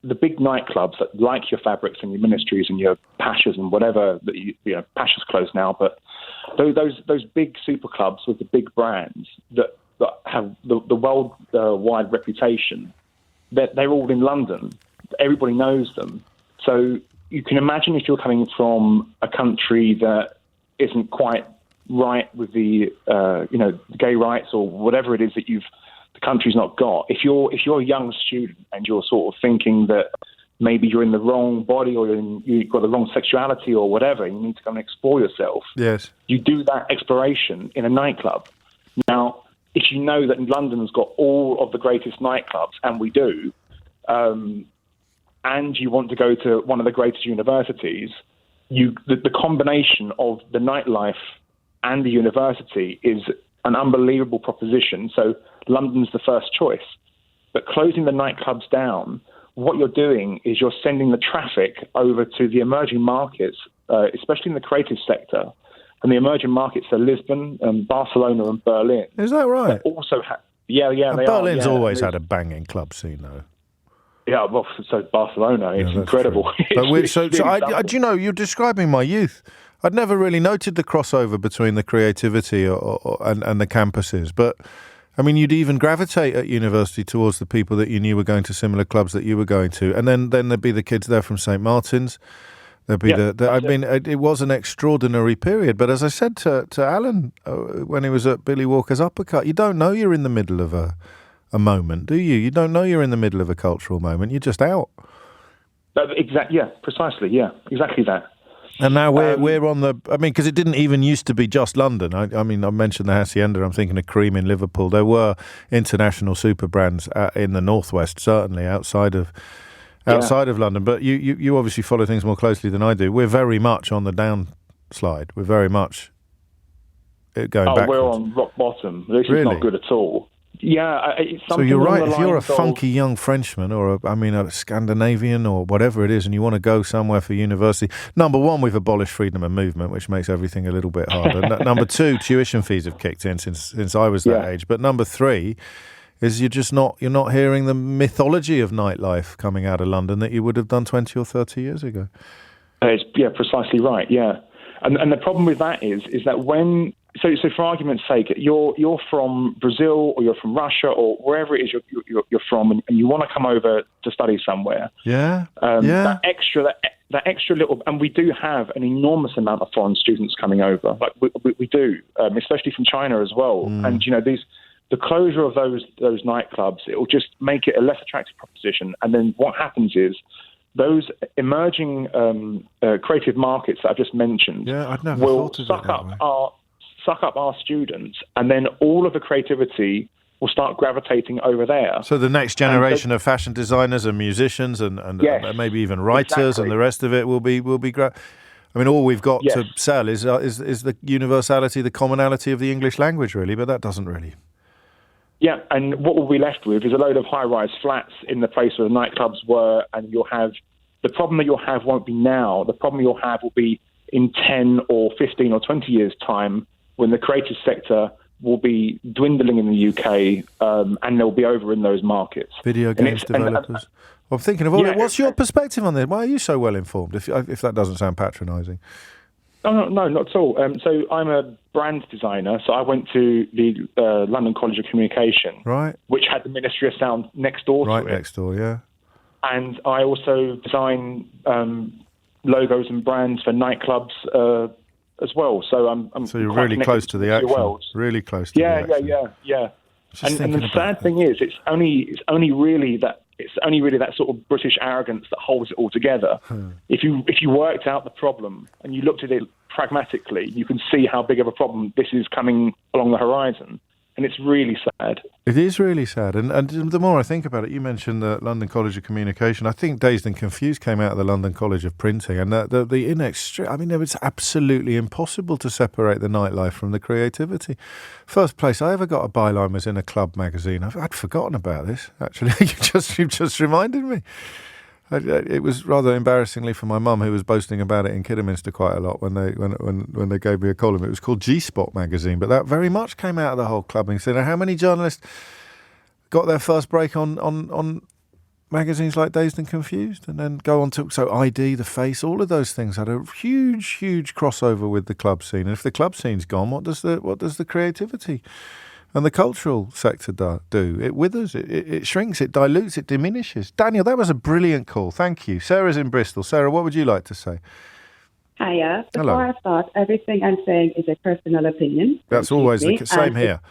big nightclubs that like your Fabrics and your Ministries and your Pashas and whatever, Pasha's closed now, but those big super clubs with the big brands that have the worldwide reputation, they're all in London. Everybody knows them. So you can imagine if you're coming from a country that isn't quite right with the gay rights or whatever it is that the country's not got. If you're a young student and you're sort of thinking that maybe you're in the wrong body or you've got the wrong sexuality or whatever, you need to go and explore yourself. Yes. You do that exploration in a nightclub. Now, if you know that London's got all of the greatest nightclubs, and we do, and you want to go to one of the greatest universities, the combination of the nightlife and the university is an unbelievable proposition. So London's the first choice. But closing the nightclubs down, what you're doing is you're sending the traffic over to the emerging markets, especially in the creative sector. And the emerging markets are Lisbon, Barcelona and Berlin. Is that right? Also, they Berlin's are. always had a banging club scene, though. Yeah, well, so Barcelona, it's incredible. But do you know, you're describing my youth. I'd never really noted the crossover between the creativity and the campuses. But, I mean, you'd even gravitate at university towards the people that you knew were going to similar clubs that you were going to. And then there'd be the kids there from St. Martin's. There'd be it was an extraordinary period. But as I said to Alan when he was at Billy Walker's Uppercut, you don't know you're in the middle of a moment, do you? You don't know you're in the middle of a cultural moment. You're just out. Exactly. Yeah, precisely. Yeah, exactly that. And now we're on the. I mean, because it didn't even used to be just London. I mean, I mentioned the Hacienda. I'm thinking of Cream in Liverpool. There were international super brands in the northwest, certainly outside of London. But you obviously follow things more closely than I do. We're very much on the downslide. We're very much going backwards. We're on rock bottom. This is not good at all. Yeah, it's something. So you're right. If you're a funky young Frenchman or a Scandinavian or whatever it is, and you want to go somewhere for university, number one, we've abolished freedom of movement, which makes everything a little bit harder. Number two, tuition fees have kicked in since I was that age. But number three is you're not hearing the mythology of nightlife coming out of London that you would have done 20 or 30 years ago. Precisely right. Yeah, and the problem with that is that when. So for argument's sake, you're from Brazil or you're from Russia or wherever it is you're from, and you want to come over to study somewhere. That extra little, and we do have an enormous amount of foreign students coming over. Like we do, especially from China as well. And the closure of those nightclubs, it will just make it a less attractive proposition. And then what happens is those emerging creative markets that I've just mentioned will suck up our students, and then all of the creativity will start gravitating over there. So the next generation of fashion designers and musicians and maybe even writers and the rest of it will be I mean, all we've got to sell is the universality, the commonality of the English language, really, but that doesn't really. Yeah, and what we'll be left with is a load of high-rise flats in the place where the nightclubs were, and the problem that you'll have won't be now. The problem you'll have will be in 10 or 15 or 20 years' time, when the creative sector will be dwindling in the UK and they'll be over in those markets. Video games developers. I'm thinking of all that. What's your perspective on this? Why are you so well informed, if that doesn't sound patronising? No, not at all. So I'm a brand designer, so I went to the London College of Communication, which had the Ministry of Sound next door to it. Right next door, yeah. And I also design logos and brands for nightclubs as well. So so you're really close to the action. Really close to the action. Yeah. And the sad thing is, it's only really that sort of British arrogance that holds it all together. If you worked out the problem and you looked at it pragmatically, you can see how big of a problem this is coming along the horizon. And it's really sad. It is really sad. And the more I think about it, you mentioned the London College of Communication. I think Dazed and Confused came out of the London College of Printing. And it's absolutely impossible to separate the nightlife from the creativity. First place I ever got a byline was in a club magazine. I'd forgotten about this, actually. You've just reminded me. It was rather embarrassingly for my mum, who was boasting about it in Kidderminster quite a lot when they gave me a column. It was called G-Spot magazine, but that very much came out of the whole clubbing scene. How many journalists got their first break on magazines like Dazed and Confused, and then go on to ID, The Face, all of those things had a huge crossover with the club scene. And if the club scene's gone, what does the creativity and the cultural sector do? It withers, it shrinks, it dilutes, it diminishes. Daniel, that was a brilliant call. Thank you. Sarah's in Bristol. Sarah, what would you like to say? Hiya. Before I start, everything I'm saying is a personal opinion. That's always the same here.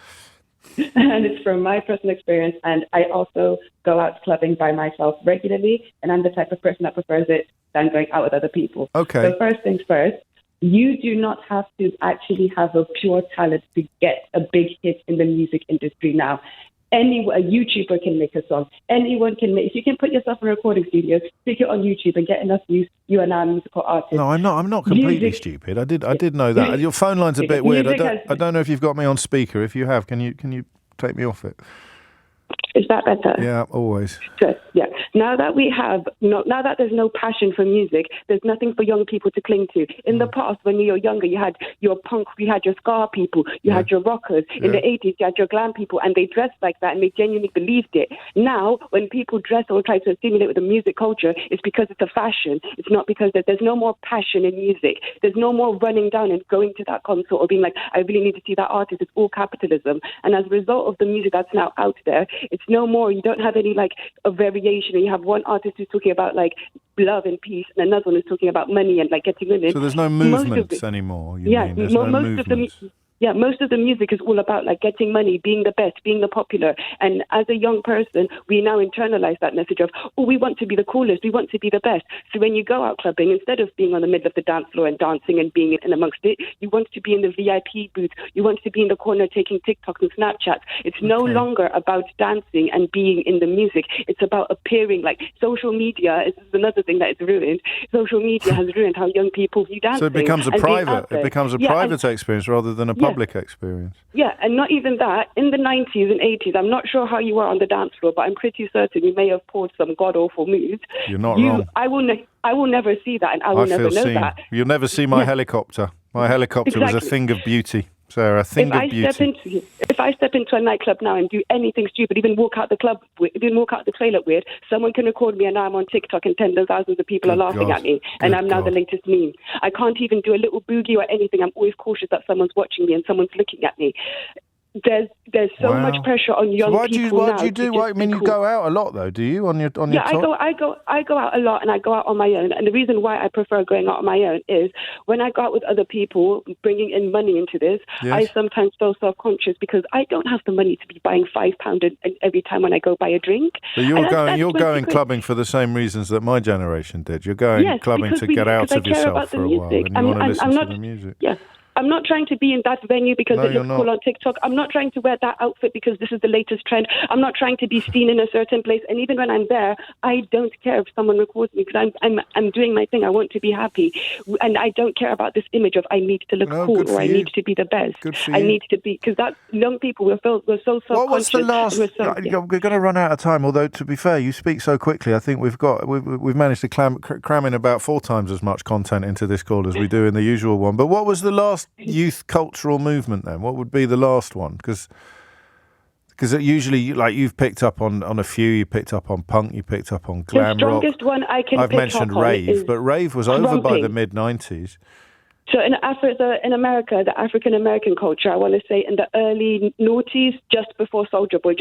And it's from my personal experience. And I also go out clubbing by myself regularly. And I'm the type of person that prefers it than going out with other people. Okay. So first things first. You do not have to actually have a pure talent to get a big hit in the music industry now. A YouTuber can make a song. Anyone can make. If you can put yourself in a recording studio, stick it on YouTube, and get enough views, you are now a musical artist. No, I'm not completely stupid. I did know that. Your phone line's a bit weird. I don't know if you've got me on speaker. If you have, can you take me off it? Is that better? Yeah, always. Good. Yeah. Now that there's no passion for music, there's nothing for young people to cling to. In the past, when you were younger, you had your punk, you had your ska people, you had your rockers. In the 80s, you had your glam people, and they dressed like that, and they genuinely believed it. Now, when people dress or try to stimulate with the music culture, it's because it's a fashion. It's not because there's no more passion in music. There's no more running down and going to that concert or being like, I really need to see that artist. It's all capitalism. And as a result of the music that's now out there, it's no more. You don't have any like a variation. You have one artist who's talking about like love and peace, and another one is talking about money and like getting women. So there's no movements anymore. Most of the music is all about like getting money, being the best, being the popular. And as a young person, we now internalize that message of, oh, we want to be the coolest, we want to be the best. So when you go out clubbing, instead of being on the middle of the dance floor and dancing and being in amongst it, you want to be in the VIP booth. You want to be in the corner taking TikToks and Snapchats. It's no longer about dancing and being in the music. It's about appearing. Like social media is another thing that is ruined. Social media has ruined how young people view dancing. So it becomes a private experience rather than a public experience. Yeah, and not even that. In the 90s and 80s, I'm not sure how you were on the dance floor, but I'm pretty certain you may have pulled some god-awful moves. You're not wrong. I will never see that, and I will never know that. You'll never see my helicopter. My helicopter was a thing of beauty. Sarah, a thing of beauty. If I step into a nightclub now and do anything stupid, even walk out the toilet weird, someone can record me and now I'm on TikTok and tens of thousands of people are laughing at me and I'm now the latest meme. I can't even do a little boogie or anything. I'm always cautious that someone's watching me and someone's looking at me. There's so much pressure on young people now. Why do you do? I mean, you go out a lot though, do you? On your top? I go out a lot, and I go out on my own. And the reason why I prefer going out on my own is when I go out with other people, bringing in money into this, I sometimes feel self-conscious because I don't have the money to be buying £5 every time when I go buy a drink. But you're going clubbing for the same reasons that my generation did. You're going clubbing to get out of yourself for a while, and you want to listen to the music. Yeah. I'm not trying to be in that venue because it looks cool on TikTok. I'm not trying to wear that outfit because this is the latest trend. I'm not trying to be seen in a certain place. And even when I'm there, I don't care if someone records me because I'm doing my thing. I want to be happy. And I don't care about this image of I need to look cool or I need to be the best. I need to be, because that young people we're so self-conscious. What was the last? We're going to run out of time. Although to be fair, you speak so quickly. I think we've managed to cram in about 4 times as much content into this call as we do in the usual one. But what was the last youth cultural movement then? What would be the last one? Because usually, like, you've picked up on a few. You picked up on punk. You picked up on glam rock. The strongest one I can I've pick mentioned up on rave, is but rave was over by the mid-90s. So in America, the African-American culture, I want to say in the early noughties, just before Soulja Boy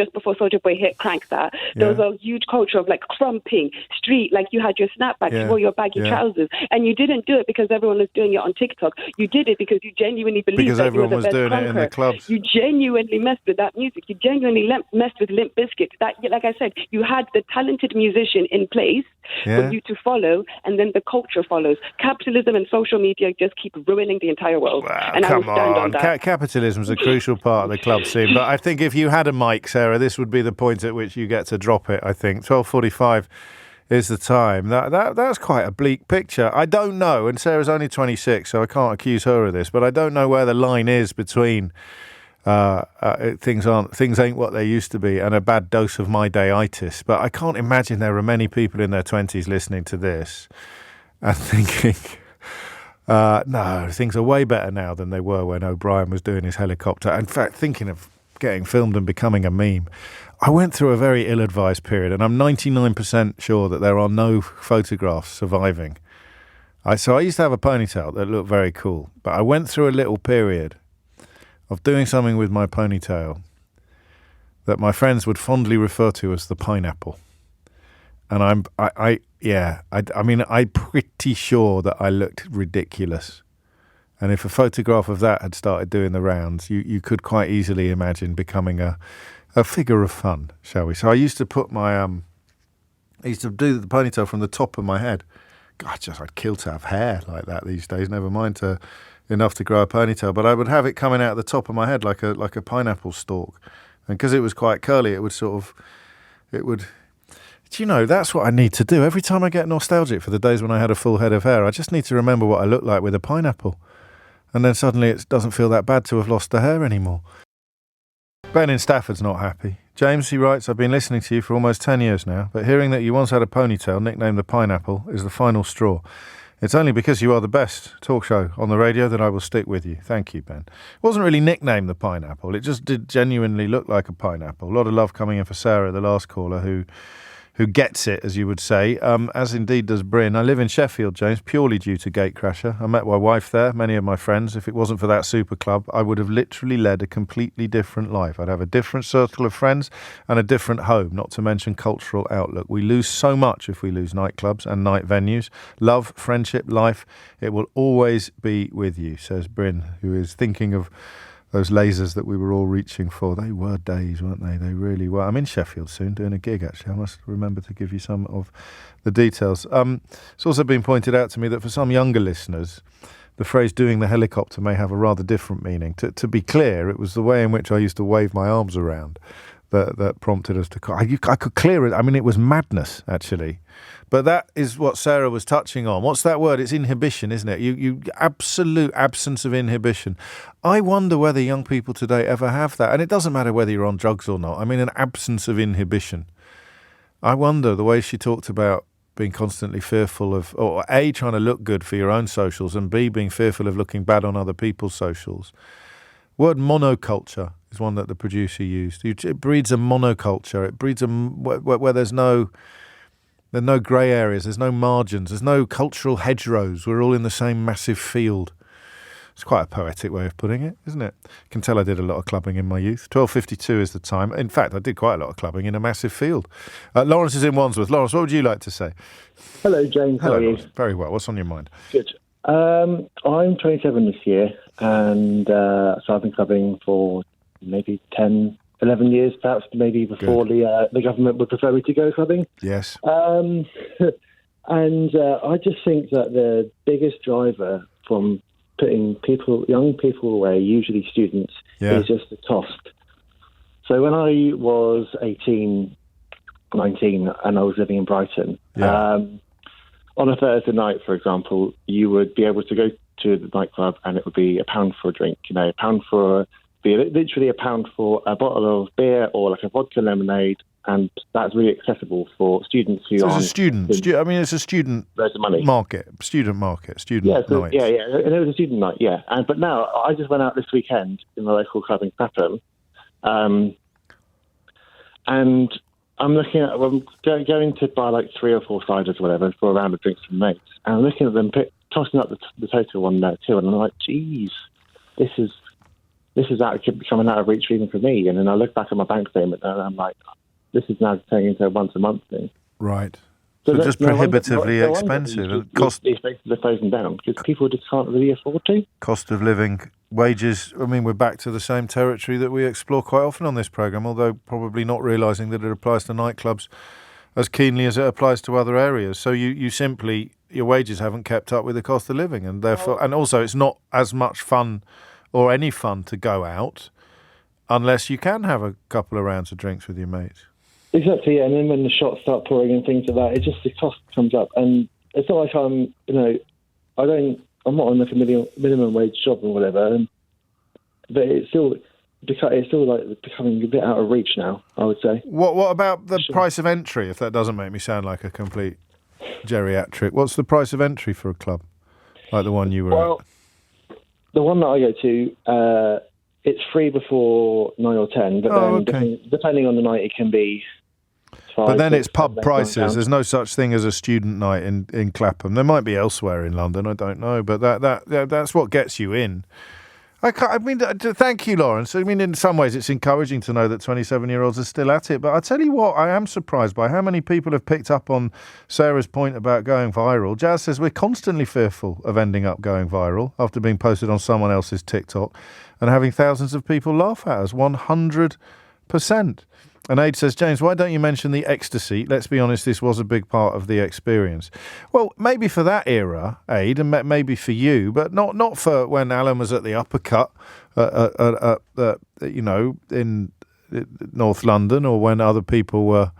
hit Crank That, there was a huge culture of like crumping, street, like you had your snapback, you wore your baggy trousers, and you didn't do it because everyone was doing it on TikTok. You did it because you genuinely believed because that everyone you were the was best doing crunker. it in the clubs. You genuinely messed with that music. You genuinely messed with Limp Bizkit. That, like I said, you had the talented musician in place for you to follow, and then the culture follows. Capitalism and social media just keep ruining the entire world. And Come I will stand on that. Capitalism's a crucial part of the club scene. But I think if you had a mic, Sarah, this would be the point at which you get to drop it, I think. 12:45 is the time. That's quite a bleak picture. I don't know, and Sarah's only 26, so I can't accuse her of this, but I don't know where the line is between things ain't what they used to be and a bad dose of my day-itis. But I can't imagine there are many people in their 20s listening to this and thinking, no, things are way better now than they were when O'Brien was doing his helicopter. In fact, thinking of getting filmed and becoming a meme. I went through a very ill-advised period, and I'm 99% sure that there are no photographs surviving. So I used to have a ponytail that looked very cool, but I went through a little period of doing something with my ponytail that my friends would fondly refer to as the pineapple. And I'm pretty sure that I looked ridiculous. And if a photograph of that had started doing the rounds, you could quite easily imagine becoming a figure of fun, shall we? So I used to put my I used to do the ponytail from the top of my head. God, I'd kill to have hair like that these days. Never mind enough to grow a ponytail, but I would have it coming out of the top of my head like a pineapple stalk, and because it was quite curly, it would. Do you know, that's what I need to do every time I get nostalgic for the days when I had a full head of hair. I just need to remember what I looked like with a pineapple, and then suddenly it doesn't feel that bad to have lost the hair anymore. Ben in Stafford's not happy. James, he writes, I've been listening to you for almost 10 years now, but hearing that you once had a ponytail nicknamed the Pineapple is the final straw. It's only because you are the best talk show on the radio that I will stick with you. Thank you, Ben. It wasn't really nicknamed the Pineapple. It just did genuinely look like a pineapple. A lot of love coming in for Sarah, the last caller, who gets it, as you would say, as indeed does Bryn. I live in Sheffield, James, purely due to Gatecrasher. I met my wife there, many of my friends. If it wasn't for that super club, I would have literally led a completely different life. I'd have a different circle of friends and a different home, not to mention cultural outlook. We lose so much if we lose nightclubs and night venues. Love, friendship, life, it will always be with you, says Bryn, who is thinking of those lasers that we were all reaching for. They were days, weren't they? They really were. I'm in Sheffield soon doing a gig, actually. I must remember to give you some of the details. It's also been pointed out to me that for some younger listeners, the phrase doing the helicopter may have a rather different meaning. To be clear, it was the way in which I used to wave my arms around that prompted us to... I could clear it. I mean, it was madness, actually. But that is what Sarah was touching on. What's that word? It's inhibition, isn't it? You absolute absence of inhibition. I wonder whether young people today ever have that. And it doesn't matter whether you're on drugs or not. I mean, an absence of inhibition. I wonder the way she talked about being constantly fearful of, or A, trying to look good for your own socials, and B, being fearful of looking bad on other people's socials. Word monoculture is one that the producer used. It breeds a monoculture. It breeds where there's no grey areas, there's no margins, there's no cultural hedgerows. We're all in the same massive field. It's quite a poetic way of putting it, isn't it? You can tell I did a lot of clubbing in my youth. 12:52 is the time. In fact, I did quite a lot of clubbing in a massive field. Lawrence is in Wandsworth. Lawrence, what would you like to say? Hello, James. Hello, how are you? Lawrence. Very well. What's on your mind? Good. I'm 27 this year, and so I've been clubbing for maybe 10, 11 years, perhaps maybe before the government would prefer me to go clubbing. Yes. And I just think that the biggest driver from putting young people away, usually students, is just the cost. So when I was 18, 19, and I was living in Brighton, on a Thursday night, for example, you would be able to go to the nightclub and it would be £1 for a drink, £1 for literally £1 for a bottle of beer or like a vodka lemonade, and that's really accessible for students who are. It's a student. It's a student market. Student nights. Yeah, and it was a student night. Yeah, but now I just went out this weekend in the local club in Clapham, and I'm looking at. I'm going to buy like 3 or 4 ciders or whatever for a round of drinks from mates, and I'm looking at them tossing up the total one there too, and I'm like, geez, this is becoming out of reach even for me. And then I look back at my bank statement and I'm like, this is now turning into a once-a-month thing. Right. So just prohibitively expensive. And cost these places are closing down because people just can't really afford to. Cost of living, wages. I mean, we're back to the same territory that we explore quite often on this programme, although probably not realising that it applies to nightclubs as keenly as it applies to other areas. So you simply, your wages haven't kept up with the cost of living, and therefore, and also it's not as much fun or any fun to go out unless you can have a couple of rounds of drinks with your mates. Exactly, yeah. And then when the shots start pouring and things like that, it just, the cost comes up. And it's not like I'm not on like a minimum wage job or whatever, but it's still like becoming a bit out of reach now, I would say. What about the price of entry, if that doesn't make me sound like a complete geriatric? What's the price of entry for a club like the one you were at? The one that I go to, it's free before 9 or 10, but depending on the night, it can be 5. But then it's pub prices. There's no such thing as a student night in Clapham. There might be elsewhere in London, I don't know, but that's what gets you in. Thank you, Lawrence. I mean, in some ways, it's encouraging to know that 27-year-olds are still at it. But I tell you what, I am surprised by how many people have picked up on Sarah's point about going viral. Jazz says we're constantly fearful of ending up going viral after being posted on someone else's TikTok and having thousands of people laugh at us. 100%. And Aid says, James, why don't you mention the ecstasy? Let's be honest, this was a big part of the experience. Well, maybe for that era, Aid, and maybe for you, but not for when Alan was at the Uppercut, in North London, or when other people were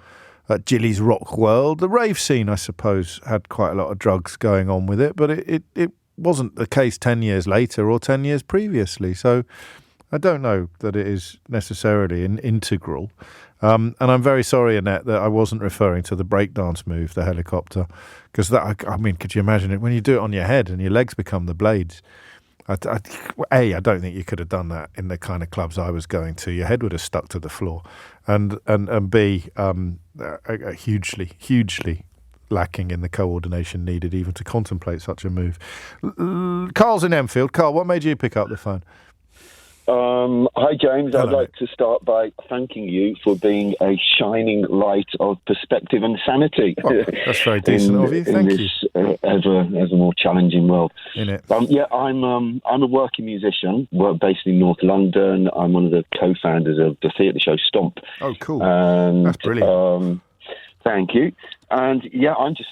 at Gilly's Rock World. The rave scene, I suppose, had quite a lot of drugs going on with it, but it wasn't the case 10 years later or 10 years previously. So I don't know that it is necessarily integral. And I'm very sorry, Annette, that I wasn't referring to the breakdance move, the helicopter, because that, I mean, could you imagine it when you do it on your head and your legs become the blades? I don't think you could have done that in the kind of clubs I was going to. Your head would have stuck to the floor, and B, hugely lacking in the coordination needed even to contemplate such a move. Carl's in Enfield. Carl, what made you pick up the phone? Hi, James. Hello. I'd like to start by thanking you for being a shining light of perspective and sanity. Well, that's very decent of you. Thank you. In this ever more challenging world. In it. I'm a working musician. We're based in North London. I'm one of the co-founders of the theatre show Stomp. Oh, cool. And, that's brilliant. Thank you. And I'm just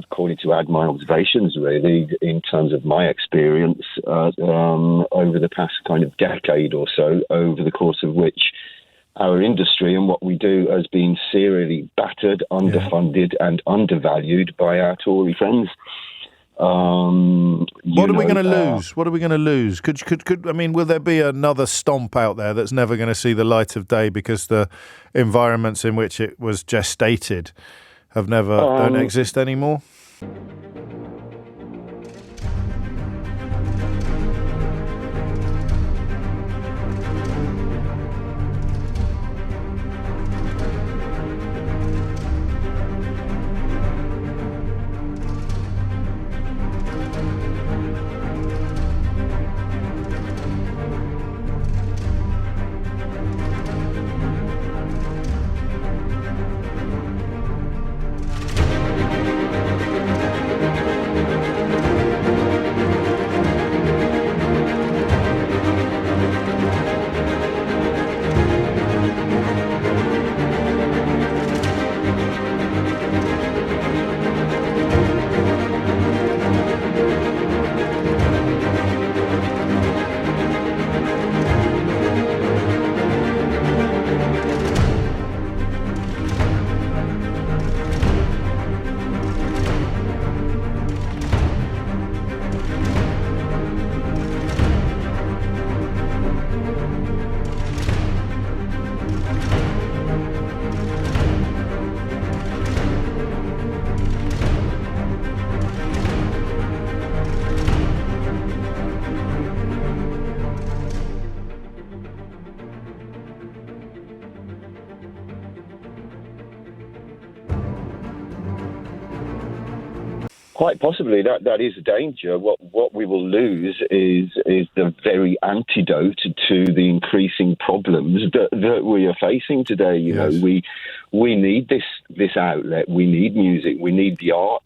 calling to add my observations, really, in terms of my experience over the past kind of decade or so, over the course of which our industry and what we do has been serially battered, underfunded and undervalued by our Tory friends. What are we going to lose? What are we going to lose? Could I mean, will there be another Stomp out there that's never going to see the light of day because the environments in which it was gestated don't exist anymore? Quite possibly, that is a danger. What we will lose is the very antidote to the increasing problems that we are facing today. You know, we need this outlet. We need music. We need the arts.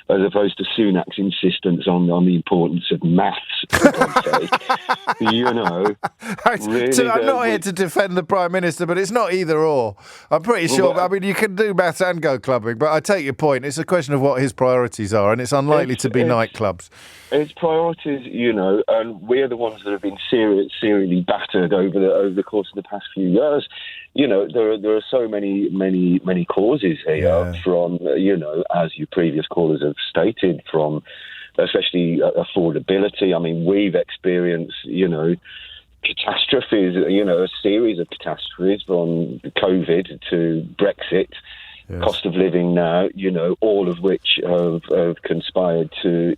As opposed to Sunak's insistence on the importance of maths. For God's sake, really, so I'm not here to defend the Prime Minister, but it's not either or. I'm pretty sure. Well, I mean, you can do maths and go clubbing, but I take your point. It's a question of what his priorities are, and it's unlikely to be nightclubs. Its priorities, and we're the ones that have been serially battered over the course of the past few years. There are so many causes here from, as your previous callers have stated, from especially affordability. I mean, we've experienced, catastrophes, a series of catastrophes from COVID to Brexit. Yes. Cost of living now, all of which have conspired to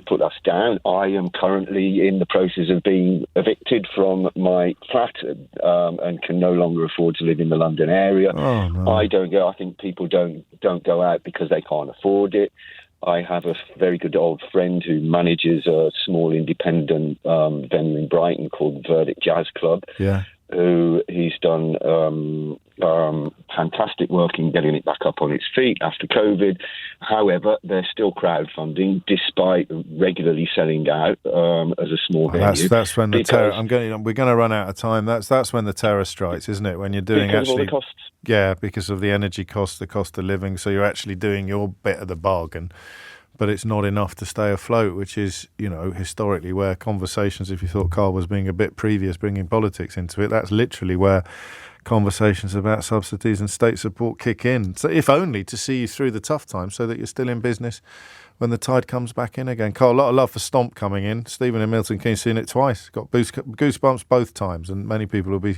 put us down. I am currently in the process of being evicted from my flat and can no longer afford to live in the London area. Oh, no. I don't go. I think people don't go out because they can't afford it. I have a very good old friend who manages a small independent venue in Brighton called Verdict Jazz Club. Yeah. Who he's done fantastic work in getting it back up on its feet after COVID. However, they're still crowdfunding despite regularly selling out as a small venue. That's when the terror. We're going to run out of time. That's when the terror strikes, isn't it? When you're doing because actually of all the costs. Yeah, because of the energy cost, the cost of living. So you're actually doing your bit of the bargain. But it's not enough to stay afloat, which is, historically where conversations, if you thought Carl was being a bit previous, bringing politics into it, that's literally where conversations about subsidies and state support kick in. So if only to see you through the tough times so that you're still in business when the tide comes back in again. Carl, a lot of love for Stomp coming in. Stephen in Middleton, Keen, seen it twice. Got goosebumps both times, and many people will be